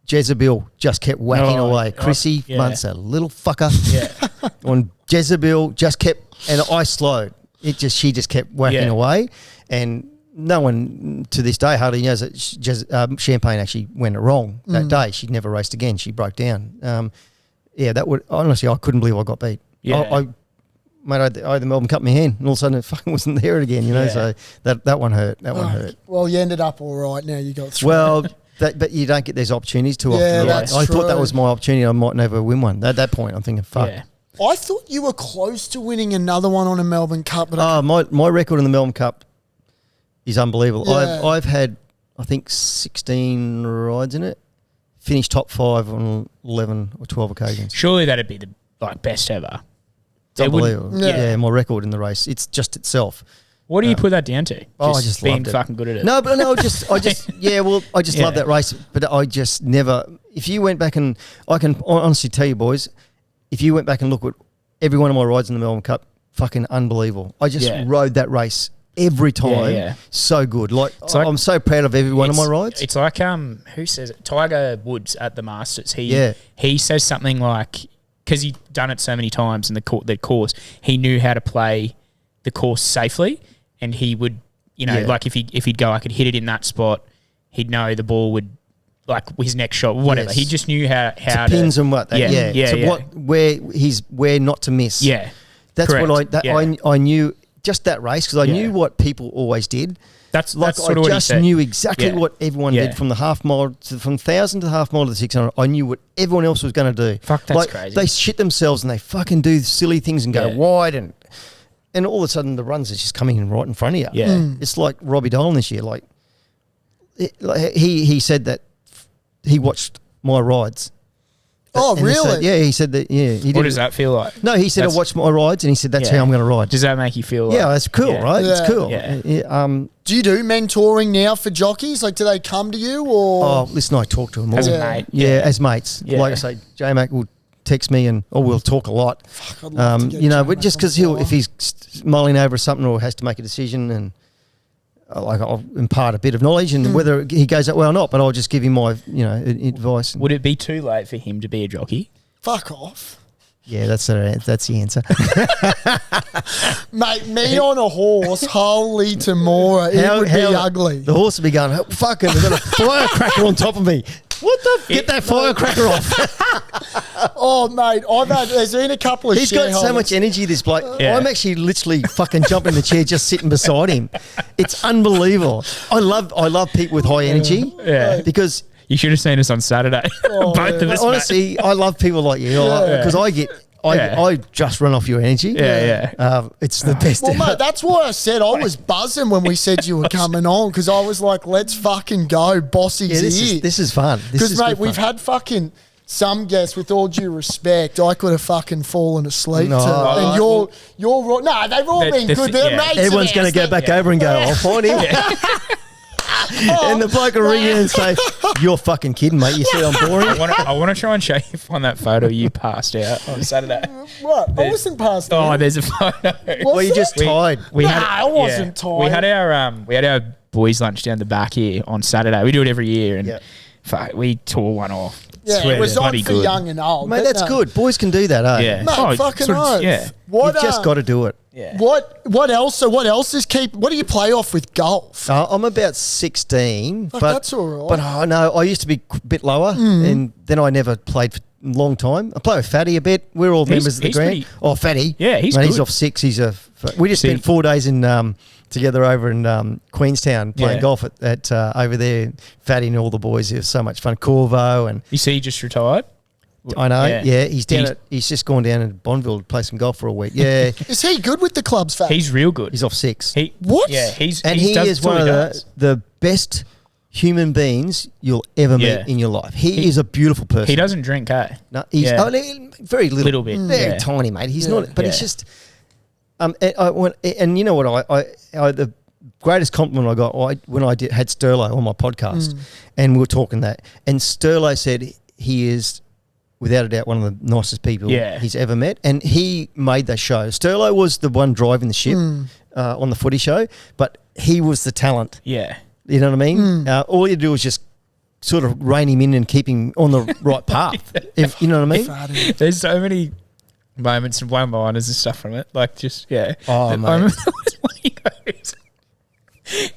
Speaker 4: Jezebel just kept whacking away. Chrissy Munster, little fucker.
Speaker 2: Yeah.
Speaker 4: On Jezebel, just kept, and I slowed. She just kept whacking away. And no one to this day hardly knows that Champagne actually went it wrong that day. She'd never raced again. She broke down. That would, honestly, I couldn't believe I got beat.
Speaker 2: Yeah.
Speaker 4: I had the Melbourne Cup in my hand, and all of a sudden it fucking wasn't there again, So that one hurt. That one hurt.
Speaker 3: Well, you ended up all right. Now you got through.
Speaker 4: Well, but you don't get these opportunities too often.
Speaker 3: that's
Speaker 4: I thought that
Speaker 3: true.
Speaker 4: was my opportunity. I might never win one. At that point, I'm thinking, fuck.
Speaker 2: Yeah.
Speaker 3: I thought you were close to winning another one on a Melbourne Cup, but
Speaker 4: My record in the Melbourne Cup is unbelievable.
Speaker 3: Yeah.
Speaker 4: I've had, I think, 16 rides in it. Finished top 5 on 11 or 12 occasions.
Speaker 2: Surely that'd be the best ever.
Speaker 4: It's unbelievable.
Speaker 3: Yeah.
Speaker 4: My record in the race. It's just itself.
Speaker 2: What do you put that down to?
Speaker 4: I just
Speaker 2: being
Speaker 4: loved it.
Speaker 2: fucking good at it.
Speaker 4: No, but no, I just love that race. But I just never. If you went back and I can honestly tell you, boys, if you went back and look at every one of my rides in the Melbourne Cup, fucking unbelievable. I just rode that race every time. So good. I'm so proud of every one of my rides.
Speaker 2: It's like who says it? Tiger Woods at the Masters. He says something like, because he'd done it so many times in the course, he knew how to play the course safely, and he would, like if he'd go, I could hit it in that spot, he'd know the ball would, like his next shot, whatever.
Speaker 4: Yes.
Speaker 2: He just knew how to
Speaker 4: pins and what. Where not to miss.
Speaker 2: Yeah.
Speaker 4: That's
Speaker 2: Correct.
Speaker 4: what I knew just that race because I
Speaker 2: Yeah.
Speaker 4: knew what people always did.
Speaker 2: That's
Speaker 4: Like
Speaker 2: sort of
Speaker 4: I
Speaker 2: what he
Speaker 4: just
Speaker 2: said.
Speaker 4: knew exactly
Speaker 2: Yeah.
Speaker 4: what everyone
Speaker 2: Yeah.
Speaker 4: did from the half mile from 1,000 to the half mile to the 600. I knew what everyone else was going to do.
Speaker 2: Fuck, that's
Speaker 4: like,
Speaker 2: crazy.
Speaker 4: They shit themselves and they fucking do silly things and go
Speaker 2: Yeah.
Speaker 4: wide and all of a sudden the runs are just coming in right in front of you.
Speaker 2: Yeah.
Speaker 4: It's like Robbie Dolan this year. He said that he watched my rides.
Speaker 3: Oh,
Speaker 4: And he said-
Speaker 3: really?
Speaker 4: yeah, he said that. Yeah, he
Speaker 2: What
Speaker 4: did.
Speaker 2: does that feel like?
Speaker 4: No, he said I
Speaker 2: That's-
Speaker 4: watched my rides, and he said that's
Speaker 2: Yeah.
Speaker 4: how I'm going to ride.
Speaker 2: Does that make you feel like?
Speaker 4: Yeah, that's cool,
Speaker 2: Yeah.
Speaker 4: right?
Speaker 3: Yeah.
Speaker 4: It's cool.
Speaker 2: Yeah.
Speaker 3: Do you do mentoring now for jockeys? Like, do they come to you or?
Speaker 4: Oh, listen, I talk to them all.
Speaker 2: As a
Speaker 3: Yeah.
Speaker 2: mate.
Speaker 4: Yeah, as mates.
Speaker 2: Yeah.
Speaker 4: Like I say, J-Mac will text me and we'll talk a lot.
Speaker 3: I'd love to get
Speaker 4: But
Speaker 3: J-Mac
Speaker 4: just
Speaker 3: on
Speaker 4: because
Speaker 3: the
Speaker 4: if he's mulling over something or has to make a decision and I'll impart a bit of knowledge and whether he goes that way or not, but I'll just give him my, advice.
Speaker 2: Would it be too late for him to be a jockey?
Speaker 3: Fuck off.
Speaker 4: Yeah, that's the answer.
Speaker 3: Mate, me on a horse, holy Tamora, it would be ugly.
Speaker 4: The horse would be going, oh, fuck it, they've got a firecracker on top of me. What the? Get that firecracker off.
Speaker 3: Oh, mate, there's been a couple of
Speaker 4: He's got so
Speaker 3: shareholders-
Speaker 4: much energy, this bloke.
Speaker 2: Yeah.
Speaker 4: I'm actually literally fucking jumping in the chair just sitting beside him. It's unbelievable. I love people with high energy.
Speaker 2: Yeah.
Speaker 4: Because
Speaker 2: You should have seen us on Saturday.
Speaker 3: Oh,
Speaker 2: Both of us. mate.
Speaker 4: honestly, I love people like you because I just run off your energy.
Speaker 2: Yeah.
Speaker 4: It's the best.
Speaker 3: Well, mate, that's why I said I was buzzing when we said you were coming on because I was like, let's fucking go. Bossy's
Speaker 4: Yeah,
Speaker 3: here.
Speaker 4: this is fun.
Speaker 3: Because, mate, we've had fucking some guests, with all due respect, I could have fucking fallen asleep
Speaker 4: No.
Speaker 3: to. And you're right. No, they've all been
Speaker 2: They're-
Speaker 3: good. They're
Speaker 2: yeah.
Speaker 3: mates.
Speaker 4: Everyone's
Speaker 3: of
Speaker 4: going to
Speaker 3: ours.
Speaker 4: go back over and go, I'll find him. And the bloke will ring in and say, you're fucking kidding, mate. You see I'm boring?
Speaker 2: I want to try and show you on that photo you passed out on Saturday.
Speaker 3: What? I wasn't past
Speaker 2: Oh,
Speaker 3: that.
Speaker 2: there's a photo.
Speaker 3: Was
Speaker 4: Well, you're just
Speaker 3: it?
Speaker 4: tired.
Speaker 2: We
Speaker 3: Nah, I wasn't tired.
Speaker 2: We had our boys' lunch down the back here on Saturday. We do it every year, and
Speaker 4: Yeah.
Speaker 2: fuck, we tore one off.
Speaker 3: Yeah,
Speaker 2: Swear
Speaker 3: it was
Speaker 2: to
Speaker 3: on
Speaker 2: bloody
Speaker 3: for
Speaker 2: good.
Speaker 3: young and old.
Speaker 4: Mate,
Speaker 3: but
Speaker 4: that's
Speaker 3: no.
Speaker 4: good. Boys can do that, eh?
Speaker 2: Yeah.
Speaker 3: Mate,
Speaker 2: Oh,
Speaker 3: fucking
Speaker 2: sort of-
Speaker 3: oath.
Speaker 2: yeah.
Speaker 3: What,
Speaker 4: You've just got to do it.
Speaker 2: Yeah.
Speaker 3: What else? So what else is What do you play off with golf?
Speaker 4: I'm about 16.
Speaker 3: Fuck,
Speaker 4: but
Speaker 3: that's all right.
Speaker 4: But I used to be a bit lower, and then I never played for a long time. I play with Fatty a bit. We're all members of the
Speaker 2: he's
Speaker 4: grand.
Speaker 2: pretty-
Speaker 4: Oh, Fatty.
Speaker 2: Yeah, he's
Speaker 4: Mate, he's
Speaker 2: good.
Speaker 4: off 6. We just
Speaker 2: See-
Speaker 4: spent 4 days in together over in Queenstown playing
Speaker 2: Yeah.
Speaker 4: golf at over there. Fatty and all the boys. It was so much fun. Corvo and
Speaker 2: You see, he just retired.
Speaker 4: I know.
Speaker 2: Yeah.
Speaker 4: Yeah, he's down.
Speaker 2: He's-
Speaker 4: He's just gone down to Bonneville to play some golf for a week. Yeah,
Speaker 3: Is he good with the clubs, Fat?
Speaker 2: He's real good.
Speaker 4: he's off 6.
Speaker 2: He
Speaker 3: What?
Speaker 2: Yeah, he
Speaker 4: He
Speaker 2: does
Speaker 4: is
Speaker 2: what
Speaker 4: one
Speaker 2: he
Speaker 4: of
Speaker 2: does.
Speaker 4: the best human beings you'll ever meet
Speaker 2: Yeah.
Speaker 4: in your life. He is a beautiful person.
Speaker 2: He doesn't drink, eh?
Speaker 4: No, he's
Speaker 2: Yeah.
Speaker 4: very little,
Speaker 2: Little bit,
Speaker 4: very
Speaker 2: yeah.
Speaker 4: tiny, mate. He's
Speaker 3: Yeah.
Speaker 4: not, but it's
Speaker 2: Yeah.
Speaker 4: just. And you know what? I the greatest compliment I got when I had Sterlo on my podcast, and we were talking that, and Sterlo said he is, without a doubt, one of the nicest people
Speaker 2: Yeah.
Speaker 4: he's ever met, and he made the show. Sterlo was the one driving the ship on the footy show, but he was the talent.
Speaker 2: Yeah.
Speaker 4: You know what I mean? All you do is just sort of rein him in and keep him on the right path. If you know what I mean?
Speaker 3: Fatty.
Speaker 2: There's so many moments and one-liners and stuff from it. Like, just, yeah.
Speaker 4: Oh,
Speaker 2: I
Speaker 4: mate.
Speaker 2: remember there was one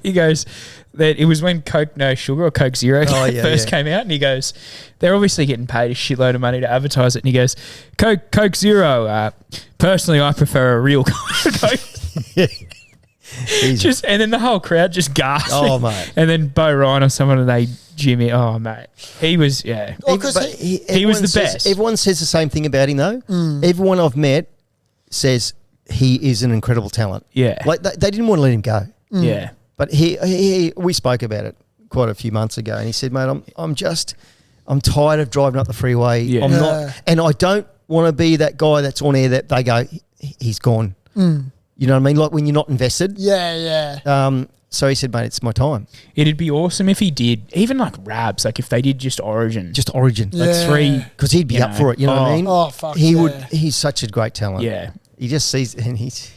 Speaker 2: he goes, that it was when Coke No Sugar or Coke Zero first came out, and he goes, they're obviously getting paid a shitload of money to advertise it, and he goes, Coke Zero, personally I prefer a real Coke.
Speaker 4: Easy.
Speaker 2: And then the whole crowd just gasped.
Speaker 4: Oh, mate.
Speaker 2: And then Bo Ryan or someone, and they Jimmy. Oh, mate. He was, yeah.
Speaker 3: Oh, 'cause
Speaker 4: But
Speaker 3: he-
Speaker 2: he was
Speaker 4: everyone
Speaker 2: the
Speaker 4: says-
Speaker 2: best.
Speaker 4: Everyone says the same thing about him, though. Everyone I've met says he is an incredible talent.
Speaker 2: Yeah.
Speaker 4: Like they didn't want to let him go,
Speaker 2: Yeah.
Speaker 4: but we spoke about it quite a few months ago, and he said, "Mate, I'm tired of driving up the freeway.
Speaker 2: Yeah.
Speaker 4: I'm
Speaker 3: Yeah.
Speaker 4: not, and I don't want to be that guy that's on air that they go, he's gone. You know what I mean? Like when you're not invested.
Speaker 3: Yeah, yeah.
Speaker 4: So he said, mate, it's my time.
Speaker 2: It'd be awesome if he did, even like Rabs, like if they did just Origin.
Speaker 4: Just Origin.
Speaker 3: Yeah.
Speaker 2: like three.
Speaker 4: Because he'd be
Speaker 2: You
Speaker 4: up
Speaker 2: know.
Speaker 4: for it, you know what I mean?
Speaker 3: Oh, fuck
Speaker 4: He
Speaker 3: yeah.
Speaker 4: would. He's such a great talent.
Speaker 2: Yeah.
Speaker 4: He just sees, and he's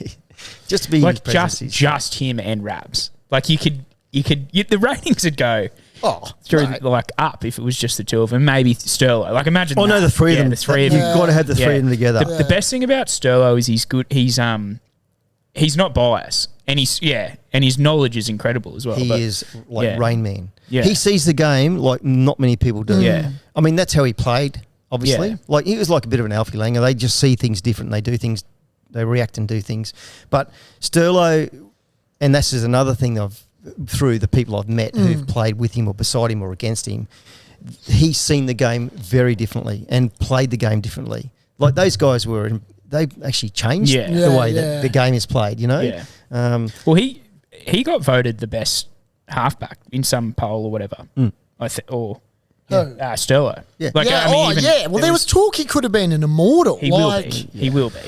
Speaker 4: just to be
Speaker 2: Like
Speaker 4: in his presence,
Speaker 2: just him and Rabs. Like the ratings would go through
Speaker 4: mate.
Speaker 2: like up if it was just the two of them. Maybe Sterlo. Like imagine.
Speaker 4: Oh no,
Speaker 2: that.
Speaker 4: the three
Speaker 2: Yeah,
Speaker 4: of them.
Speaker 2: The three of
Speaker 4: You've
Speaker 2: them.
Speaker 4: got to have the three
Speaker 2: Yeah.
Speaker 4: of them together.
Speaker 2: The best thing about Sterlo is he's good. He's not biased, and his knowledge is incredible as well.
Speaker 4: He
Speaker 2: but-
Speaker 4: is like
Speaker 2: yeah.
Speaker 4: Rain Man.
Speaker 2: Yeah.
Speaker 4: He sees the game like not many people do.
Speaker 2: Yeah.
Speaker 4: I mean, that's how he played, obviously.
Speaker 2: Yeah.
Speaker 4: Like, he was like a bit of an Alfie Langer. They just see things different. They do things they react and do things. But Sterlo, and this is another thing through the people I've met who've played with him or beside him or against him, he's seen the game very differently and played the game differently. Like those guys they actually changed the way that the game is played, you know?
Speaker 2: Yeah. Well, he got voted the best halfback in some poll or whatever. Sterlo.
Speaker 4: Yeah.
Speaker 2: Like,
Speaker 3: yeah.
Speaker 2: I mean,
Speaker 3: Well, there was talk he could have been an immortal.
Speaker 2: He will be. He will be.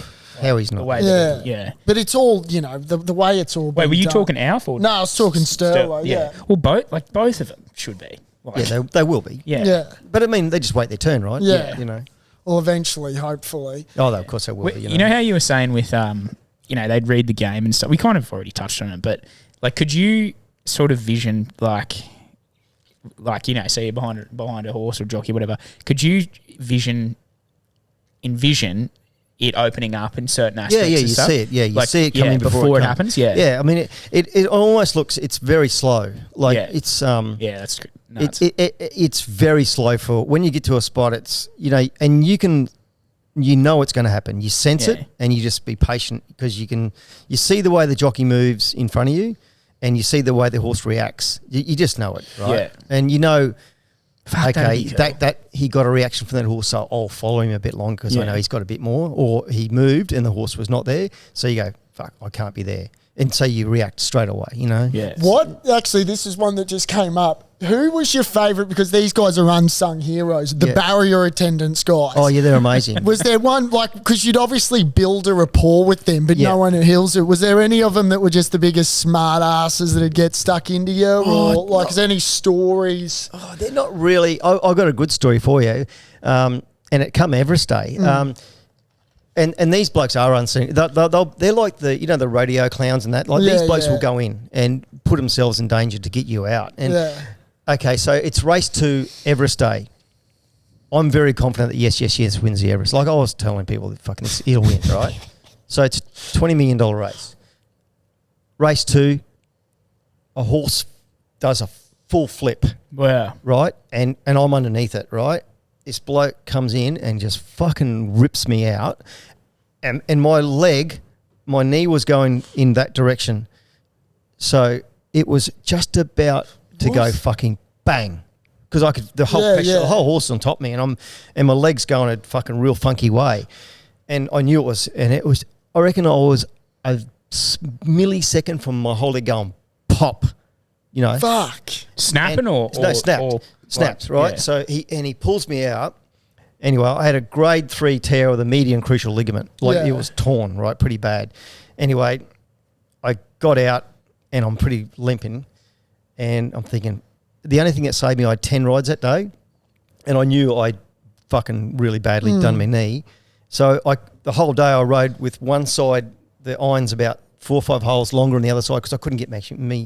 Speaker 4: How he's not.
Speaker 2: The way that yeah.
Speaker 3: But it's all, you know, the way it's all
Speaker 2: Wait,
Speaker 3: been
Speaker 2: were you
Speaker 3: done.
Speaker 2: talking Alf or?
Speaker 3: No, I was talking Sterlo, yeah.
Speaker 2: Well, both of them should be. Like,
Speaker 4: Yeah, they will be.
Speaker 2: yeah.
Speaker 3: Yeah.
Speaker 4: But I mean, they just wait their turn, right?
Speaker 3: Yeah.
Speaker 4: You know.
Speaker 3: Well, eventually, hopefully.
Speaker 4: Oh, of course they will.
Speaker 2: You know how you were saying with they'd read the game and stuff. We kind of already touched on it, but like, could you sort of vision like say you're behind a horse or jockey, whatever? Could you envision it opening up in certain aspects?
Speaker 4: Yeah,
Speaker 2: and
Speaker 4: you
Speaker 2: stuff?
Speaker 4: see it. Yeah, you see it coming
Speaker 2: before it
Speaker 4: comes.
Speaker 2: happens. Yeah,
Speaker 4: Yeah, I mean, it almost looks, it's very slow. Like it's
Speaker 2: that's good.
Speaker 4: It's very slow for when you get to a spot. It's and you know it's going to happen. You sense it, and you just be patient because you see the way the jockey moves in front of you, and you see the way the horse reacts. You just know it, right?
Speaker 2: Yeah.
Speaker 4: And you know,
Speaker 2: that'd be cool.
Speaker 4: that he got a reaction from that horse, so I'll follow him a bit longer because I know he's got a bit more, or he moved and the horse was not there. So you go, fuck, I can't be there. And so you react straight away, you know?
Speaker 2: Yeah.
Speaker 3: What? Actually, this is one that just came up. Who was your favourite? Because these guys are unsung heroes. The barrier attendants guys.
Speaker 4: Oh, yeah, they're amazing.
Speaker 3: Was there one, because you'd obviously build a rapport with them, but no one at Hills. Was there any of them that were just the biggest smart asses that'd get stuck into you? Or is there any stories?
Speaker 4: Oh, they're not really. I've got a good story for you. And it come Everest Day. And these blokes are unseen. They're like the rodeo clowns and that. Like these blokes will go in and put themselves in danger to get you out. And okay, so it's race 2 Everest Day. I'm very confident that yes wins the Everest. Like I was telling people, fucking it'll win, right? So it's a $20 million race. Race 2, a horse does a full flip.
Speaker 2: Wow.
Speaker 4: Right? And I'm underneath it, right? This bloke comes in and just fucking rips me out. And my knee was going in that direction. So it was just about to go fucking bang. Because I could, the whole horse is on top of me and my legs going a fucking real funky way. And I knew it was, I reckon I was a millisecond from my whole leg going pop, you know.
Speaker 3: Fuck.
Speaker 2: Snapping
Speaker 4: Snaps, right? Yeah. So he pulls me out. Anyway, I had a grade 3 tear of the median crucial ligament. It was torn, right? Pretty bad. Anyway, I got out and I'm pretty limping. And I'm thinking, the only thing that saved me, I had 10 rides that day. And I knew I'd fucking really badly done my knee. So the whole day I rode with one side, the iron's about 4 or 5 holes longer on the other side because I couldn't get my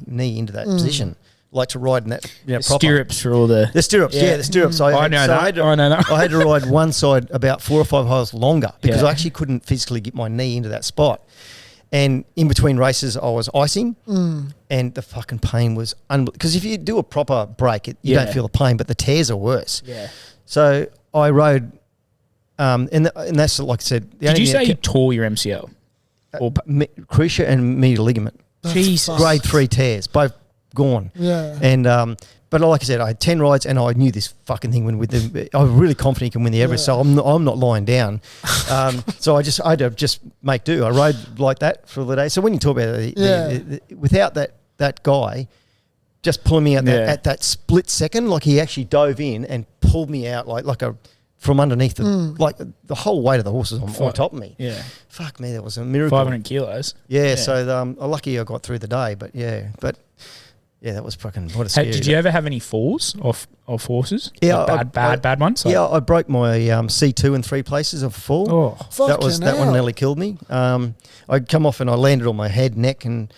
Speaker 4: knee into that position. Like to ride in that proper.
Speaker 2: Stirrups for all the
Speaker 4: stirrups, the stirrups.
Speaker 2: I know that.
Speaker 4: I had to ride one side about 4 or 5 holes longer because I actually couldn't physically get my knee into that spot. And in between races, I was icing, and the fucking pain was unbelievable. Because if you do a proper break, you don't feel the pain, but the tears are worse.
Speaker 2: Yeah.
Speaker 4: So I rode, and that's like I said.
Speaker 2: Did you say you tore your MCL?
Speaker 4: Or cruciate and medial ligament.
Speaker 2: Jesus.
Speaker 4: Grade 3 tears, both gone.
Speaker 3: Yeah.
Speaker 4: And but like I said, I had 10 rides and I knew this fucking thing would win. I was really confident he can win the Everest, so I'm not lying down. So I had to just make do. I rode like that for the day. So when you talk about without that guy just pulling me out at that split second, like he actually dove in and pulled me out like from underneath like the whole weight of the horse was on top of me.
Speaker 2: Yeah.
Speaker 4: Fuck me, that was a miracle.
Speaker 2: 500 kilos.
Speaker 4: Yeah. So lucky I got through the day, but that was fucking what a scary.
Speaker 2: Did you ever have any falls off horses?
Speaker 4: Yeah,
Speaker 2: like bad ones.
Speaker 4: Yeah, I broke my C2 in 3 places of a fall.
Speaker 2: Oh,
Speaker 4: that one nearly killed me. I'd come off and I landed on my head, neck, and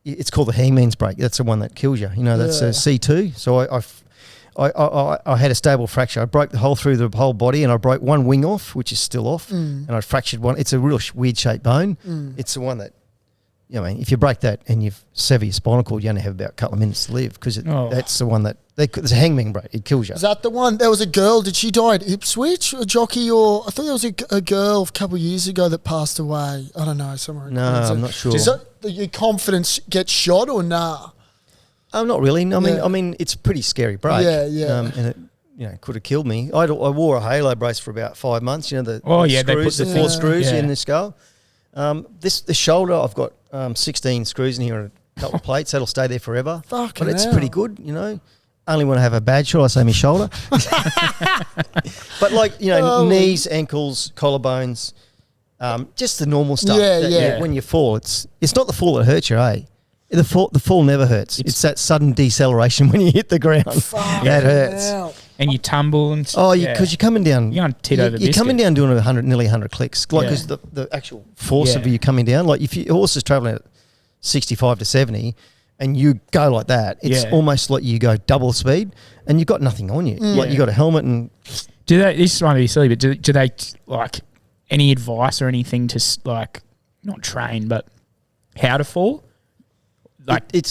Speaker 4: it's called the hangman's break. That's the one that kills you. You know, that's a C2. So I had a stable fracture. I broke the hole through the whole body, and I broke one wing off, which is still off, and I fractured one. It's a real weird shaped bone. It's the one that. I mean, if you break that and you sever your spinal cord, you only have about a couple of minutes to live because that's the one that There's a hangman, bro. It kills you.
Speaker 3: Is that the one? There was a girl. Did she die at Ipswich? A jockey, or I thought there was a girl a couple of years ago that passed away. I don't know, somewhere.
Speaker 4: No, I'm not sure.
Speaker 3: Does that, your confidence get shot or nah?
Speaker 4: Not really. I mean, it's a pretty scary break.
Speaker 3: Yeah.
Speaker 4: And it, could have killed me. I wore a halo brace for about 5 months. You know the
Speaker 2: they put
Speaker 4: screws, the
Speaker 2: the
Speaker 4: 4 screws
Speaker 2: yeah.
Speaker 4: in the skull. The shoulder, I've got 16 screws in here and a couple of plates. That'll stay there forever.
Speaker 3: Fucking
Speaker 4: but it's
Speaker 3: hell.
Speaker 4: pretty good. Only when I have a bad shot, I say my shoulder. But knees, ankles, collarbones, just the normal stuff.
Speaker 3: Yeah.
Speaker 4: When you fall, it's not the fall that hurts you, eh? The fall never hurts. It's that sudden deceleration when you hit the ground. That hurts.
Speaker 3: Hell.
Speaker 2: And you tumble and
Speaker 4: because you're coming down.
Speaker 2: You're on tit over
Speaker 4: You're coming down doing nearly 100 clicks. Because the actual force of you coming down. Like if your horse is traveling at 65 to 70 and you go like that, it's almost like you go double speed and you've got nothing on you. Like you got a helmet and...
Speaker 2: This might be silly, but do they, any advice or anything to, not train, but how to fall?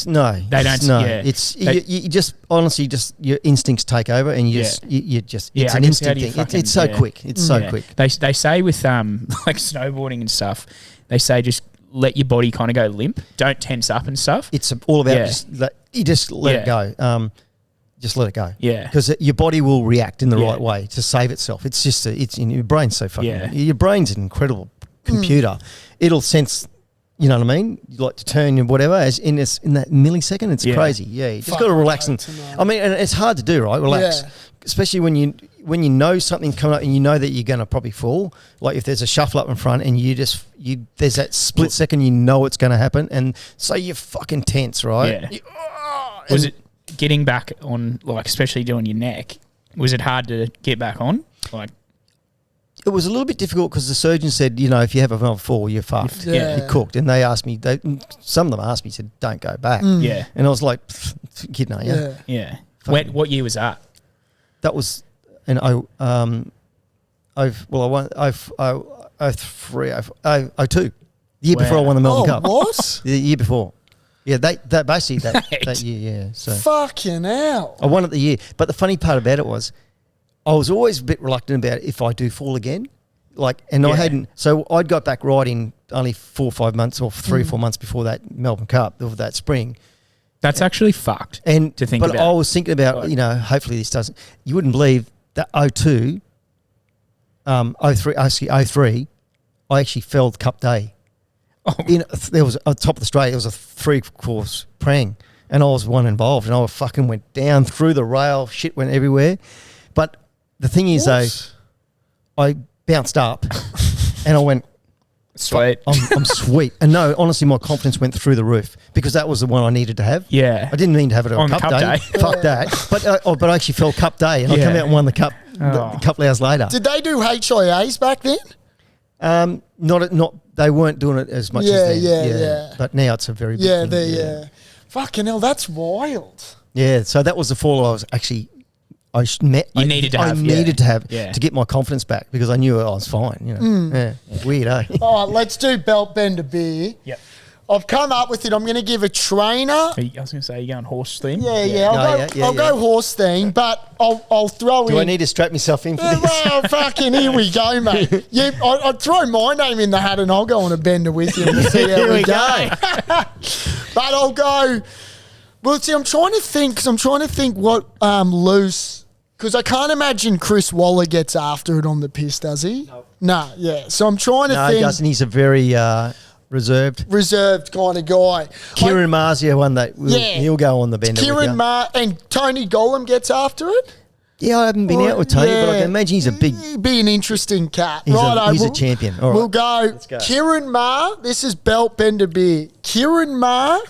Speaker 4: No, they don't. No, you just honestly your instincts take over, and you just it's an instinct thing. It's so quick. It's so quick.
Speaker 2: They say with snowboarding and stuff, they say just let your body kind of go limp. Don't tense up and stuff. It's
Speaker 4: all about just let it go. Just let it go.
Speaker 2: Yeah,
Speaker 4: because your body will react in the right way to save itself. It's just it's in your brain's so fucking. Yeah. Your brain's an incredible computer. It'll sense. You know what I mean? You like to turn your whatever as in that millisecond. It's crazy. Yeah, you just got to relax and and it's hard to do, right? Relax, especially when you know something's coming up and you know that you're going to probably fall. Like if there's a shuffle up in front and there's that split second you know it's going to happen, and so you're fucking tense, right?
Speaker 2: Yeah. Was it getting back on, especially doing your neck? Was it hard to get back on?
Speaker 4: It was a little bit difficult because the surgeon said, if you have another fall, you're fucked. You're cooked. And they asked me, some of them asked me, said, don't go back.
Speaker 2: Yeah.
Speaker 4: And I was like, kid, no,
Speaker 2: yeah. What year was that?
Speaker 4: That was in 02. The year before I won the Melbourne Cup.
Speaker 3: What?
Speaker 4: The year before. Yeah, basically that year, yeah. So
Speaker 3: fucking hell.
Speaker 4: I won it the year. But the funny part about it was, I was always a bit reluctant about if I do fall again. I hadn't, so I'd got back riding only 4 or 5 months or 3 or 4 months before that Melbourne Cup, or that spring.
Speaker 2: That's actually fucked to think about.
Speaker 4: But I was thinking about, hopefully this doesn't, you wouldn't believe that 02, 03, I actually fell the Cup day. There was, on top of the straight, there was a 3-course prang and I was the one involved and I fucking went down through the rail, shit went everywhere. But the thing is, though, I bounced up and I went,
Speaker 2: sweet.
Speaker 4: I'm sweet. And no, honestly, my confidence went through the roof because that was the one I needed to have.
Speaker 2: Yeah.
Speaker 4: I didn't mean to have it on Cup day. Fuck that. But I actually fell Cup day and I came out and won the Cup a couple of hours later.
Speaker 3: Did they do HIAs back then?
Speaker 4: Not. They weren't doing it as much as then.
Speaker 3: Yeah.
Speaker 4: But now it's a very big thing.
Speaker 3: Fucking hell, that's wild.
Speaker 4: Yeah, so that was the fall I was actually... I needed to have to get my confidence back because I knew I was fine. Yeah, weird, eh?
Speaker 3: All right, let's do belt bender beer.
Speaker 2: Yep.
Speaker 3: I've come up with it. I'm going to give a trainer.
Speaker 2: I was going to say, you're going horse theme?
Speaker 3: Yeah. I'll go horse theme, but I'll throw in...
Speaker 4: Do I need to strap myself in for this?
Speaker 3: Well, fucking here we go, mate. I'd throw my name in the hat and I'll go on a bender with you and we'll see how we go. But I'll go... Well, see, I'm trying to think what loose... Because I can't imagine Chris Waller gets after it on the piss, does he? No, yeah. So I'm trying to think...
Speaker 4: No, he doesn't. He's a very reserved
Speaker 3: kind of guy.
Speaker 4: Kieran Marzia one that he'll go on the bender with you.
Speaker 3: Kieran and Tony Gollan gets after it?
Speaker 4: Yeah, I haven't been out with Tony, but I can imagine he's a big...
Speaker 3: He'd be an interesting cat.
Speaker 4: He's a champion. All right.
Speaker 3: We'll go.
Speaker 4: Let's go.
Speaker 3: Kieran Maher. This is belt bender beer. Kieran Maher.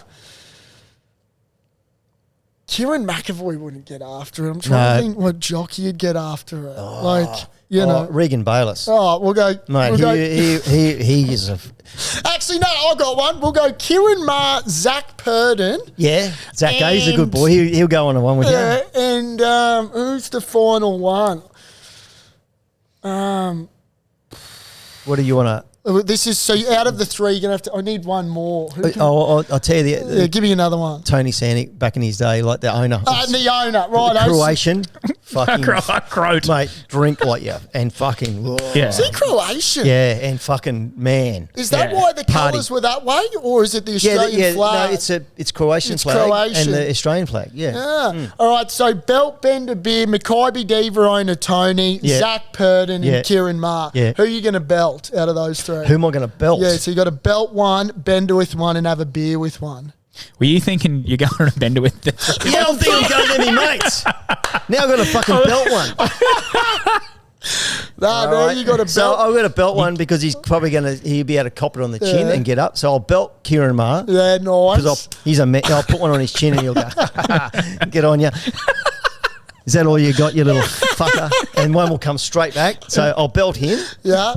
Speaker 3: Kieran McAvoy wouldn't get after it. I'm trying to think what jockey would get after it.
Speaker 4: Regan Bayless.
Speaker 3: Oh, we'll go.
Speaker 4: Mate, he is a...
Speaker 3: Actually, no, I got one. We'll go Kieran Maher, Zach Purden.
Speaker 4: Yeah, Zach He's a good boy. He'll go on a one with you.
Speaker 3: And who's the final one?
Speaker 4: What do you want to...
Speaker 3: This is so out of the three, you're gonna have to. I need one more.
Speaker 4: I'll tell you
Speaker 3: Yeah, give me another one.
Speaker 4: Tony Sanic back in his day, like the owner.
Speaker 3: The owner, right?
Speaker 4: Croatian, fucking
Speaker 2: Croat.
Speaker 4: mate, drink like you and fucking
Speaker 2: Yeah.
Speaker 3: Is he Croatian?
Speaker 4: yeah, and fucking man.
Speaker 3: Is that
Speaker 2: Yeah.
Speaker 3: why the
Speaker 4: Party.
Speaker 3: colours were that way, or is it the Australian flag?
Speaker 4: No, it's Croatian
Speaker 3: It's
Speaker 4: flag
Speaker 3: Croatian.
Speaker 4: and the Australian flag. Yeah.
Speaker 3: Yeah. All right, so Belt Bender Beer, Makybe Diva owner Tony,
Speaker 4: Yeah.
Speaker 3: Zach Purden,
Speaker 4: Yeah.
Speaker 3: and Kieran Marr.
Speaker 4: Yeah.
Speaker 3: Who are you going to belt out of those three?
Speaker 4: Who am I going to belt?
Speaker 3: Yeah, so you got to belt one, bender with one, and have a beer with one.
Speaker 2: Were you thinking you're going on a bender with the
Speaker 4: Yeah, I'm thinking I'm going to me mates. Now I've got to fucking belt one.
Speaker 3: No, you got to belt.
Speaker 4: So I've got to belt one because he'll be able to cop it on the chin
Speaker 3: Yeah.
Speaker 4: and get up. So I'll belt Kieran Marr.
Speaker 3: Yeah, nice.
Speaker 4: Because I'll put one on his chin and he'll go, get on you. Is that all you got, you little fucker? And one will come straight back. So I'll belt him.
Speaker 3: Yeah.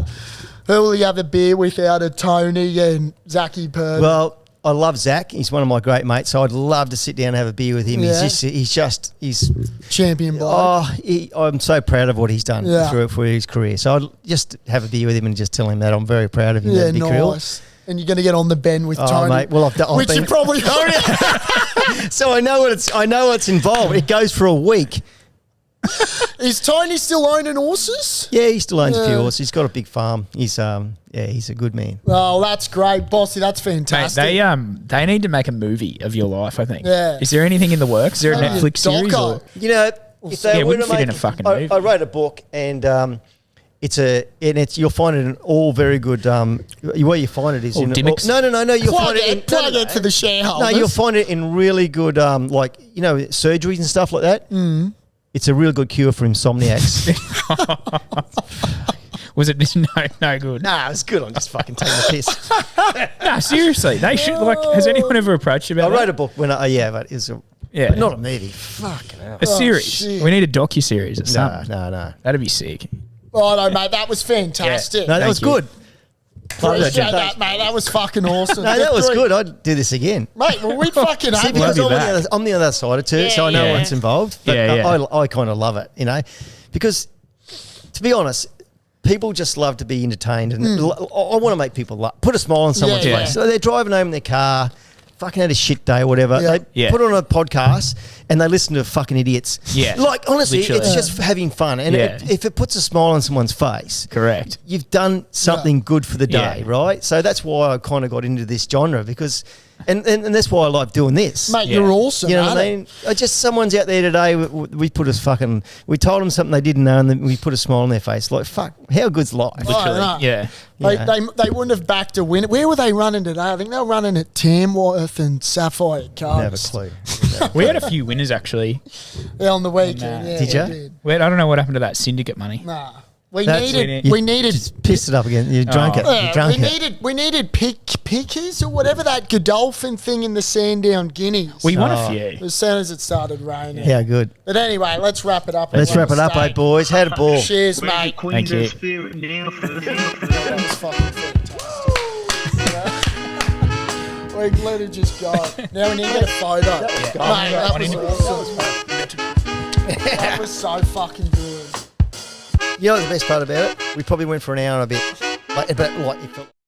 Speaker 3: Who will you have a beer with out of Tony and Zachy Purden?
Speaker 4: Well, I love Zach. He's one of my great mates. So I'd love to sit down and have a beer with him.
Speaker 3: Yeah.
Speaker 4: He's
Speaker 3: champion bloke.
Speaker 4: I'm so proud of what he's done
Speaker 3: Yeah.
Speaker 4: for his career. So I'd just have a beer with him and just tell him that I'm very proud of him.
Speaker 3: Yeah,
Speaker 4: That'd be cool.
Speaker 3: nice. And you're going to get on the bend with
Speaker 4: Oh,
Speaker 3: Tony.
Speaker 4: mate. Well, I've
Speaker 3: which
Speaker 4: been,
Speaker 3: you probably
Speaker 4: So I know what's involved. It goes for a week.
Speaker 3: Is Tony still owning horses?
Speaker 4: Yeah, he still owns a few
Speaker 3: Yeah.
Speaker 4: horses. He's got a big farm. He's a good man.
Speaker 3: Oh, that's great. Bossy, that's
Speaker 2: Mate,
Speaker 3: fantastic.
Speaker 2: they need to make a movie of your life, I think.
Speaker 3: Yeah.
Speaker 2: Is there anything in the works? Is there a
Speaker 3: Maybe a
Speaker 2: Netflix series?
Speaker 3: doco.
Speaker 2: Or?
Speaker 4: You know, if they
Speaker 2: Yeah, it
Speaker 4: were
Speaker 2: wouldn't
Speaker 4: to
Speaker 2: fit
Speaker 4: make
Speaker 2: in a fucking
Speaker 4: I
Speaker 2: movie.
Speaker 4: wrote a book and you'll find it in all very good. Where you find it is in
Speaker 2: gimmicks?
Speaker 4: No. You'll
Speaker 3: Plug
Speaker 4: find it in
Speaker 3: it, plug it to the
Speaker 4: No,
Speaker 3: shareholders.
Speaker 4: you'll find it in really good, surgeries and stuff like that. Mm. It's a real good cure for insomniacs.
Speaker 2: Was it just no good?
Speaker 4: Nah, it's good. I'm just fucking taking the piss.
Speaker 2: Nah, seriously. They should has anyone ever approached you about
Speaker 4: I wrote
Speaker 2: that?
Speaker 4: a book but it's
Speaker 2: Yeah.
Speaker 4: but not a movie. Fucking hell.
Speaker 2: A series.
Speaker 3: shit.
Speaker 2: We need a docu-series or something.
Speaker 4: No.
Speaker 2: That'd be sick.
Speaker 3: Oh, no, mate, that was fantastic.
Speaker 4: No, that
Speaker 2: Thank
Speaker 4: was
Speaker 2: you.
Speaker 4: good.
Speaker 3: Appreciate that, mate. That was fucking awesome.
Speaker 4: No, that was good. I'd do this again.
Speaker 3: Mate, well, we fucking
Speaker 4: See,
Speaker 3: have
Speaker 4: because
Speaker 2: Love you
Speaker 4: I'm the other side of it, so I know
Speaker 2: Yeah.
Speaker 4: what's involved. But
Speaker 2: Yeah.
Speaker 4: I kind of love it, because to be honest, people just love to be entertained, and I want to make people put a smile on someone's
Speaker 3: Yeah.
Speaker 4: face. So they're driving home in their car, fucking had a shit day or whatever.
Speaker 3: Yeah.
Speaker 4: They
Speaker 2: Yeah.
Speaker 4: put on a podcast and they listen to fucking idiots.
Speaker 2: Yeah.
Speaker 4: Like, honestly,
Speaker 2: Literally.
Speaker 4: it's just having fun. And
Speaker 2: Yeah.
Speaker 4: if it puts a smile on someone's face,
Speaker 2: Correct.
Speaker 4: you've done something good for the day,
Speaker 2: Yeah.
Speaker 4: right? So that's why I kind of got into this genre, because, and that's why I like doing this.
Speaker 3: Mate,
Speaker 2: Yeah.
Speaker 3: you're awesome.
Speaker 4: You know what
Speaker 3: aren't
Speaker 4: I mean? Someone's out there today. We told them something they didn't know, and then we put a smile on their face. Like, fuck, how good's life?
Speaker 2: Literally.
Speaker 3: no.
Speaker 2: Yeah.
Speaker 3: They wouldn't have backed a win. Where were they running today? I think they were running at Tamworth and Sapphire Coast.
Speaker 4: Never clue.
Speaker 2: We had a few winners actually.
Speaker 3: Yeah, on the weekend.
Speaker 2: Nah.
Speaker 3: Yeah,
Speaker 4: Did ya?
Speaker 3: we did.
Speaker 2: Wait, I don't know what happened to that syndicate money.
Speaker 3: Nah. We
Speaker 4: That's-
Speaker 3: needed
Speaker 4: Just pissed it up again. You drunk it. You
Speaker 3: Yeah,
Speaker 4: drunk it.
Speaker 3: we needed pickers or whatever, that Godolphin thing in the Sandown Guineas.
Speaker 2: We won
Speaker 4: Oh.
Speaker 2: a few.
Speaker 3: As soon as it started raining.
Speaker 4: How good.
Speaker 3: But anyway, let's wrap it up.
Speaker 4: Let's wrap it up,
Speaker 3: mate,
Speaker 4: boys. Had a ball.
Speaker 3: Cheers,
Speaker 1: Where's the
Speaker 3: mate.
Speaker 1: Queen
Speaker 2: Thank
Speaker 1: of
Speaker 2: you.
Speaker 1: Spirit now for
Speaker 3: That was fucking fantastic. We're glad to just go. Now we need to get a photo. Mate, that was awesome. That was so fucking good.
Speaker 4: You know what the best part about it? We probably went for an hour and a bit. But it felt